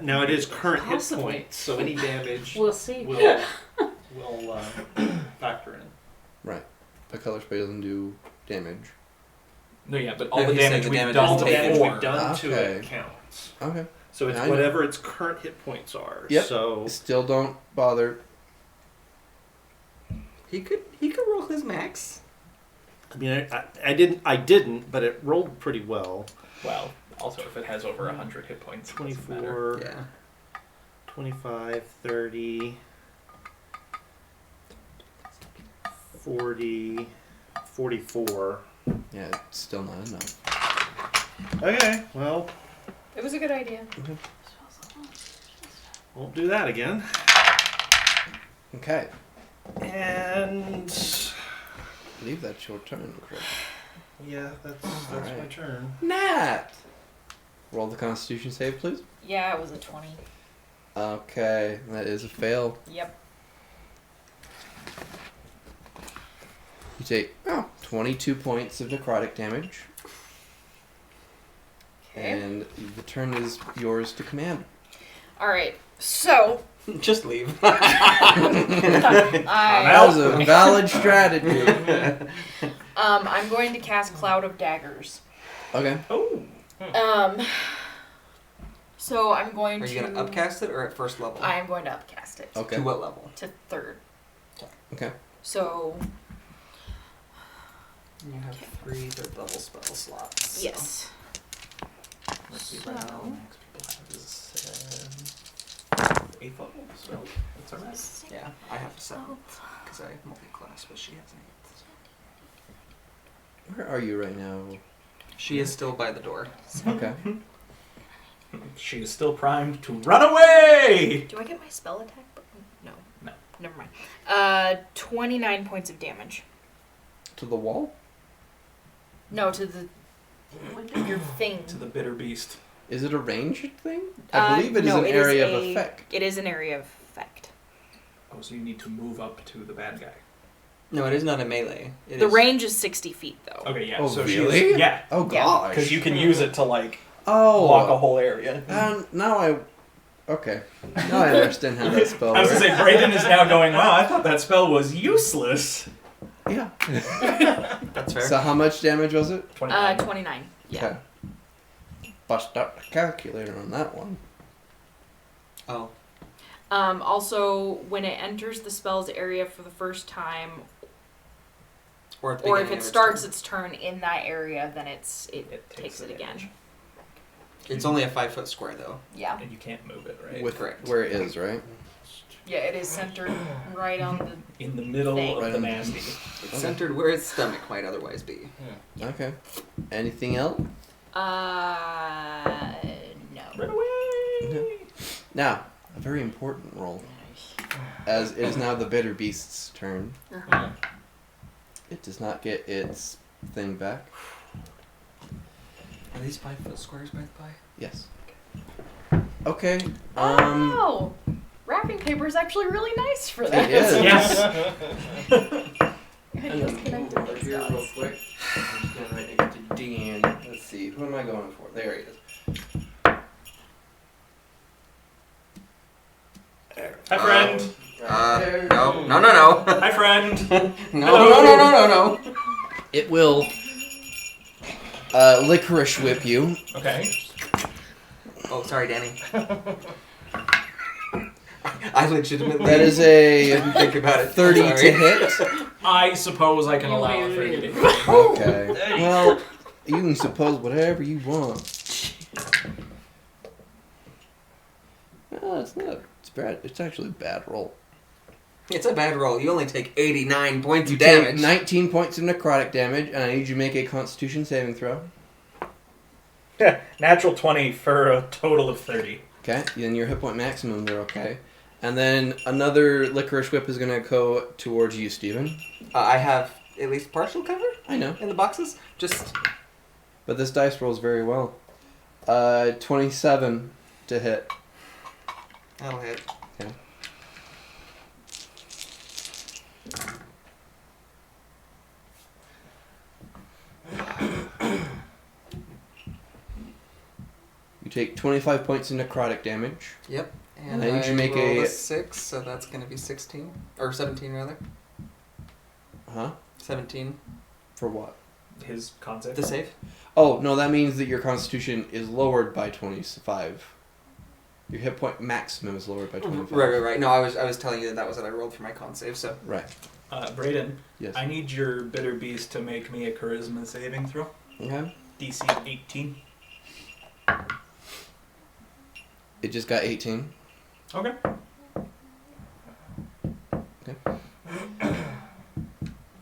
Now it is current hit Possibly. points, so any damage We'll see. will factor in. Right. But color spray doesn't do damage. No, yeah, but all No, the he's saying damage the we've damage done All the damage before. we've done to Okay. it counts. Okay. So it's I know. whatever its current hit points are. Yep. So Still don't bother. He could roll his max. I mean, I didn't, but it rolled pretty well. Well, also if it has over 100 hit points, it doesn't matter. 24, Yeah. 25, 30, 40, 44. Yeah, it's still not enough. Okay, well, It was a good idea. won't do that again. Okay. And I believe that's your turn, Chris. yeah, that's my Alright. turn. Nat! Roll the Constitution save, please. Yeah, it was a 20. Okay, that is a fail. Yep. You take 22 points of necrotic damage, Okay. and the turn is yours to command. Alright, so Just leave. That was a valid strategy. I'm going to cast Cloud of Daggers. Okay. Oh, So I'm going Are to. you gonna upcast it or at first level? I am going to upcast it Okay. To what level? to 3rd. Okay. So You have 3 third level spell slots. so- yes. let's see. So- Right now, next people have is 8th level, so that's alright. Yeah, I have a 7 because I multi-class, but she has an 8th. Where are you right now? She is still by the door. Okay. She is still primed to run away! Do I get my spell attack? No. No. Never mind. 29 points of damage. To the wall? No, to the your thing. To the bitter beast. Is it a ranged thing? I believe it is no, an it area is of a- effect. It is an area of effect. Oh, so you need to move up to the bad guy. No, it is not a melee. It The is- range is 60 feet, though. Okay, yeah. Oh, so really? she's yeah, Oh Yeah. gosh. because you can use it to like Oh. block a whole area. Now I. Okay. Now I understand how that spell I was works. gonna say Brayden is now going. Wow, I thought that spell was useless. Yeah. That's fair. So how much damage was it? 29. 29. Yeah. Okay. Bust out the calculator on that one. Oh. Also, when it enters the spell's area for the first time, Or, at the or if beginning it of its starts turn. its turn in that area, then it It takes takes it the again. damage. It's only a 5-foot square though. Yeah. And you can't move it, right? With Correct. where it is, right? Yeah, it is centered right on the. In the middle Thing. of Right the on the- nasty. It's centered where its stomach might otherwise be. Okay. Anything else? No. Run away! Now, a very important roll. As it is now the bitter beast's turn. Uh-huh. It does not get its thing back. Are these 5-foot squares, by the by? Yes. Okay. Oh! Wrapping paper is actually really nice for that. It is. Yes! I just connected those Here real dots. quick. I'm just going right next to Dan. Let's see. Who am I going for? There he is. Hi, friend. No. Hi, friend. No. It will licorice whip you. Okay. Oh, sorry, Danny. I legitimately That is a didn't think about it. 30 Sorry. to hit. I suppose I can allow a 30 to hit. Okay. Well, you can suppose whatever you want. Well, it's not. It's bad. It's actually a bad roll. It's a bad roll. You only take 89 points You of damage. take 19 points of necrotic damage, and I need you to make a Constitution saving throw. Natural 20 for a total of 30. Okay, then your hit point maximums are okay. And then another licorice whip is going to go towards you, Steven. I have at least partial cover I know. in the boxes. Just But this dice rolls very well. 27 to hit. that'll hit. Okay. You take 25 points of necrotic damage. Yep. And I need you to make rolled a- 6, so that's going to be 16. Or 17, rather. Huh? 17. For what? His concept. The save? Oh, no, that means that your constitution is lowered by 25. Your hit point maximum is lowered by 25. Right. No, I was telling you that was what I rolled for my con save, so. Right. Brayden, Yes. I need your bitter beast to make me a charisma saving throw. Okay. DC 18. It just got 18. Okay.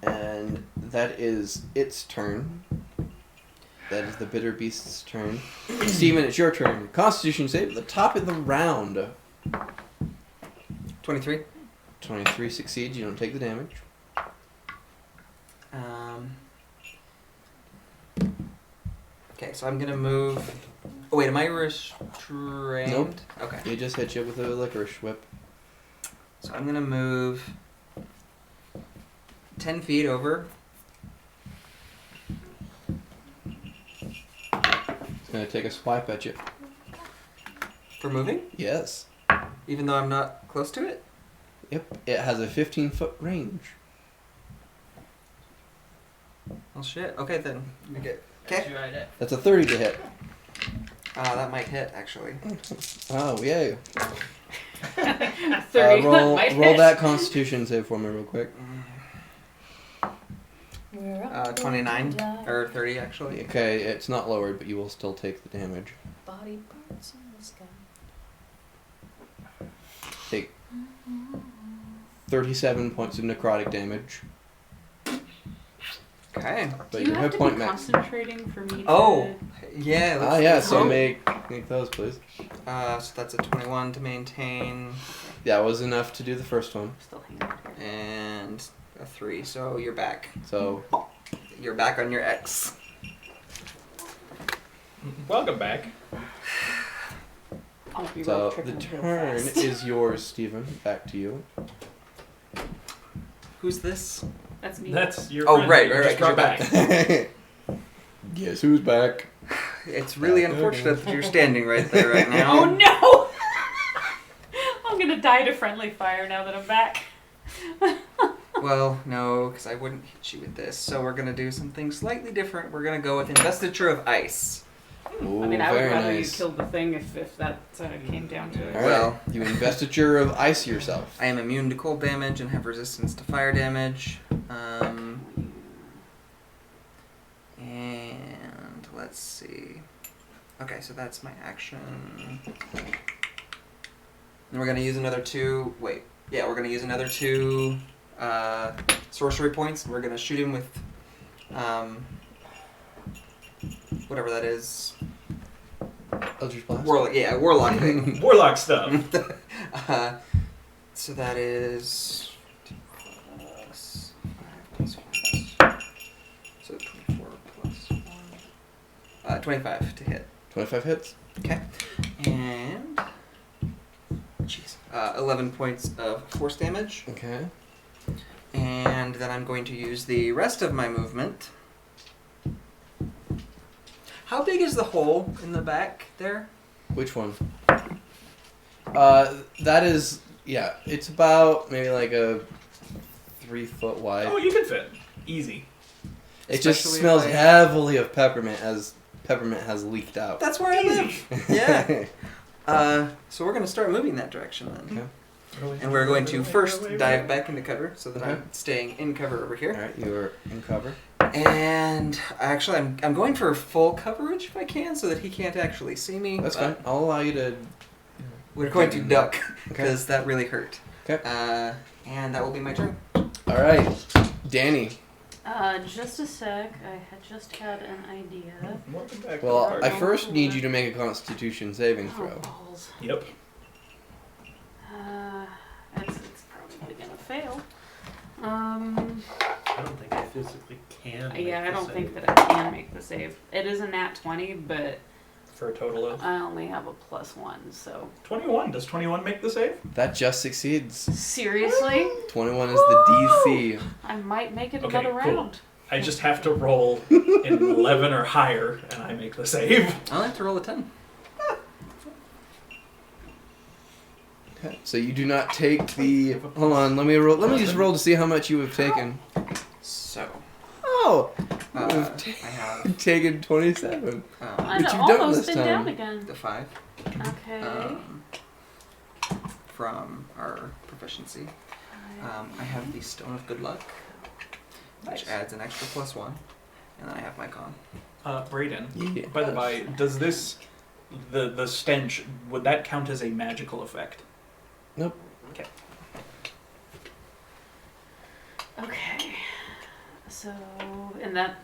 And that is its turn. That is the bitter beast's turn. Steven, it's your turn. Constitution save at the top of the round. 23. 23 succeeds. You don't take the damage. Okay, so I'm gonna move. Oh wait, am I restrained? Nope. Okay. It just hit you with a licorice whip. So I'm gonna move 10 feet over. It's gonna take a swipe at you. For moving? Yes. Even though I'm not close to it? Yep. It has a 15-foot range. Well, shit. Okay, then. You get. That's Okay. right at. That's a 30 to hit. That might hit, actually. Oh, yay. 30. Roll Might roll hit. that Constitution save for me real quick. 29. Or 30, actually. Okay, it's not lowered, but you will still take the damage. Body parts in the sky. Take 37 points of necrotic damage. Okay. But Do you your have hit to point be max. concentrating for me to... Oh! Yeah. Ah, yeah, so oh. make those, please. So that's a 21 to maintain, That was enough to do the first one. Still hanging out here. and a 3, so you're back. So, You're back on your X. Welcome back. I'll be so road the tripping real turn fast. is yours, Stephen. Back to you. Who's this? That's me. That's your Oh, friend right, that you right, just brought right, back. Guess who's back? It's really Back unfortunate again. that you're standing right there right Oh now. no! I'm gonna die to friendly fire now that I'm back. Well, no, because I wouldn't hit you with this. So we're going to do something slightly different. We're going to go with Investiture of Ice. Ooh, I mean, I would very rather nice. you killed the thing if that came down to it. All right. Well- You investiture of ice yourself. I am immune to cold damage and have resistance to fire damage. And let's see. Okay, so that's my action. And we're going to use another 2. Wait. Yeah, we're going to use another 2 sorcery points. And we're going to shoot him with whatever that is. Eldritch Blast. Warlock thing. Warlock stuff. So that is so 24 plus 1. 25 to hit. 25 hits. Okay. And 11 points of force damage. Okay. And then I'm going to use the rest of my movement. How big is the hole in the back there? Which one? That is, yeah, it's about maybe like a 3 foot wide. Oh, you can fit. Easy. It just Especially smells if I- heavily of peppermint as peppermint has leaked out. That's where I live. Yeah. So we're going to start moving that direction then. Okay. And we're going to first dive back into cover so that Okay. I'm staying in cover over here. Alright, you are in cover. And actually, I'm going for full coverage if I can so that he can't actually see me. That's but fine. I'll allow you to. We're going to duck because that really hurt. Okay. And that will be my turn. All right, Danny. Just a sec. I had just had an idea. Welcome back. Well, I first need you to make a Constitution saving Oh, throw. balls. Yep. It's probably gonna fail. I don't think I physically can. make Yeah, I the don't save. think that I can make the save. It is a nat 20, but For a total of I only have a +1, so. 21. Does 21 make the save? That just succeeds. Seriously? 21 is the DC. I might make it Okay, another cool. round. I just have to roll an 11 or higher, and I make the save. I'll have to roll a 10. Okay, so you do not take the. Hold on, let me roll. Let me just roll to see how much you have taken. So, Oh, I have you've taken 27. I But know, you've done almost this been down time. again. the 5 Okay. from our proficiency. I have the Stone of Good Luck, which adds an extra +1, and then I have my con. Brayden, Yeah. by the by, does this, the stench, would that count as a magical effect? Nope. Okay. Okay. So, and that.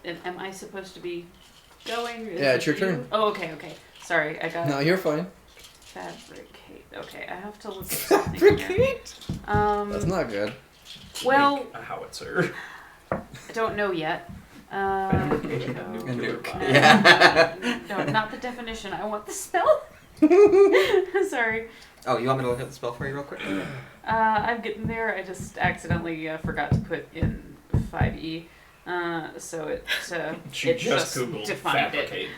Am I supposed to be going? Is Yeah, it it's your you? turn. Oh, okay, okay. Sorry, I got. No, you're fine. Fabricate. Okay, I have to look at something here. Fabricate? That's not good. Well, Make a howitzer. I don't know yet. Fabricate a no. nuclear bomb. Yeah. No, not the definition. I want the spell. Sorry. Oh, you want me to look at the spell for you real quick? I'm getting there. I just accidentally forgot to put in 5e. So it She just just Googled defined fabricate.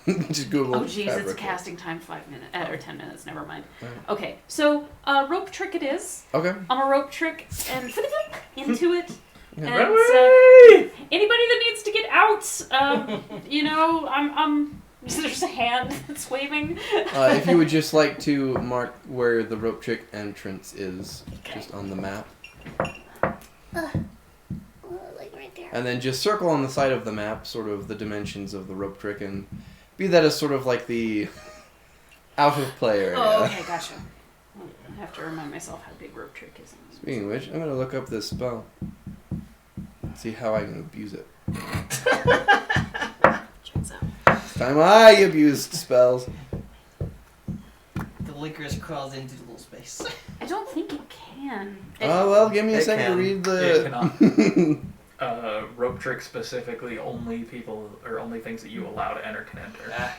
it. Just Google. Oh geez, it's fabricate. casting time 5 minutes or 10 minutes. Never mind. Right. Okay, so rope trick it is. Okay. I'm a rope trick and into it. Yeah. And Run away! anybody that needs to get out, you know, I'm. There's a hand that's waving. If you would just like to mark where the rope trick entrance is, Okay. just on the map, Like right there. and then just circle on the side of the map, sort of the dimensions of the rope trick, and be that as sort of like the out of play area. Oh, okay, gotcha. I have to remind myself how big rope trick is. Speaking of which, I'm gonna look up this spell. See how I can abuse it. Checks out. It's time I abused spells. The licorice crawls into the little space. I don't think it can. Oh well, give me a It second to can. read It cannot. Rope trick specifically, only people or only things that you allow to enter can enter. Ah.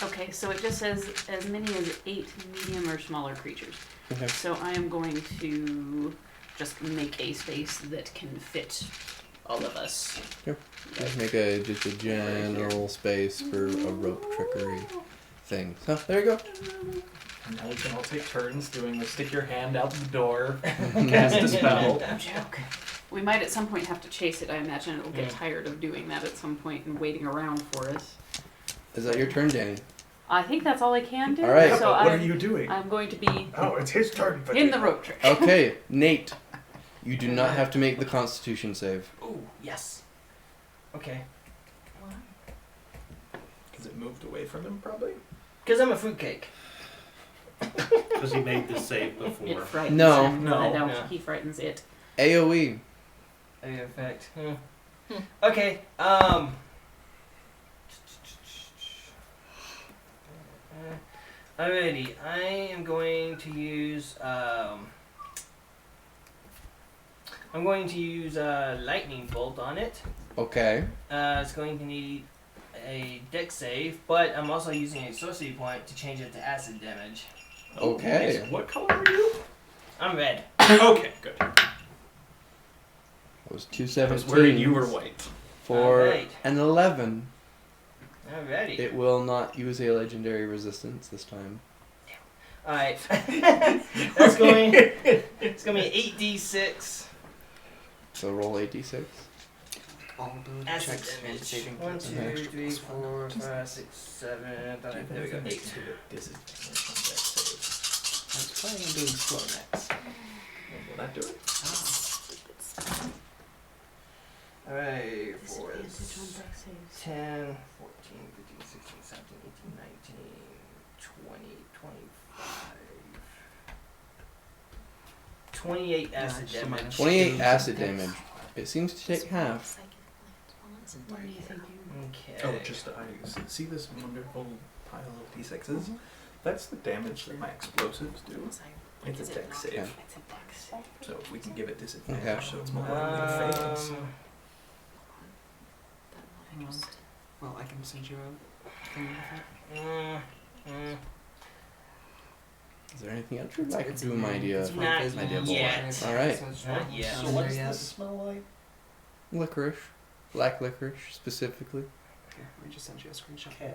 Okay, so it just says as many as 8 medium or smaller creatures. Okay. So I am going to just make a space that can fit all of us. Just make just a general space for a rope trickery thing. So there you go. And now we can all take turns doing the stick your hand out the door, cast a spell. No joke. We might at some point have to chase it. I imagine it will get Yeah. tired of doing that at some point and waiting around for us. Is that your turn, Danny? I think that's all I can do. All right. So What are I'm, you doing? I'm going to be Oh, it's his turn. in the rope trick. Okay, Nate. You do not have to make the Constitution save. Ooh, yes. Okay. Because it moved away from him, probably. Because I'm a fruitcake. Because he made this save It before. frightens No. him. No. No, No. he frightens it. AoE. A effect. Hmm. Okay. Alrighty. I am going to use lightning bolt on it. Okay. It's going to need a dex save, but I'm also using a sorcery point to change it to acid damage. Okay. Nice. What color are you? I'm red. Okay, good. That was I 217. was worried you were white. For Alright. an 11. Alrighty. It will not use a legendary resistance this time. Alright. That's going. It's going to be 8d6. So roll 8d6. All ability Acid checks and damage. saving 1, throws 2, have an extra 3, +1. 4, 5, 6, 7. There we go. 8. Disadvantage on dex saves. I was planning on doing slow next. Will that do it? Alright, Disadvantage 4 on is deck saves. 10, 14, 15, 16, 17, 18, 19, 20, 25. 28 acid so damage. minus 28 two. acid damage. It seems to take half. What do you think you Okay. Oh, just see this wonderful pile of d6s? That's the damage that my explosives do. It's a deck save. Okay. It's a deck save. So if we can give it disadvantage, Okay. so it's more likely to fail. Well, I can send you a thing with it. Is there anything else you'd like It's to do, my dear? it's Not invisible. yet. yet. All right. So it's Not yet. So not what's there this yet. smell like? Licorice. Black licorice, specifically. Here, let me just send you a screenshot. Okay.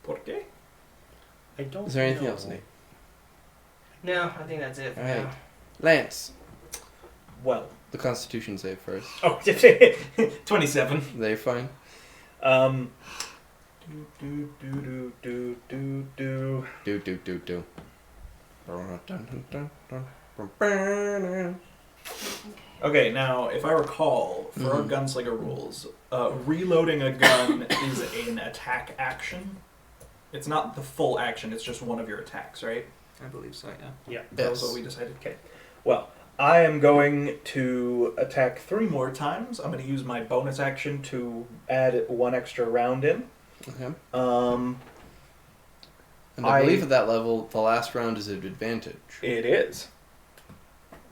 ¿Por qué? I don't Is there anything know. else, Nate? No, I think that's it for All right. now. Lance, Well. the Constitution save first. Oh, 27. They fine? Do, do, do, do, do, do. Do. Dun, dun, dun, dun, dun. Okay, now, if I recall, for our Mhm. gunslinger rules, reloading a gun is an attack action. It's not the full action, it's just one of your attacks, right? I believe so, yeah. That was what we decided. Okay. Well, I am going to attack 3 more times. I'm going to use my bonus action to add 1 extra round in. Okay. Um, And I believe at that level, the last round is an advantage. It is.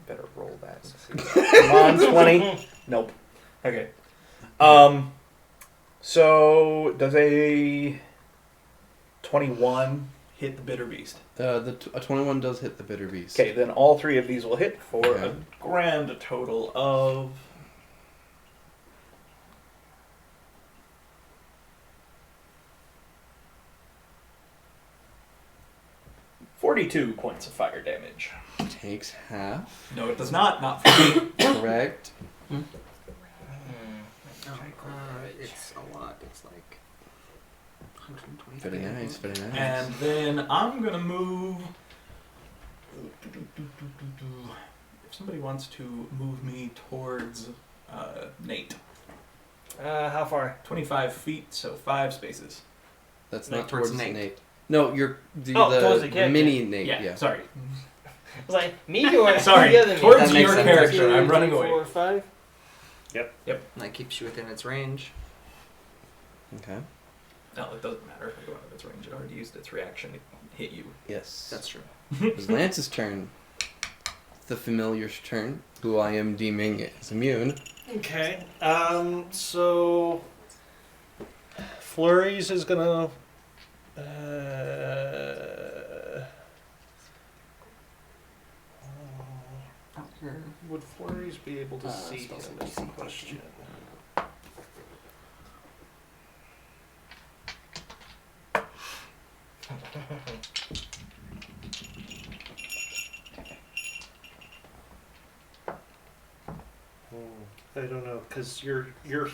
Better roll that. Come on, 20. Nope. Okay. So does a 21 hit the bitter beast? A 21 does hit the bitter beast. Okay, then all 3 of these will hit for Okay. a grand total of 42 points of fire damage. Takes half. No, it does not. Not for me. Correct. It's a lot. It's like 120. Very nice, very nice. And then I'm gonna move. If somebody wants to move me towards Nate, How far? 25 feet, so 5 spaces. That's No, not towards towards Nate. Nate. No, you're the, towards the the character. mini Nate. Yeah, Yeah. sorry. I was like, me or Sorry, the other me? towards That makes your sense. character. I'm 2, running 3, away. 4, 5. And that keeps you within its range. Okay. No, it doesn't matter if I go out of its range. It already used its reaction to hit you. Yes. That's true. It was Lance's turn. The familiar's turn, who I am deeming is immune. Okay. So Flurries is gonna. Out here. Would Flurries be able to see him? spells Is the question. I don't know, because you're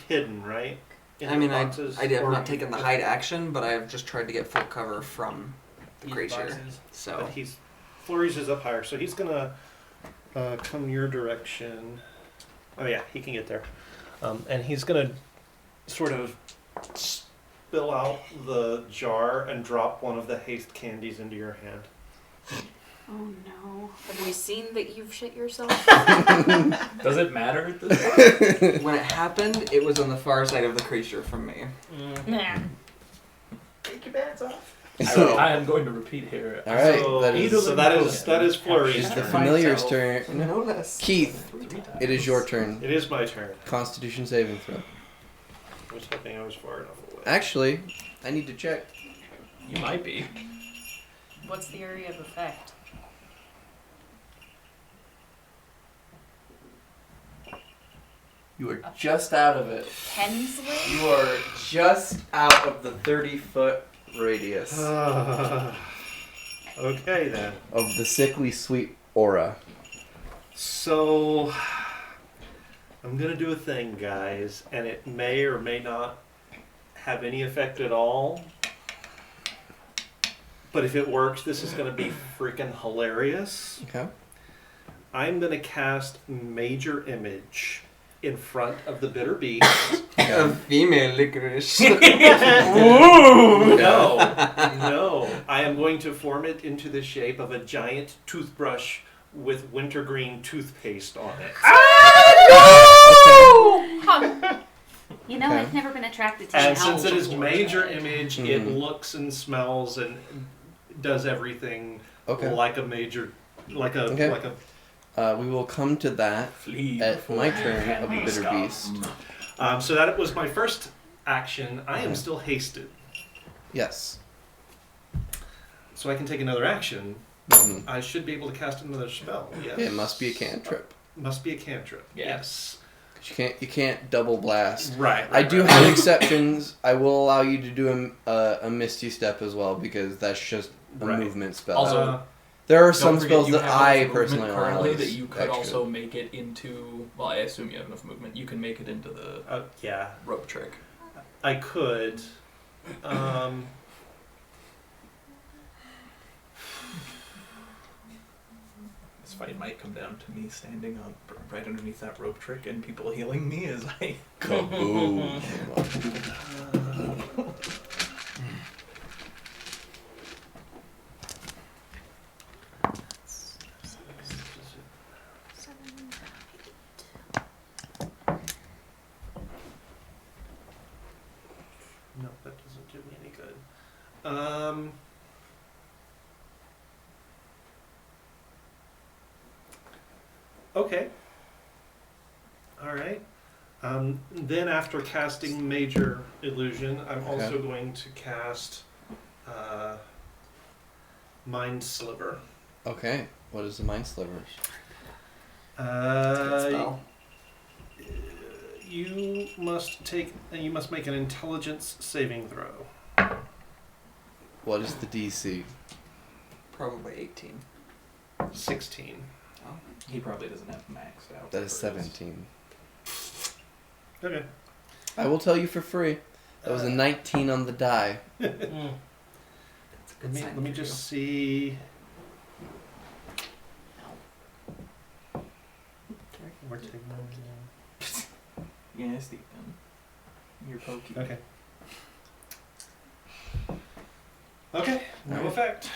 hidden, right? In I the mean, boxes, I have or not you- taken the hide action, but I have just tried to get full cover from the These creature. boxes. So But he's Flurries is up higher, so he's gonna come your direction. Oh yeah, he can get there, and he's gonna sort of spill out the jar and drop one of the haste candies into your hand. Oh no. Have we seen that you've shit yourself? Does it matter at this point? when it happened, it was on the far side of the creature from me. Nah. Take your bands off. I am going to repeat here. All right, So that is- that is Flurries' It's the turn. familiar's turn. No less. Keith, 3 times. it is your turn. It is my turn. Constitution saving throw. I was hoping I was far enough away. Actually, I need to check. You might be. What's the area of effect? You are just out of it. Hensley? You are just out of the 30-foot radius Okay then. of the sickly sweet aura. So I'm gonna do a thing, guys, and it may or may not have any effect at all. but if it works, this is going to be freaking hilarious. Okay. I'm going to cast Major Image in front of the bitter beast. A female licorice. No. I am going to form it into the shape of a giant toothbrush with wintergreen toothpaste on it. You know, Okay. I've never been attracted to And an since owl it is before. Major Image, it Mhm. looks and smells and does everything Okay. like a major, like a Okay. like a. We will come to that Flee at before my you turn can of the be bitter scum. beast. So that was my first action. I am Okay. still hasted, Yes. so I can take another action. Mhm. I should be able to cast another spell. Yes. It must be a cantrip. Must be a cantrip. Yeah. Yes. You can't double blast. Right. I do have exceptions. I will allow you to do a Misty Step as well because that's just a Right. movement spell. Also, there are Don't some forget spells you that have I enough movement personally allow currently as that you could extra. also make it into. Well, I assume you have enough movement. You can make it into the yeah, rope trick. I could. This fight might come down to me standing on right underneath that rope trick and people healing me as I. Kaboom. No, that doesn't do me any good. Okay. All right. Then after casting Major Illusion, I'm also going to cast Mind Sliver. Okay. What is the Mind Sliver? Good spell. You must make an intelligence saving throw. What is the DC? Probably 18. 16. He probably doesn't have maxed out. That is for his- 17. Okay. I will tell you for free. That was a 19 on the die. That's a good sign Let me for just see. We're taking Yeah, Steve. You're pokey. Okay. Okay, no Alright. effect.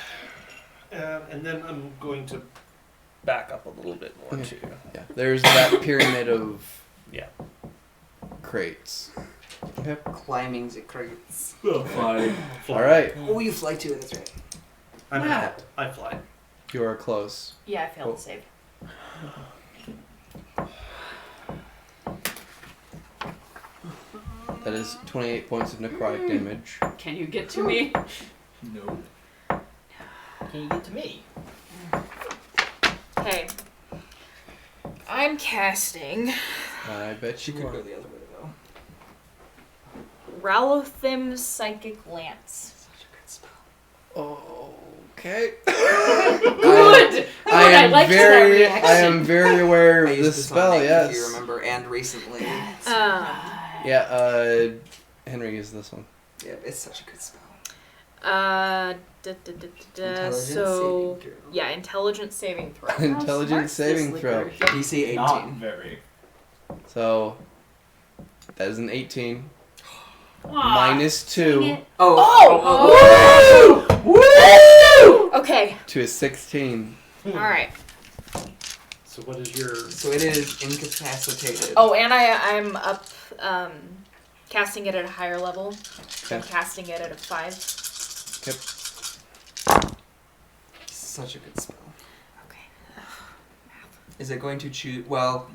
And then I'm going to back up a little bit more Okay. too. Yeah. There's that pyramid of Yeah. crates. Okay. you. Climbing the crates. Fly. All right. Oh, you fly too, that's right. I'm an Wow. owl. I fly. You are close. Yeah, I failed Cool. to save. That is 28 points of necrotic damage. Can you get to me? No. Can you get to me? Okay. I'm casting I bet She you could are. go the other way though. Ralothim's Psychic Lance. Such a good spell. Okay. Good! I am liked that very, reaction. I am very aware I of used this this on spell. Nick, Yes. if you remember, and recently. Yeah. Henry is this one. Yeah, it's such a good spell. So saving throw. yeah, intelligence saving throw. Intelligence saving throw. DC 18. Not very. So that is an 18 Aw, minus dang 2 it. Oh! Woo! Okay. to a 16. All right. So what is your? So it is incapacitated. Oh, and I'm up, casting it at a higher level. I'm Okay. casting it at a 5. Such a good spell. Okay. Is it going to choose? Well,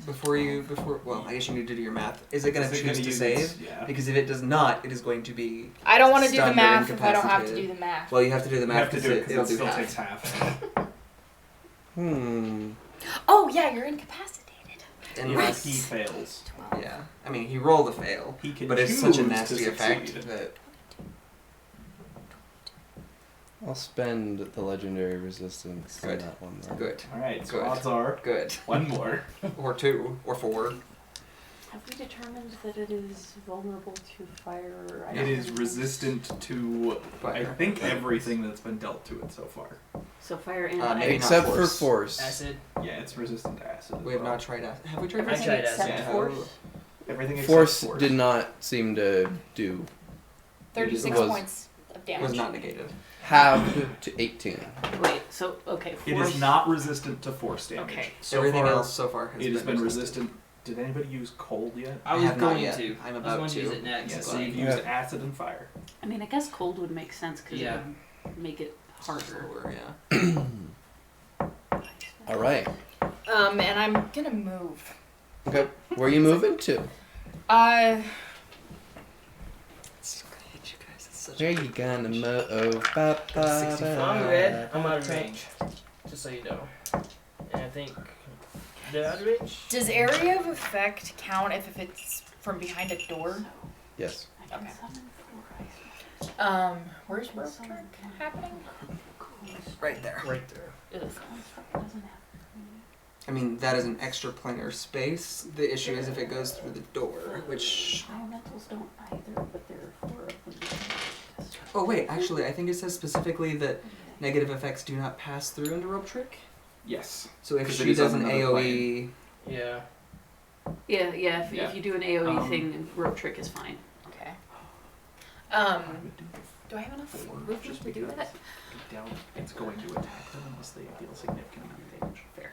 well, I guess you need to do your math. Is it going to Is it choose gonna to use save? its- yeah. Because if it does not, it is going to be. I don't want to do the Stunned or math if I don't have to do incapacitated. the math. Well, you have to do the You math have to do it it'll because it do still half. takes half. Oh, yeah, you're incapacitated. Unless If he fails. 12. Yeah, I mean he rolled a fail, He can but it's such a choose to nasty effect succeed. that I'll spend the legendary resistance on Good. that one. Though. good, Alright, so Good. odds are good, one more. or 2, or 4. Have we determined that it is vulnerable to fire? It is resistant to, I Fire. think, everything that's been dealt to it so far. So fire and Maybe ice. not Except for force. Acid. Yeah, it's resistant to acid. as We have well. not tried acid. Have we tried Everything tried except acid. force. Everything except Force force did not seem to do 36 was- points of damage. Was not negated. halved to 18. Wait, so okay, It force. is not resistant to force damage. Okay. So Everything far, else so far it has been resistant. Did anybody use cold yet? I was have not going yet. to. I'm I was about going to use to. it next. Yeah, but so you've used acid and fire. I mean, I guess cold would make sense because Yeah. it would make it harder. Slower, yeah. All right. And I'm gonna move. Okay. Where are you moving to? It's gonna hit you guys. It's such Where you gonna move? Ba, ba, 65. ba, I'm red. I'm ba, out of ba. range. Just so you know. And I think they're out of range. Does area of effect count if it's from behind a door? Yes. I can Okay. summon four ice. Where's I can rope summon trick one happening? right there. Right there. Construct doesn't have. I mean, that is an extra planar space. The issue is if it goes through the door, which... Elementals don't either, but there are 4 of them. Oh, wait, actually, I think it says specifically that negative effects do not pass through into Rope Trick. Yes. So if 'Cause it she is on does an another AoE... Yeah. Yeah, Yeah. if you do an AoE Um, thing, rope trick is fine. Okay. I would do the Do I have enough four, movement just to do because that? I doubt it's going to attack them unless they deal significant amount of damage. Fair.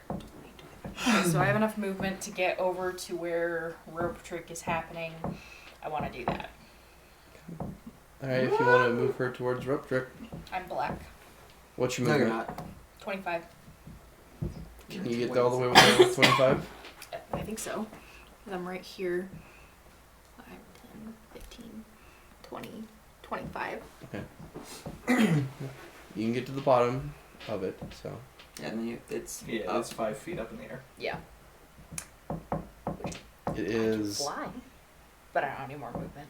Okay, so I have enough movement to get over to where rope trick is happening. I want to do that. All right. If you want to move her towards rope trick, I'm black. what's your No, you're movement? not. 25. Can you get all the way with her with 25? I think so. 'Cause I'm right here. 5, 10, 15, 20, 25. You can get to the bottom of it. So Yeah, and then it's Yeah, up. it's 5 feet up in the air. Yeah. it is. Fly. But I don't have any more movement.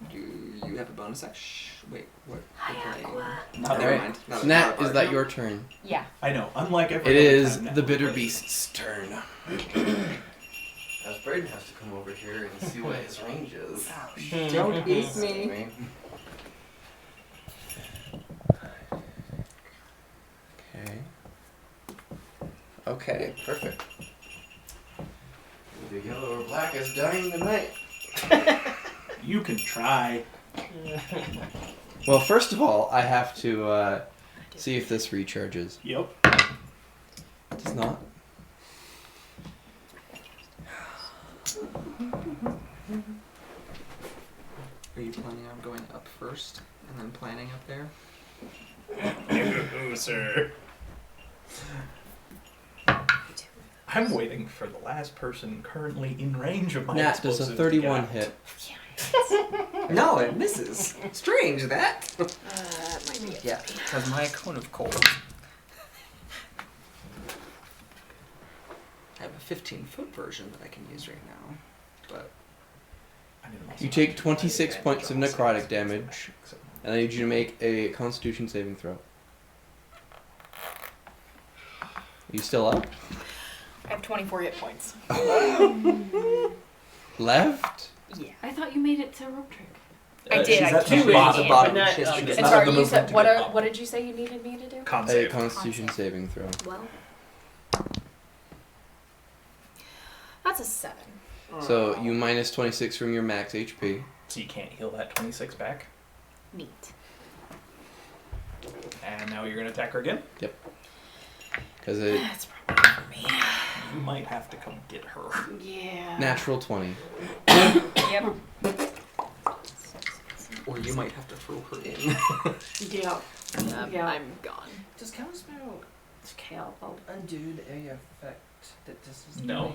You have a bonus action. Wait, what? Not Never right. mind. So Nat, is that your turn? Yeah. I know. Unlike every It other is time now. the bitter beast's turn. As Brayden has to come over here and see what his range is. Don't eat me. Okay. Okay, perfect. Either yellow or black is dying tonight. You can try. Well, first of all, I have to see if this recharges. Yep. It does not. Are you planning on going up first and then planning up there? Oh, sir. I'm waiting for the last person currently in range of my Nat does a explosive to 31 get out. hit. No, it misses. Strange that. That might be it. Yeah, because my cone of cold. I have a 15-foot version that I can use right now, but You take 26 points of necrotic damage, and I need you to make a Constitution saving throw. Are you still up? I have 24 hit points. Left? Yeah. I thought you made it to rope trick. I did. She's I at the do bottom. it. bottom. Not- She has to She get does And not have sorry, the you said movement to what? get up. What did you say you needed me to do? Con A save. Constitution saving throw. Well, that's a 7. So you minus 26 from your max HP. So you can't heal that 26 back. Neat. And now you're going to attack her again. Because it That's probably for me. You might have to come get her. Yeah. natural 20. Yep. or you might have to throw her in. Yeah. Yeah. I'm gone. Does counterspell It's okay. I'll undo the area effect that this is No.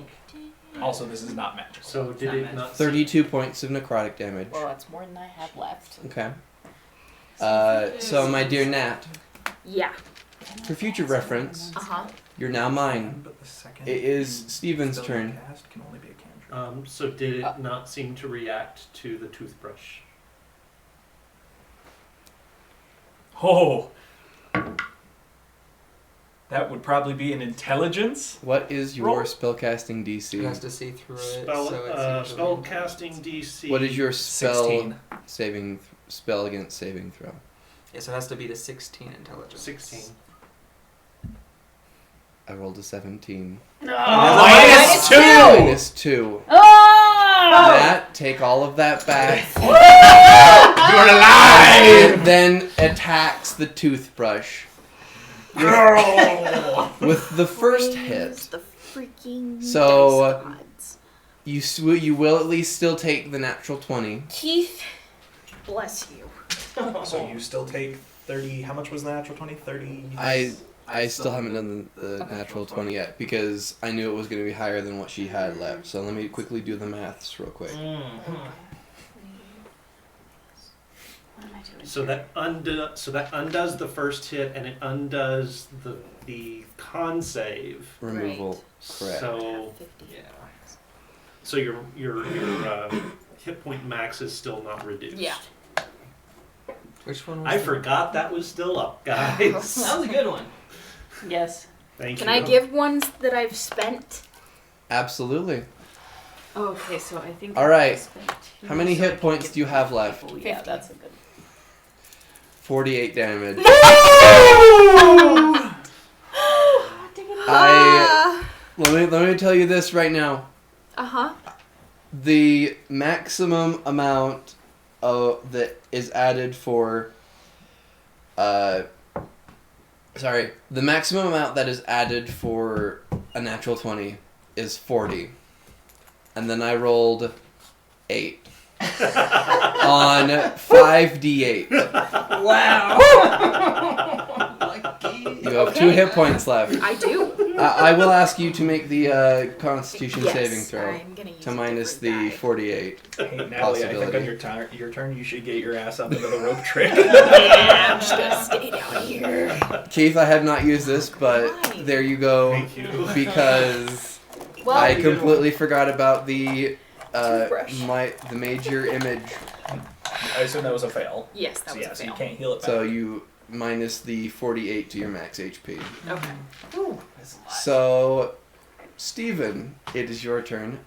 Also, this is not magical. So did it not? 32 points of necrotic damage. Well, that's more than I have left. Okay. So my dear Nat, Yeah. for future reference, Uh-huh. you're now mine. But the second It is Steven's spell turn. you cast can only be a cantrip. So did it not seem to react to the toothbrush? Oh! That would probably be an intelligence. What is your Roll. spellcasting DC? It has to see through it. Spell, so it's spell casting DC. What is your spell 16. spell against saving throw? Yeah, so it has to be to 16 intelligence. 16. I rolled a 17. Minus 2! Minus 2. Oh! Matt, take all of that back. You're alive! And then attacks the toothbrush. With the first hit. The freaking So, dice gods. you will at least still take the natural 20. Keith, bless you. So you still take 30. How much was the natural 20? 30. I still haven't done the natural 20 yet because I knew it was going to be higher than what she had left. So let me quickly do the maths real quick. So that undoes the first hit, and it undoes the con save. Removal, correct. So Yeah. so your hit point max is still not reduced. Yeah. Which one was I the- forgot that was still up, guys. That was a good one. Yes. Thank Can you. I give ones that I've spent? Absolutely. Okay, so I think. All right. I spent two, How many so I hit can points give do you have left? people- Yeah, that's a good. 48 damage. Ah! Let me tell you this right now. Uh-huh. The maximum amount that is added for the maximum amount that is added for a natural 20 is 40. And then I rolled 8 on 5d8. Wow. You have 2 hit points left. I do. I will ask you to make the Constitution Yes, saving throw I'm gonna use to a minus different the die. 48. Hey, Natalie, I think Possibility. on your turn, you should get your ass up into the rope trick. Yeah, I'm just gonna stay down here. Keith, I have not used this, but Why? there you go. Thank you. Because Well, I completely forgot about the Toothbrush. the major image. I assume that was a fail. yes, that So was yeah, a so you fail. can't heal it back. So you minus the 48 to your max HP. Okay. So, Steven, it is your turn.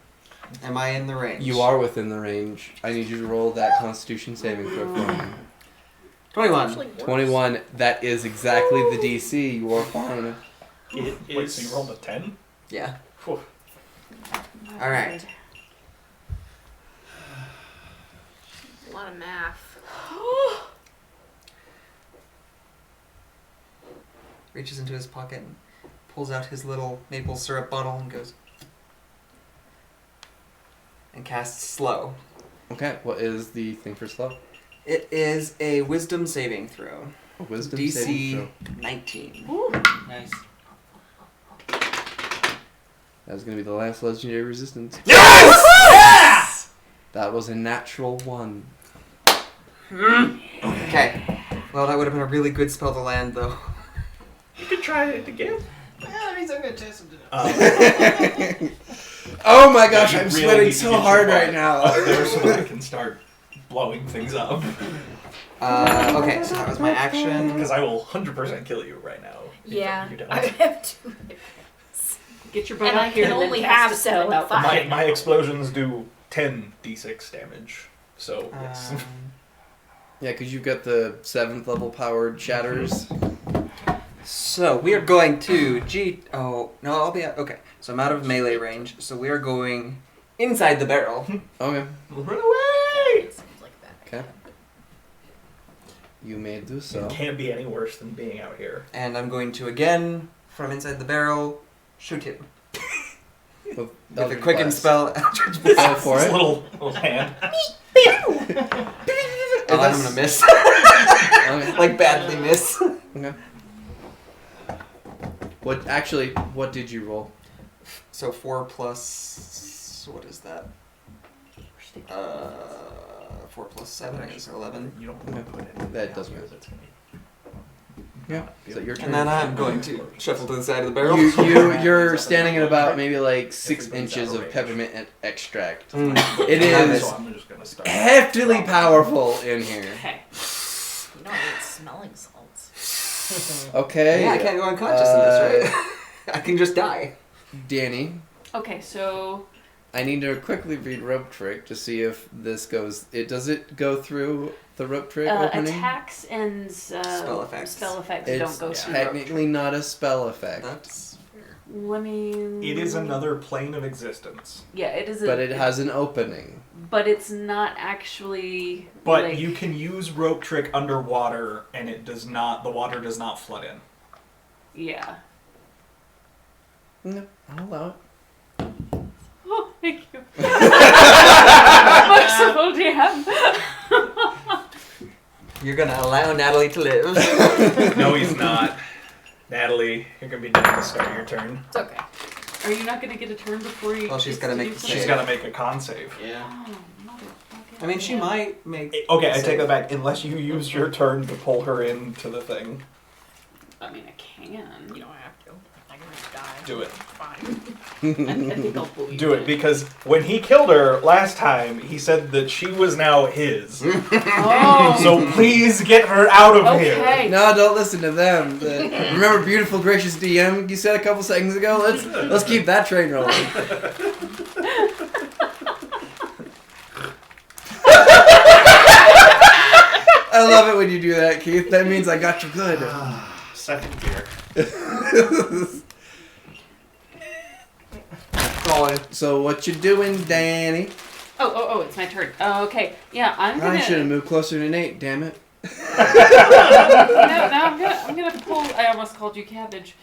Am I in the range? You are within the range. I need you to roll that Constitution saving throw for me. 21. Actually worse. 21. That is exactly the DC. You are fine. It Wait, is. so you rolled a 10? Yeah. Whew. All right. A lot of math. Reaches into his pocket and pulls out his little maple syrup bottle and goes. And casts slow. Okay, what is the thing for slow? It is a wisdom saving throw. A wisdom saving DC throw. 19. Nice. That was going to be the last legendary resistance. Yes! That was a natural 1. Okay. Well, that would have been a really good spell to land, though. You could try it again. Yeah, that means I'm gonna test him. Oh my gosh, You I'm really sweating need to so get hard your right butt now. up there so that I can start blowing things up. Okay, so that was my action. Because I will 100% kill you right now. if Yeah, you don't. I have 2 Get your butt and up I here can and then only cast have a 7 spell out the five. My explosions do 10 d6 damage. So, yes. Yeah, because you've got the 7th level powered shatters. So we are going to Oh no, I'll be okay. So I'm out of melee range. So we are going inside the barrel. Okay. Run away! Seems like that. Okay. You may do so. It can't be any worse than being out here. And I'm going to again, from inside the barrel, shoot him. With With a quicken spell. Go for This it. little hand. And then I'm gonna miss. Okay. Like badly miss. Okay. What did you roll? So 4 plus what is that? 4 plus 7 is 11. You don't Okay. want to put it That doesn't matter. Yeah. Is that your turn? And then I'm going to shuffle to the side of the barrel. You're standing at about maybe like 6 inches of peppermint extract. Mm. It is So I'm just gonna start. heftily powerful in here. Okay. You don't need smelling salts. Okay. Yeah, I can't go unconscious in this, right? I can just die. Danny, Okay, so I need to quickly read rope trick to see if this goes. Does it go through the rope trick opening? attacks and Spell effects. don't go through. Technically not a spell effect. That's Let me. It is another plane of existence. Yeah, it is. But it has an opening. But it's not actually. But like, you can use rope trick underwater, and it does not. The water does not flood in. Yeah. No, I'll allow it. Oh, thank you. Merciful DM. You're gonna allow Natalie to live. No, he's not. Natalie, you're gonna be dead at the start of your turn. It's okay. Are you not gonna get a turn before you? Well, she's gotta make the She's save. gotta make a con save. Yeah. Oh, motherfucker. I mean, she might make. Okay, I take that back. Unless you use your turn to pull her into the thing. I mean, I can. You don't have to. I can just die. Do it. Fine. I think I'll believe Do it, because when he killed her last time, he said that she was now his. Oh. So please get her out of here. Okay. No, don't listen to them. Remember, beautiful, gracious DM you said a couple seconds ago. Let's keep that train rolling. I love it when you do that, Keith. That means I got you good. Second gear. So what you doing, Danny? Oh, it's my turn. Okay. Yeah, I'm gonna. I should have moved closer to Nate. Damn it. No, I'm gonna pull. I almost called you Cabbage.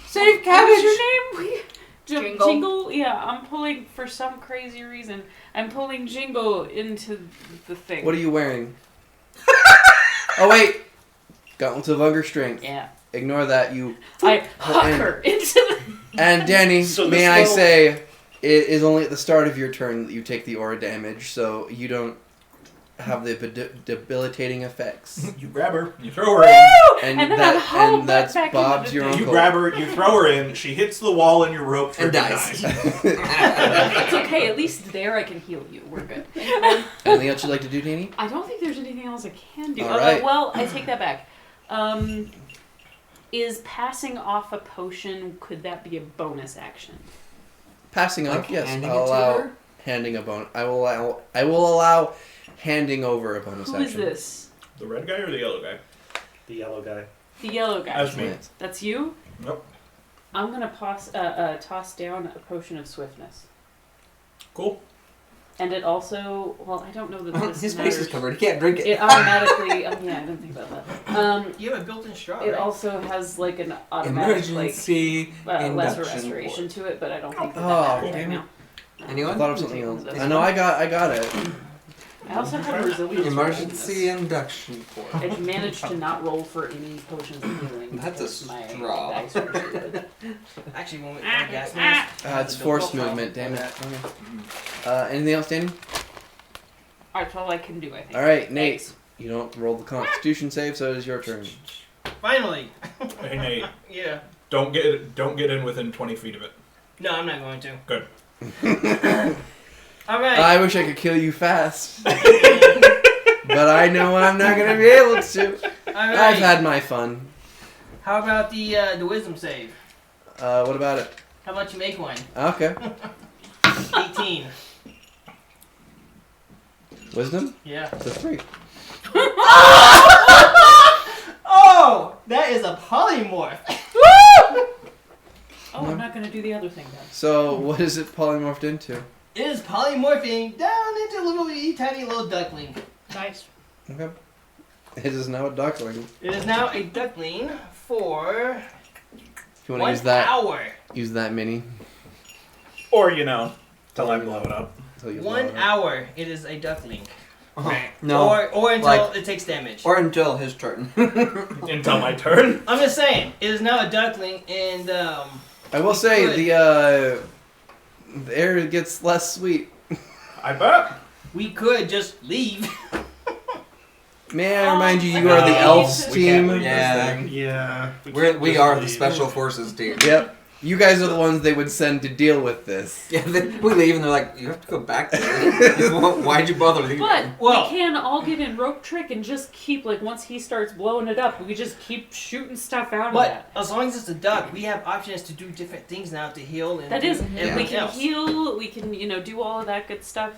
Save What's your name? Jingle. Jingle. Yeah, I'm pulling for some crazy reason. I'm pulling Jingle into the thing. What are you wearing? Oh wait, Gauntlets of Hunger Strength. Yeah. Ignore that. You. I huck her into the. And Danny, So may this I little- say, it is only at the start of your turn that you take the aura damage, so you don't have the debilitating effects. You grab her, you throw her in. And then I'm hauled that's back Bob's into your the uncle. You grab her, you throw her in, she hits the wall and your rope And freaking dies. It's okay. At least there I can heal you. We're good. Anything else you'd like to do, Danny? I don't think there's anything else I can do. All right. Well, I take that back. Is passing off a potion, could that be a bonus action? Passing Like off, yes. handing I'll it to allow her? handing a bonus. I will allow handing over a bonus Who action. is this? The red guy or the yellow guy? The yellow guy. The yellow guy. That's me. Yes. That's you? Nope. I'm gonna toss down a potion of swiftness. Cool. And it also, well, I don't know that this His face is matters. covered. He can't drink it. It automatically, yeah, I didn't think about that. You have a built-in straw, It right? also has like an automatic Emergency lesser induction restoration board. to it, but I don't think that, Oh, matters right damn it. now. Anyone? I thought of something else. This I know. one? I got it. I also have a resilience. Emergency induction board. I managed to not roll for any potions of healing. That's a because my straw. dice were shitty. Actually, when we gas mask. It's force movement. Damn it. Anything else, Danny? That's all I can do, I think. All right, Nate. You don't roll the Constitution save, so it is your turn. Finally. Hey Nate, Yeah. don't get in within 20 feet of it. No, I'm not going to. Good. All right. I wish I could kill you fast, but I know I'm not gonna be able to. All right. I've had my fun. How about the wisdom save? What about it? How about you make one? Okay. 18. Wisdom? Yeah. It's a 3. Oh, that is a polymorph. Oh, I'm not going to do the other thing then. So, what is it polymorphed into? It is polymorphing down into a little tiny little duckling. Nice. Okay. It is now a duckling. It is now a duckling for If you want to 1 use that, hour. use that mini. Or, till I blow it up. Until you 1 blow it. hour. It is a duckling. No. Or until Like- it takes damage. Or until his turn. Until my turn. I'm just saying, it is now a duckling, and I will say Good. the air gets less sweet. I bet. we could just leave. May I remind you, you No, are the elves we can't team. leave Yeah. this thing. Yeah. We are the special forces team. Yep. You guys are the ones they would send to deal with this. Yeah, then we leave and they're like, you have to go back to it. Why'd you bother leaving? But Well- we can all get in rope trick and just keep, like, once he starts blowing it up, we just keep shooting stuff out of But that. as long as it's a duck, we have options to do different things now to heal and That do is, everything we can else. heal, we can, do all of that good stuff.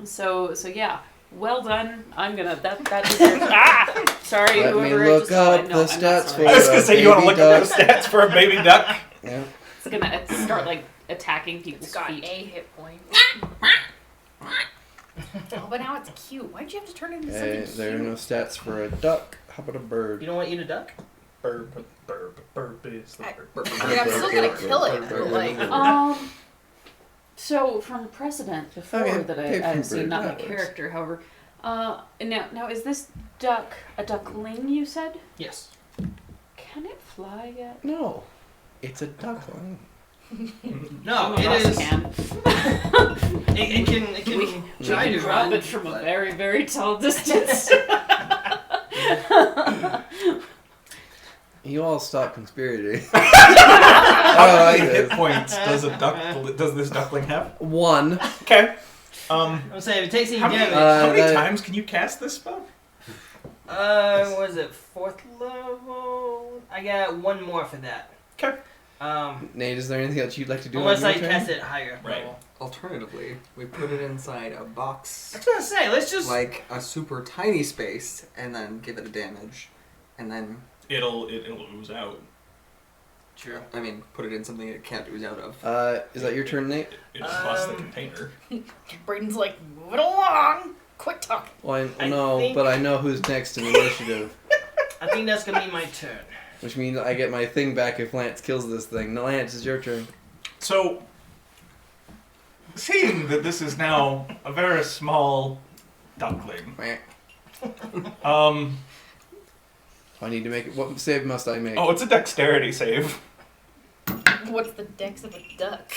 So yeah, well done. I'm gonna, that deserves, sorry, Let me whoever I look just saw. up No, the I'm not stats sorry. for I was gonna say, you want to baby look up the duck. stats for a baby duck? Yeah. It's gonna start, like, attacking people's It's got feet. a hit point. Oh, but now it's cute. Why'd you have to turn it into Okay, something there are cute? no stats for a duck. How about a bird? You don't want to eat a duck? Burp is the I bird. I mean, I'm still gonna kill it, but like, So from precedent before Okay, that pay for I've seen, bird, not my that works. character, however. Now is this duck a duckling? You said? Yes. Can it fly yet? No. It's a duckling. No, Some of us it is. Can. It can We try can to drop run it from a but- very, very tall distance. You all stop conspirating. How I many like hit this. points does this duckling have? 1. Okay. I'm saying if it takes any How many, damage. how many that- times can you cast this spell? What is it? 4th level? I got one more for that. Okay. Nate, is there anything else you'd like to do? Unless on I your turn? cast it higher Right. level. Alternatively, we put it inside a box, I was gonna say, let's just. like a super tiny space, and then give it a damage, and then It'll ooze out. True. I mean, put it in something it can't ooze out of. Is that your turn, Nate? It'll bust the container. Brayden's like, move it along. Quit talking. Well, I no, think- but I know who's next in initiative, I think that's gonna be my turn. which means I get my thing back if Lance kills this thing. No, Lance, it's your turn. So, seeing that this is now a very small duckling, I need to make it. What save must I make? oh, it's a dexterity save. What's the dex of a duck?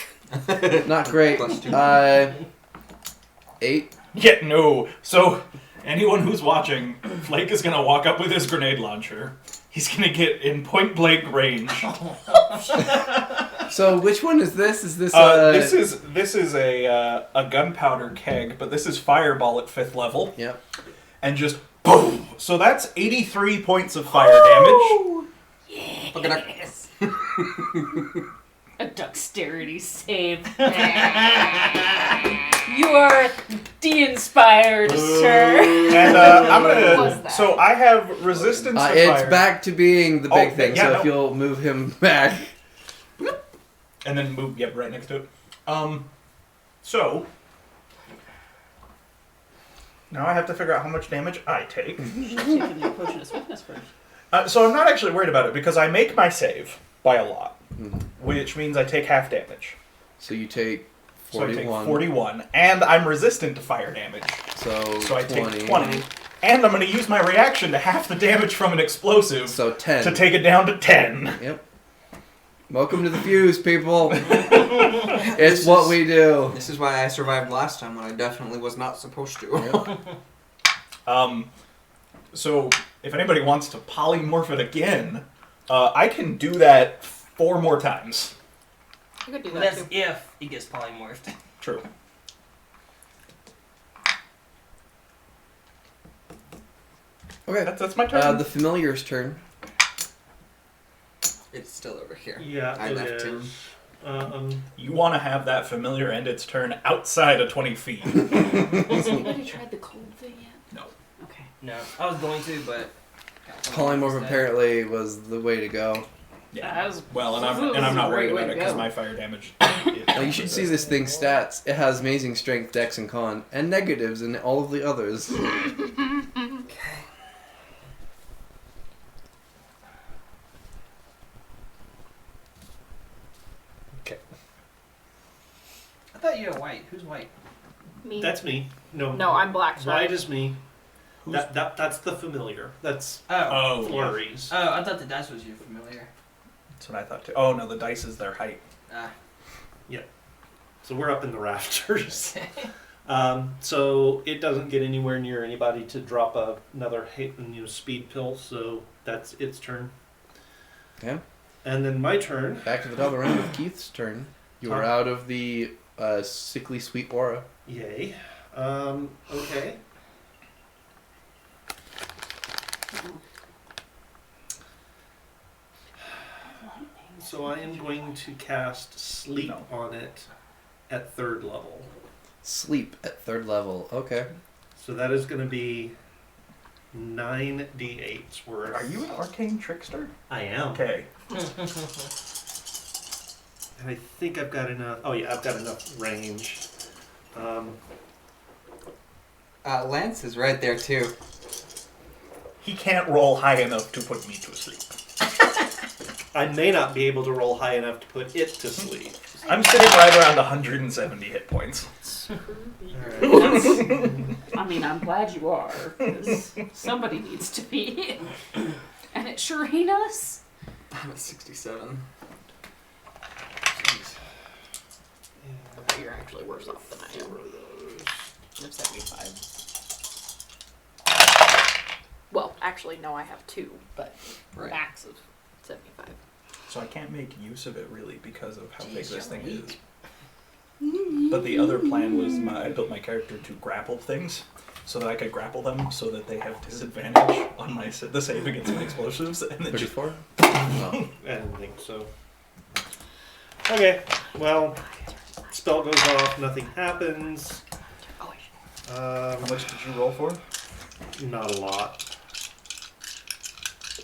Not great. +2. 8. Yeah, no. So, anyone who's watching, Flake is gonna walk up with his grenade launcher. He's gonna get in point blank range. So which one is this? Is this This is a gunpowder keg, but this is fireball at 5th level, Yep. and just boom. So that's 83 points of fire damage. Look at that. Yes. A dexterity save. You are de-inspired, sir. And I'm What was gonna. that? So I have resistance to It's fire. back to being the big Oh, thing. yeah, so no. if you'll move him back. And then move, yep, right next to it. So now I have to figure out how much damage I take. Taking the potion of swiftness first. So I'm not actually worried about it because I make my save by a lot, Mhm. which means I take half damage. So you take So I 41. take 41, and I'm resistant to fire damage. So I 20. take 20, and I'm going to use my reaction to half the damage from an explosive So 10. to take it down to 10. Yep. Welcome to the fuse, people. It's what we do. This is why I survived last time when I definitely was not supposed to. Yep. So if anybody wants to polymorph it again, I can do that 4 more times. You could do Well, that that's too. if he gets polymorphed. True. Okay. That's my turn. The familiar's turn. It's still over here. Yeah, I it left him. is. You want to have that familiar end its turn outside of 20 feet. Has anybody tried the cold thing yet? No. Okay. No, I was going to, but. Polymorph apparently was the way to go. That was, Well, and that was I'm a not worried great way about it to because go. my fire damage. Now, you should see this thing's stats. It has amazing strength, dex, and con, and negatives in all of the others. Okay. I thought you were white. Who's white? Me. That's me. No, No, I'm black. Sorry. White is me. That's the familiar. That's Oh. Oh, yeah. flurries. Oh, I thought the dice was your familiar. That's what I thought too. Oh no, the dice is their height. Ah. So we're up in the rafters. So it doesn't get anywhere near anybody to drop another speed pill. So that's its turn. Okay. And then my turn. Back to the top of the round with Keith's turn. You are out of the sickly sweet aura. Yay. Okay. So I am going to cast Sleep on it at 3rd level. Sleep at 3rd level. Okay. So that is going to be 9d8s worth. Are you an arcane trickster? I am. Okay. And I think I've got enough. Oh yeah, I've got enough range. Lance is right there too. He can't roll high enough to put me to sleep. I may not be able to roll high enough to put it to sleep. I'm sitting right around 170 hit points. I mean, I'm glad you are, 'cause somebody needs to be. And it sure ain't us. I'm at 67. You're actually worse off than I am. I'm 75. Well, actually, no, I have 2, but max of 75. So I can't make use of it really because of how big this thing is. But the other plan was I built my character to grapple things so that I could grapple them so that they have disadvantage on the save against my explosives. And then 34? No, I didn't think so. Okay, well, spell goes off, nothing happens. How much did you roll for? Not a lot.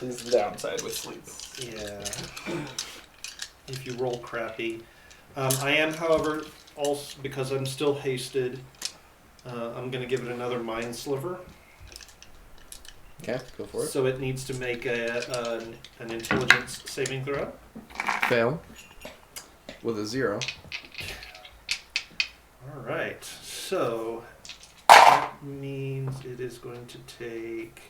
This is the downside with sleep. Yeah. If you roll crappy. I am, however, also because I'm still hasted, I'm going to give it another Mind Sliver. Okay, go for it. So it needs to make an intelligence saving throw. Fail. With a 0. All right. So that means it is going to take...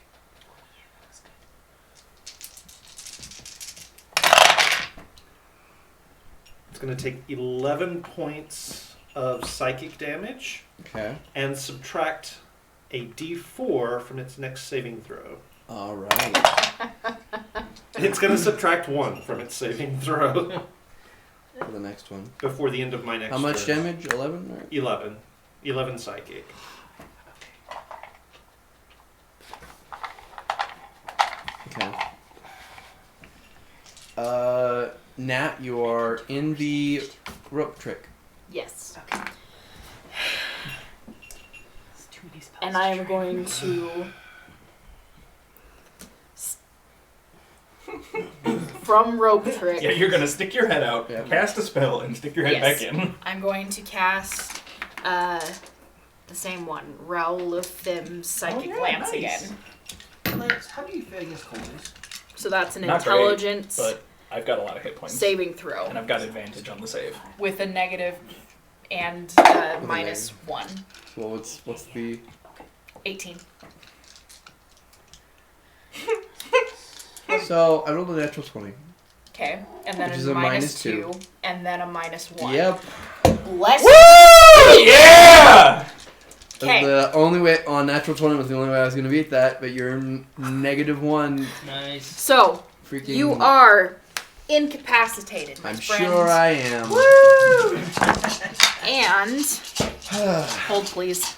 It's going to take 11 points of psychic damage. Okay. And subtract a d4 from its next saving throw. All right. It's going to subtract 1 from its saving throw. For the next one. Before the end of my next How much turn. damage? 11? Or? 11. 11 psychic. Okay. Nat, you are in the rope trick. Yes. Okay. Too many spells And I am going to... From rope trick. Yeah, you're gonna stick your head out, cast a spell, and stick your head back in. I'm going to cast the same one, Raoul of Thim's Psychic Glance again. Lance, how do you feel against coldness? So that's an Not intelligence great, but I've got a lot of hit points. saving throw. And I've got advantage on the save. With a negative and minus 1. So what's the... 18. So I rolled a natural 20. Okay, and then Which is a a minus -2. 2, and then a minus 1. Yep. Bless Woo! Yeah! Okay. The only way on natural 20 was the only way I was going to beat that, but you're -1. Nice. So, Freaking... you are incapacitated, my I'm friend. sure I am. Woo! And hold, please.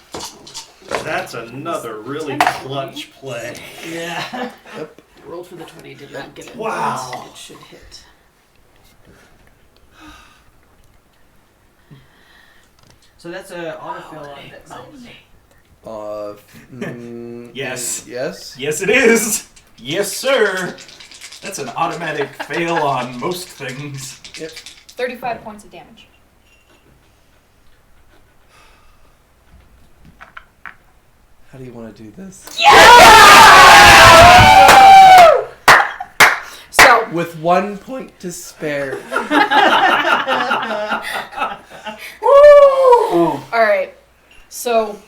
That's another really clutch play. Yeah. Yep. Rolled for the 20, did not get it. Wow. It should hit. So that's a autofill on deck saves. Yes. Yes? Yes, it is! Yes, sir! That's an automatic fail on most things. Yep. 35 points of damage. How do you want to do this? So, with 1 point to spare. Alright, so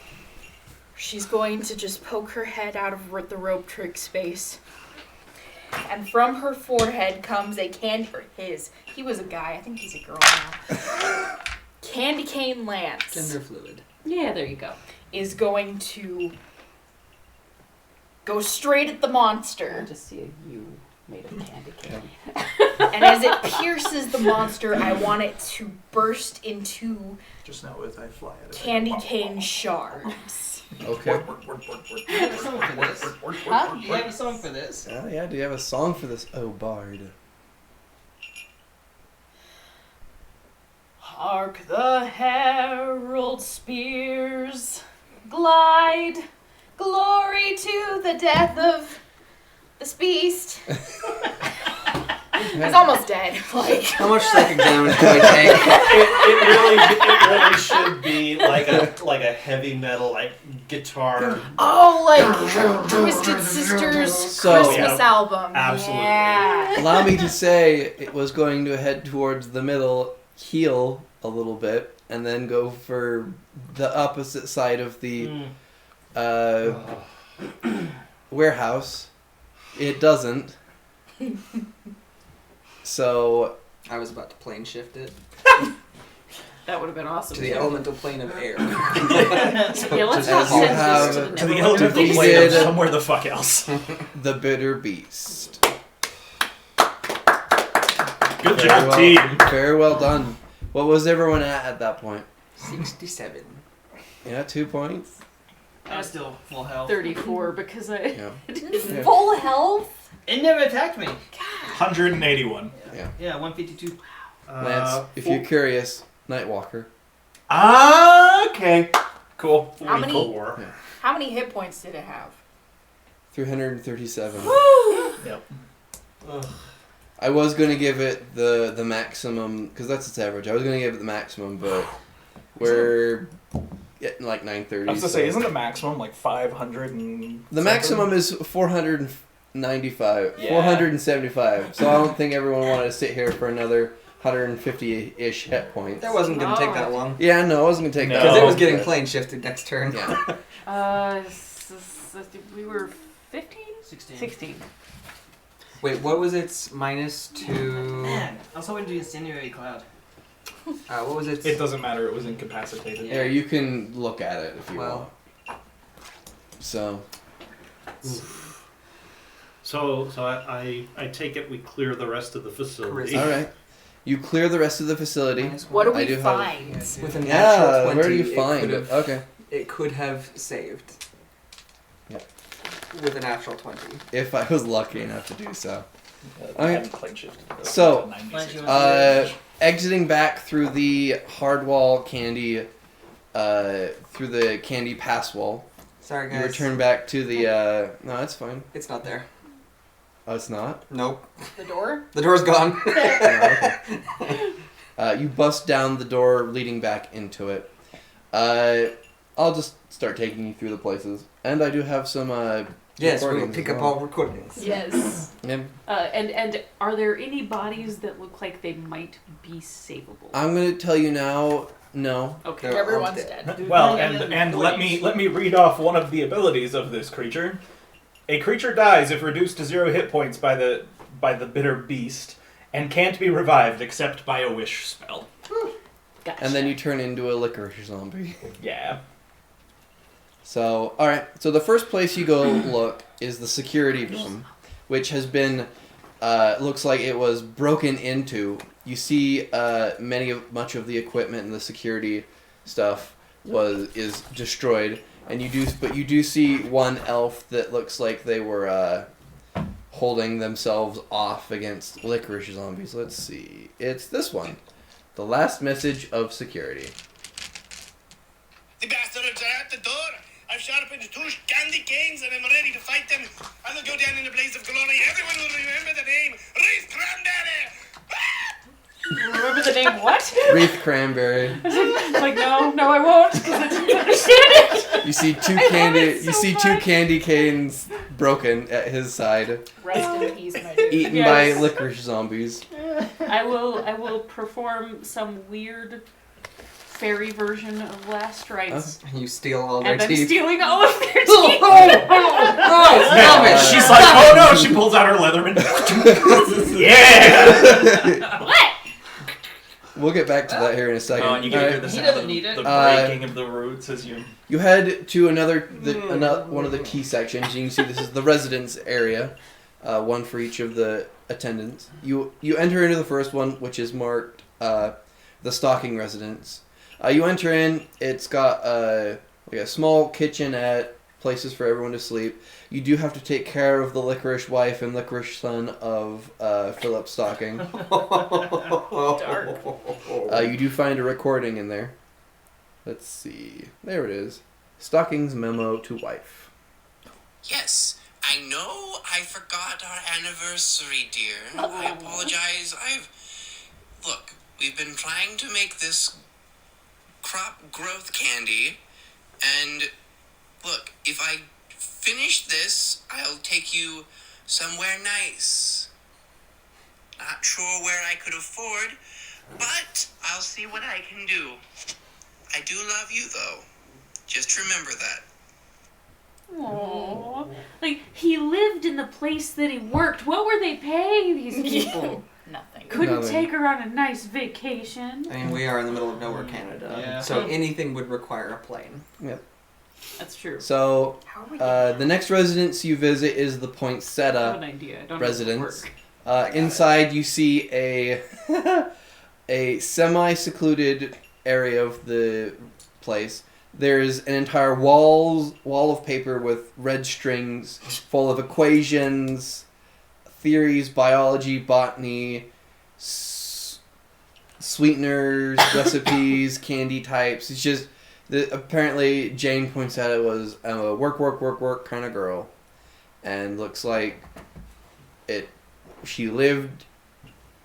she's going to just poke her head out of the rope trick space. And from her forehead comes a candy, or his, he was a guy, I think he's a girl now. Candy cane Lance. Gender fluid. Yeah, there you go. Is going to go straight at the monster. I just see a U. Made of candy cane. And as it pierces the monster, I want it to burst into Just know as I fly at it. candy cane shards. Okay. Do you have a song for this? Huh? Do you have a song for this? Oh yeah, do you have a song for this? Oh, Bard. Hark the herald spears glide, glory to the death of this beast. He's almost dead. Like, How much psychic damage do I take? It really should be like a heavy metal like guitar. oh, like Twisted Sisters So- Christmas album. Absolutely. Yeah. Allow me to say it was going to head towards the middle, heal a little bit, and then go for the opposite side of the warehouse. It doesn't. So I was about to plane shift it That would have been awesome. to the elemental plane of air. Yeah, let's As not you send have this to the To the Neverwinter elemental Defeated- Beast. plane of somewhere the fuck else. the bitter beast. Good Very job, well, team. very well done. What was everyone at that point? 67. Yeah, 2 points. I'm still full health. 34 because I Yeah. didn't. Yeah. Full health? It never attacked me. 181. Yeah, 152. Lance, if you're curious, Nightwalker. Okay. Cool. How many- 44. How many hit points did it have? 337. Yep. Ugh. I was going to give it the maximum, because that's its average. I was going to give it the maximum, but we're getting like 930. I was gonna say, isn't the maximum like 500 and The maximum is 495, Yeah. 475. So I don't think everyone wanted to sit here for another 150-ish hit points. That wasn't going to take that long. Yeah, no, it wasn't going to take No. that Because long. it was getting but- plane shifted next turn. Yeah. We were 15? 16. 16. Wait, what was its minus to... Man, I was hoping to do incendiary cloud. What was its... It doesn't matter. It was incapacitated. Here, you can look at it if you Well. want. So, So I take it we clear the rest of the facility. Charisma. all right. You clear the rest of the facility. Minus What do one. I we do have- find? With a natural Yeah, 20, where do you it find could it? have- Okay. It could have saved. Yep. With a natural 20. If I was lucky enough to do so. I Okay. hadn't plane shifted. So, 96. Exiting back through the hardwall candy, through the candy pass wall, Sorry, you guys. return back to the, no, it's fine. It's not there. Oh, it's not? Nope. The door? The door's gone. Oh, okay. You bust down the door leading back into it. I'll just start taking you through the places. And I do have some, Yes, we'll recordings pick as up well. all recordings. Yes. Yeah. And are there any bodies that look like they might be savable? I'm going to tell you now, no. Okay. They're Everyone's all dead. dead. Well, and let me read off one of the abilities of this creature. A creature dies if reduced to 0 hit points by the bitter beast, and can't be revived except by a wish spell. Gotcha. And then you turn into a licorice zombie. Yeah. So, alright. So the first place you go look is the security room, which has been, looks like it was broken into. You see much of the equipment and the security stuff is destroyed. And you do see one elf that looks like they were holding themselves off against licorice zombies. Let's see. It's this one. The last message of security. The bastards are at the door. I've sharpened 2 candy canes and I'm ready to fight them. I will go down in a blaze of glory. Everyone will remember the name Reese Cranberry. Remember the name what? Wreath Cranberry. Like, no, I won't, because I didn't understand it. You see two I candy. love it so You see much. 2 candy canes broken at his side, Rest in peace, my dude. eaten Yes. by licorice zombies. I will perform some weird fairy version of last rites. You steal all their And I'm teeth. stealing all of their teeth. Stop it! She's like, oh no! She pulls out her Leatherman. Yeah. What? We'll get back to that here in a second. Oh, and you get to hear the He sound doesn't of need it. the breaking of the roots as you. You head to another one of the key sections. You can see this is the residence area. one for each of the attendants. You enter into the first one, which is marked the stocking residence. You enter in. It's got like a small kitchenette, places for everyone to sleep. You do have to take care of the licorice wife and licorice son of Philip Stocking. You do find a recording in there. Let's see. There it is. Stocking's memo to wife. Yes, I know I forgot our anniversary, dear. I apologize. Look, we've been trying to make this crop growth candy, and look, if I finish this, I'll take you somewhere nice. Not sure where I could afford, but I'll see what I can do. I do love you, though. Just remember that. Aww. Like, he lived in the place that he worked. What were they paying these people? Nothing. Couldn't Nothing. take her on a nice vacation. I mean, we are in the middle of nowhere, Canada. Yeah. So anything would require a plane. Yep. That's true. So How are we the next residence you visit is the I have Poinsettia an idea. I don't residence. know if Inside you see a a semi-secluded area of the place. There's an entire wall of paper with red strings full of equations, theories, biology, botany, sweeteners, recipes, candy types. It's just apparently Jane Poinsettia was a work kind of girl, and looks like she lived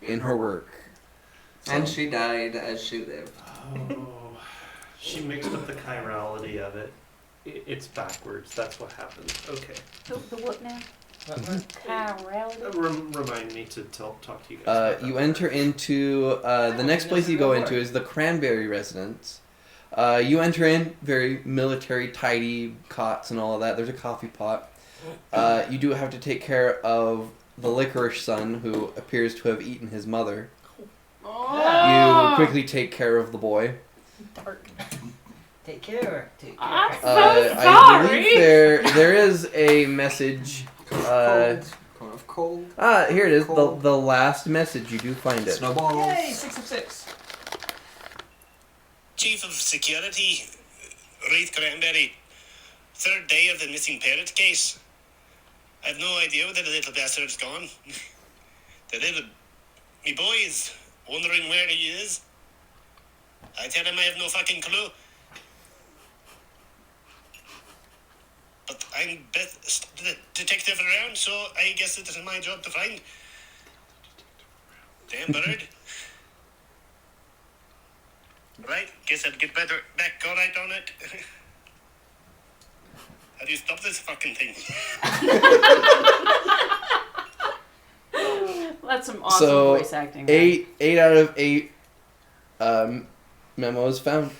in her work. And she died as she lived. Oh, she mixed up the chirality of it. It's backwards. That's what happened. Okay. The what now? Chirality? Remind me to talk to you guys. About You that. enter into the next place you go into is the Cranberry residence. You enter in, very military, tidy cots and all of that. There's a coffee pot. You do have to take care of the licorice son, who appears to have eaten his mother. You quickly take care of the boy. Dark. Take care. Take care. I'm so I sorry. believe there is a message. Cold of cold. Here it is. Cold. The last message. You do find it. Snowballs. Yay, 6 of 6. Chief of Security, Wraith Cranberry. Third day of the missing parrot case. I've no idea where the little bastard's gone. Me boy is wondering where he is. I tell him I have no fucking clue. But I'm best detective around, so I guess it is my job to find. Damn bird. Right, guess I'd get better back alright on it. How do you stop this fucking thing? That's some awesome So voice acting. 8 out of 8 memos found.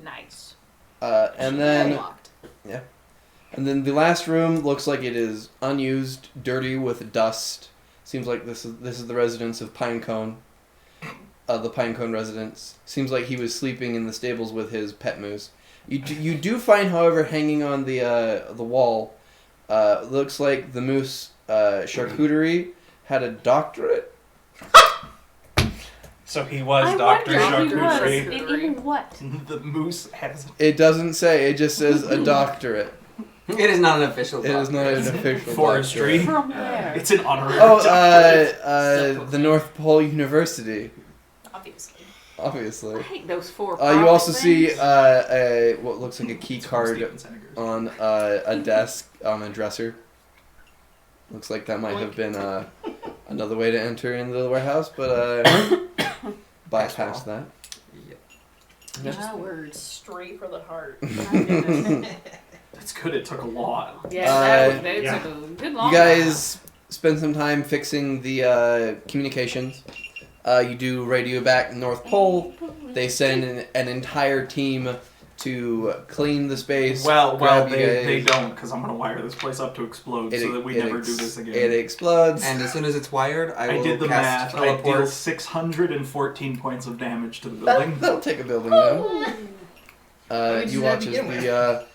Nice. And then Unlocked. and then the last room looks like it is unused, dirty with dust. Seems like this is the residence of Pinecone. The Pinecone residence. Seems like he was sleeping in the stables with his pet moose. You do find, however, hanging on the wall, looks like the moose charcuterie had a doctorate. So he was I Dr. wonder if he was. Charcuterie. In what? The moose has. It doesn't say. It just says a doctorate. It is not an official. It is not an official Forestry. doctorate. From where? It's an honorary Oh, doctorate. the North Pole University. Obviously. I Obviously. hate those four. You also things. see what looks like a key card Steven Senegar's. on a desk on a dresser. Looks like that might have been another way to enter into the warehouse, but bypass that. My words. Straight for the heart. My goodness. That's good. It took a lot. Yeah, that yeah. took a good long You guys spend some time fixing the communications. You do radio back North Pole. They send an entire team to clean the space. Well, grab you they guys. don't, because I'm going to wire this place up to explode so that we never do this again. It explodes. And as soon as it's wired, I I will did the cast math. I deal teleport. 614 points of damage to the building. That'll take a building down. How many You did you watch have as to begin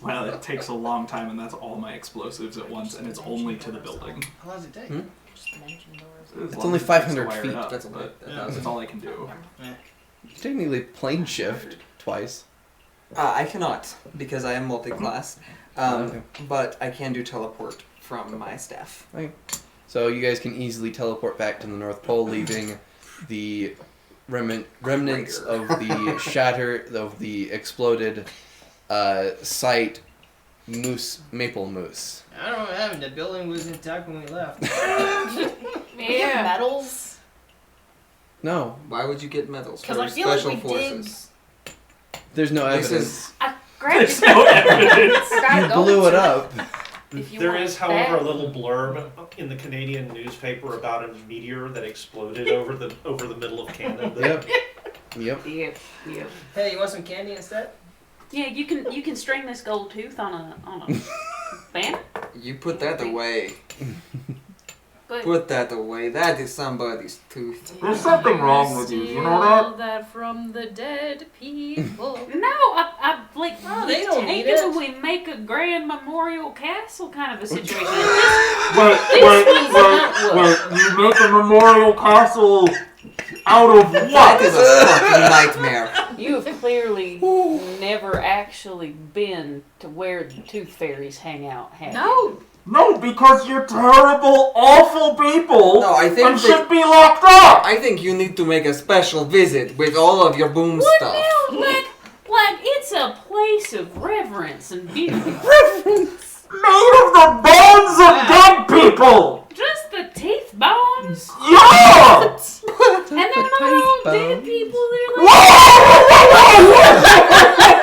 Well, it takes a long time, and that's all my explosives at once, and it's only to the building. How long does it take? Just mention doors. As It's long only as it takes to 500 wire it feet. up, That's but about- that's all I can do. You technically plane shift twice. I cannot because I am multi-class, Okay. but I can do teleport from my staff. So you guys can easily teleport back to the North Pole, leaving the remnants of the of the exploded site maple moose. I don't know what happened. The building was intact when we left. Yeah. Medals. No, Why would you get medals? Because For I feel like special we forces. there's no This evidence. I grabbed There's no evidence. You blew it up. If you There want is, however, that- a little blurb in the Canadian newspaper about a meteor that exploded over the middle of Canada. Yep. Yep. Yep. Hey, you want some candy instead? Yeah, you can string this gold tooth on a banner. You put that away. But Put that away. That is somebody's tooth. There's something wrong with you, you know that? That from the dead people. no, I like Oh, we they don't take need it it. and we make a grand memorial castle kind of a situation. Wait, you make a memorial castle out of That what? is a fucking nightmare. You have clearly never actually been to where the tooth fairies hang out, have you? No. No, because you're terrible, awful people No, I think and that- should be locked up! I think you need to make a special visit with all of your boom What stuff. now? Like it's a place of reverence and beauty. Made of the bones of dead people! Just the teeth bones? Yeah! And they're not all dead people, they're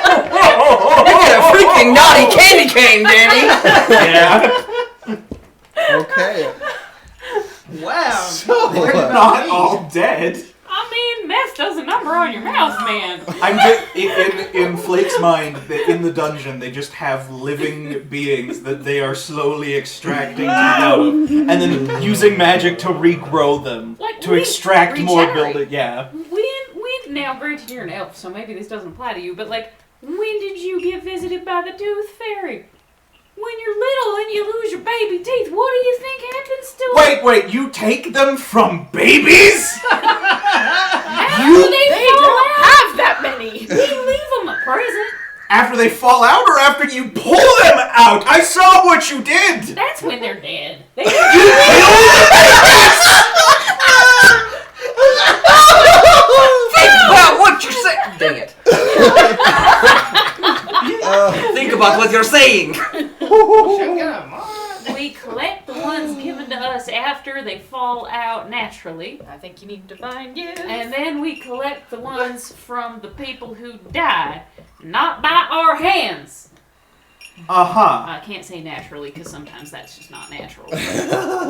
Get a freaking naughty candy cane, Danny! Yeah. Okay. Wow. They're not all dead. I mean, meth does a number on your mouth, man. I'm just, in Flake's mind, in the dungeon, they just have living beings that they are slowly extracting teeth out of, and then using magic to regrow them, Like, to we extract more regenerate. building. Yeah. When now, granted you're an elf, so maybe this doesn't apply to you, but like, when did you get visited by the tooth fairy? When you're little and you lose your baby teeth, what do you think happens to them? Wait, you take them from babies? After they They fall don't out, have that many. we leave them a present. After they fall out or after you pull them out? I saw what you did! That's when they're dead. They Think about what you're saying. Dang it. Think about what you're saying. We collect the ones given to us after they fall out naturally. I think you need to find gifts. And then we collect the ones from the people who died, not by our hands. Uh-huh. I can't say naturally because sometimes that's just not natural.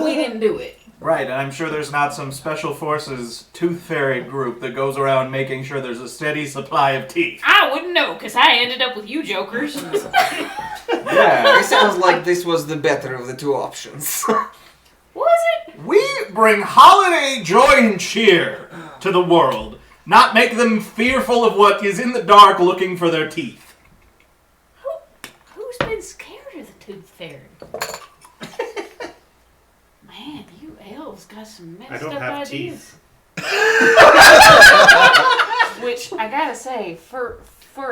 We didn't do it. Right, and I'm sure there's not some special forces tooth fairy group that goes around making sure there's a steady supply of teeth. I wouldn't know because I ended up with you jokers. Yeah. It sounds like this was the better of the two options. Was it? We bring holiday joy and cheer to the world, not make them fearful of what is in the dark looking for their teeth. Who's been scared of the tooth fairy? Man, you elves got some I messed don't up have ideas. Which I gotta say, for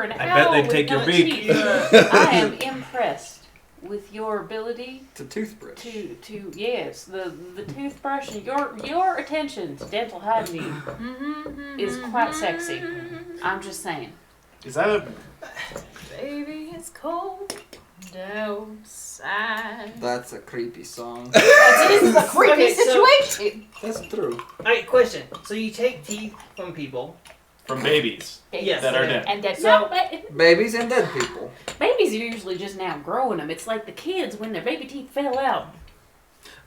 an I owl bet they'd with take your no beak. teeth, I am impressed with your ability It's a toothbrush. to yes, the toothbrush and your attention to dental hygiene is quite sexy. I'm just saying. Is that a... Baby, it's cold outside. That's a creepy song. This is a creepy Okay, so- situation. That's true. Alright, question. So you take teeth from people. From babies Yes. that are dead. And that's No, Babies and dead people. babies are usually just now growing them. It's like the kids when their baby teeth fell out.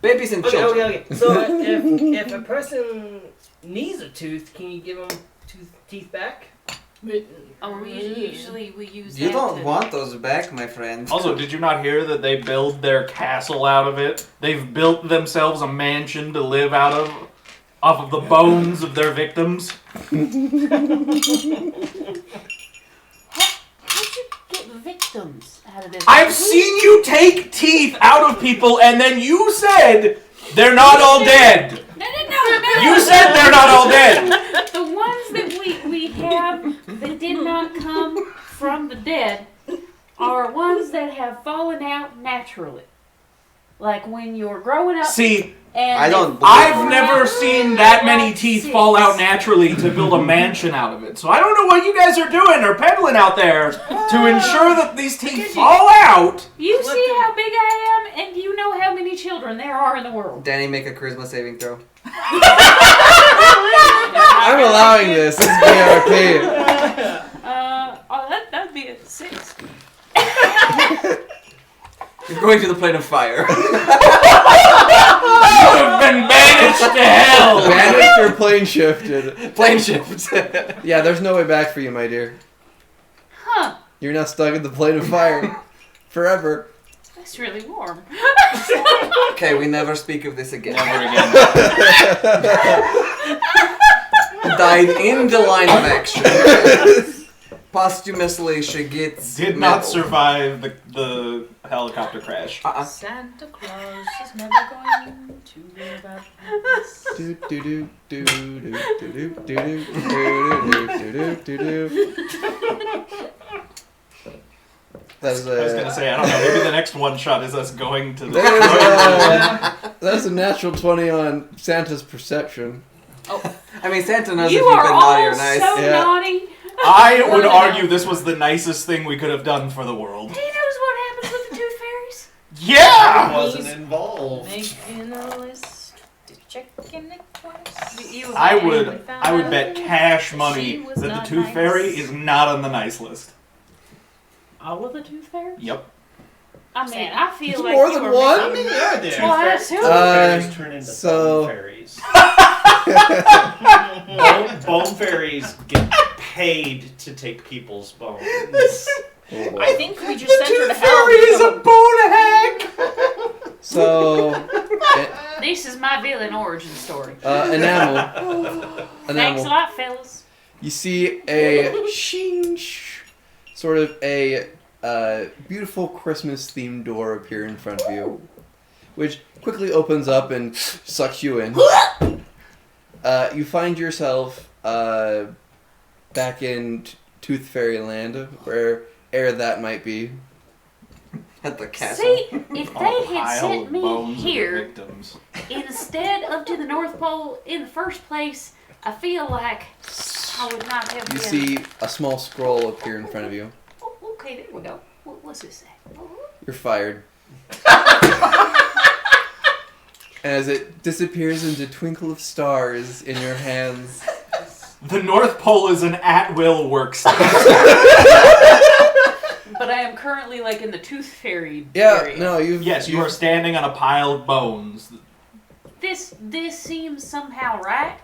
Babies and Okay, children. okay. So if a person needs a tooth, can you give them teeth back? Oh, we usually we use You that don't to- want those back, my friend. Also, did you not hear that they build their castle out of it? They've built themselves a mansion to live out of, off of the bones of their victims. How'd you get victims out of this. I've seen you take teeth out of people, and then you said they're not all dead. No. You said they're not all dead. The ones that we have that did not come from the dead are ones that have fallen out naturally. Like when you're growing up. See, and I've never seen that many teeth fall out naturally to build a mansion out of it. So I don't know what you guys are doing or peddling out there to ensure that these teeth fall out. You see how big I am, and you know how many children there are in the world. Danny, make a charisma saving throw. I'm allowing this. This is BRP. That'd be a 6. You're going to the plane of fire. You have been banished to hell. Banished or plane shifted? Plane shift. Yeah, there's no way back for you, my dear. Huh. You're now stuck in the plane of fire. Forever. That's really warm. Okay, we never speak of this again. Never again. Died in the line of action. Posthumously, she gets Did not survive the helicopter crash. Santa Claus is never going to hear about this. Do do do do do do do do do do do do. I was gonna say, I don't know, maybe the next one shot is us going to the... That's a natural 20 on Santa's perception. Oh. I mean, Santa knows You if you've are been all naughty or nice. so naughty. I would argue this was the nicest thing we could have done for the world. He knows what happens with the tooth fairies. Yeah! I wasn't involved. Making a list, checking it twice. I would bet cash money was that the not Tooth nice. Fairy is not on the nice list. All of the tooth fairies? Yep. I mean, I feel There's like more you than were one? How many are there? Well, I assume. Fairies turn into so- bone fairies. Bone fairies get paid to take people's bones. I think we just sent her to hell. is a bone hack! So, This is my villain origin story. enamel. Thanks a lot, fellas. You see a sort of a beautiful Christmas-themed door appear in front of you, which quickly opens up and sucks you in. You find yourself back in Tooth Fairy Land, where'er that might be. At the castle. See, if they had Pile sent of me bones of the here victims. instead of to the North Pole in the first place, I feel like I would not have You been... see a small scroll appear in front of you. Oh, okay, there we go. What's this say? You're fired. As it disappears into twinkle of stars in your hands. The North Pole is an at-will workstation. But I am currently like in the Tooth Fairy Yeah, area. no, Yes, you are standing on a pile of bones. This seems somehow right.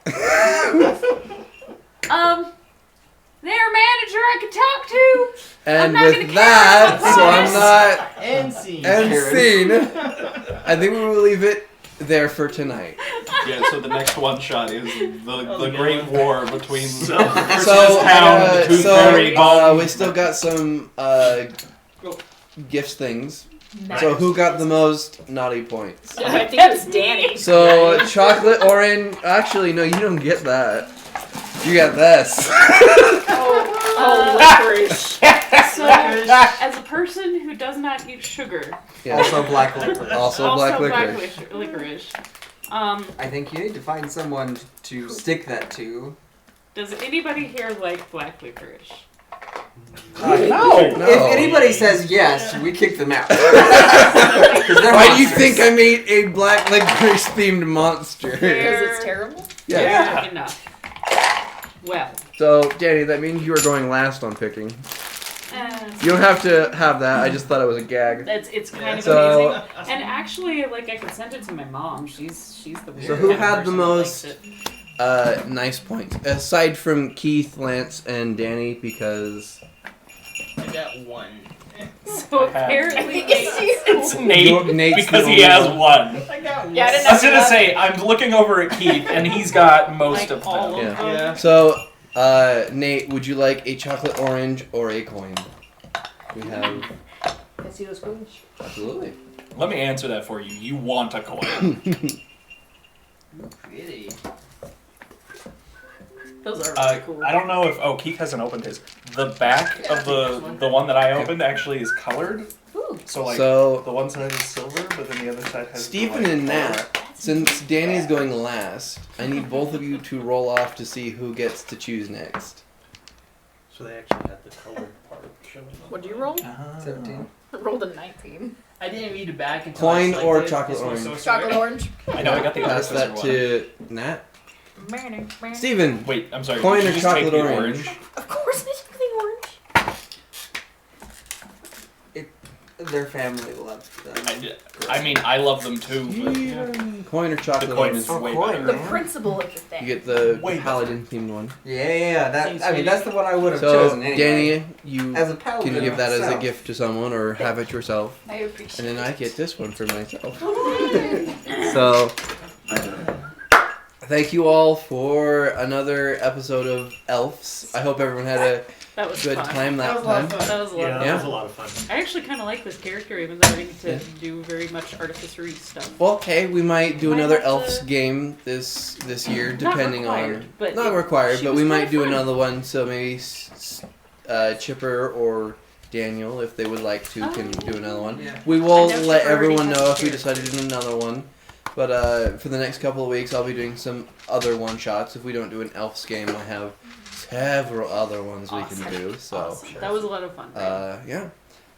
Their manager I could talk to. And not with gonna that, carry so on I'm not End scene. end scene. I think we will leave it there for tonight. Yeah, so the next one shot is the Great War between So- Christmas So, Town and the Tooth Fairy Bone. we still got some gifts things. Nice. So who got the most naughty points? I think it was Danny. So chocolate orange. Actually, no, you don't get that. You got this. Oh, licorice. So, as a person who does not eat sugar, Yeah. Also black licorice. Also black licorice. licorice. I think you need to find someone to stick that to. Does anybody here like black licorice? No. If anybody says yes, we kick them out. Why do you think I made a black licorice themed monster? Because it's terrible? Yeah. Fair enough. Well. So, Danny, that means you are going last on picking. You don't have to have that. I just thought it was a gag. It's kind of So- amazing. And actually, like, I could send it to my mom. She's the weird So who kind of had the person who likes most it. nice points? Aside from Keith, Lance, and Danny, because... I got one. So apparently, It's Nate Nate's because the he only has one. one. I got one. Yeah, I didn't I was know gonna that. say, I'm looking over at Keith, and he's got most like, of all them. of Yeah. them. So, Nate, would you like a chocolate orange or a coin? We have Can I see those coins? absolutely. Let me answer that for you. You want a coin. Pretty. Those are really cool. I don't know if Keith hasn't opened his. The back of the one that I opened actually is colored. Ooh. So like So- the one side is silver, but then the other side has Stephen the, like, and color. Nat, since Danny's going last, I need both of you to roll off to see who gets to choose next. So they actually had the colored part showing up. What'd you roll? 17. I rolled a 19. I didn't read it back until Coin I or selected chocolate this one, orange? so Chocolate sorry. orange. I know I got the Pass artificer that one. to Nat. Stephen, Wait, I'm sorry. coin did or you just take chocolate the orange? Of course, I took the orange. Their family loved them. I mean, I love them too, but Coin or chocolate the coin orange? is way coin, better. The man. principle of the thing. You get the Wait. paladin themed one. Yeah. That Seems I mean, sweet. that's the one I would have So, chosen anyway. Danny, you As a paladin can give that as a myself. gift to someone or have it yourself. I appreciate And then it. I get this one for myself. So, thank you all for another episode of Elves. I hope everyone had a That was good fun. time That that was a lot time. of fun. That was a lot. Yeah, of that Yeah. was a lot of fun. I actually kind of like this character, even though I didn't get to do very much artificery stuff. Well, okay, we might do Might another have to- Elves game this year, Not depending required, on. but Not it- required, she but was we kinda might do fun. another one. So maybe Chipper or Daniel, if they would like to, can do another one. Yeah. We will I know let Chipper already everyone has know a if we character. decide to do another one. But for the next couple of weeks, I'll be doing some other one shots. If we don't do an Elves game, I have several other ones we can do. So. Awesome. That was a lot of fun. Yeah.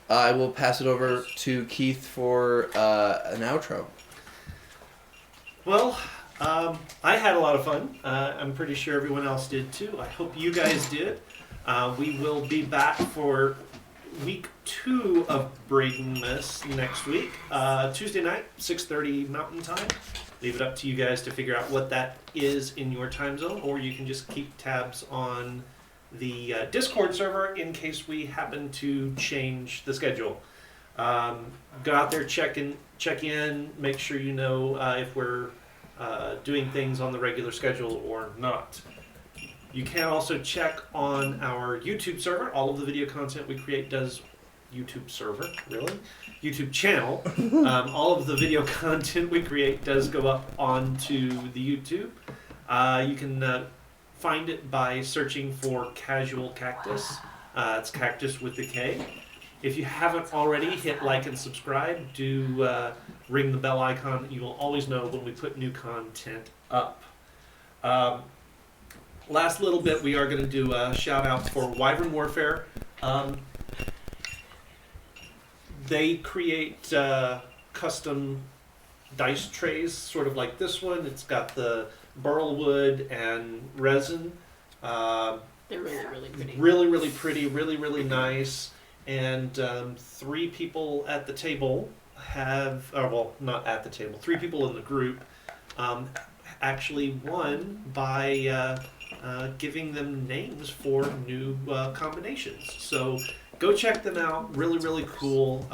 I will pass it over to Keith for an outro. Well, I had a lot of fun. I'm pretty sure everyone else did too. I hope you guys did. We will be back for week 2 of Braydenmas next week. Tuesday night, 6:30 Mountain Time. Leave it up to you guys to figure out what that is in your time zone, or you can just keep tabs on the Discord server in case we happen to change the schedule. Go out there, check in, make sure you know if we're doing things on the regular schedule or not. You can also check on our YouTube server. All of the video content we create does YouTube server, really? YouTube channel. All of the video content we create does go up onto the YouTube. You can find it by searching for Casual Cactus. It's Cactus with a K. If you haven't already, hit like and subscribe. Do ring the bell icon. You will always know when we put new content up. Last little bit, we are going to do a shout out for Wyvern Warfare. They create custom dice trays, sort of like this one. It's got the burl wood and resin. They're really, really pretty. Really pretty, really nice. And 3 people at the table have, well, not at the table, 3 people in the group actually won by giving them names for new combinations. So go check them out. Really cool.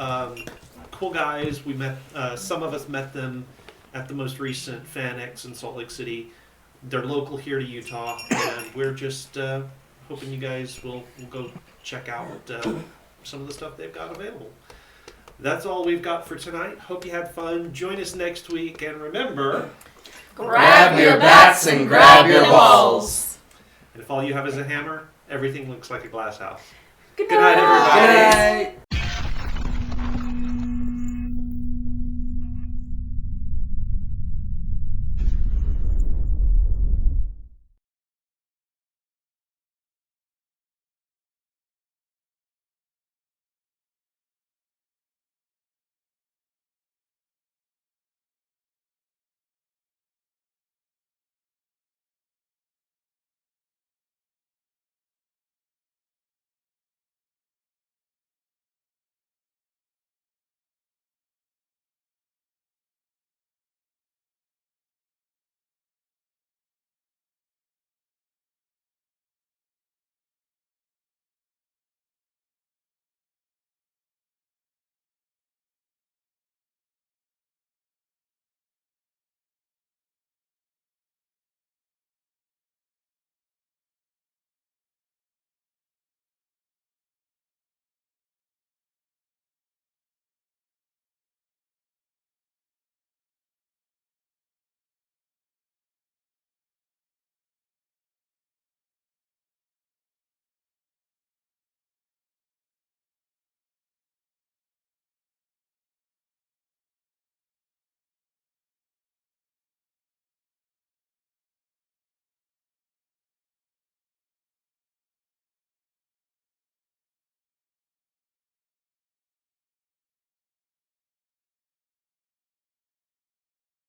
Cool guys. We met, some of us met them at the most recent FanX in Salt Lake City. They're local here to Utah, and we're just hoping you guys will go check out some of the stuff they've got available. That's all we've got for tonight. Hope you had fun. Join us next week, and remember, Grab your bats and grab your balls. And if all you have is a hammer, everything looks like a glass house. Good Good night, everybody. Good night.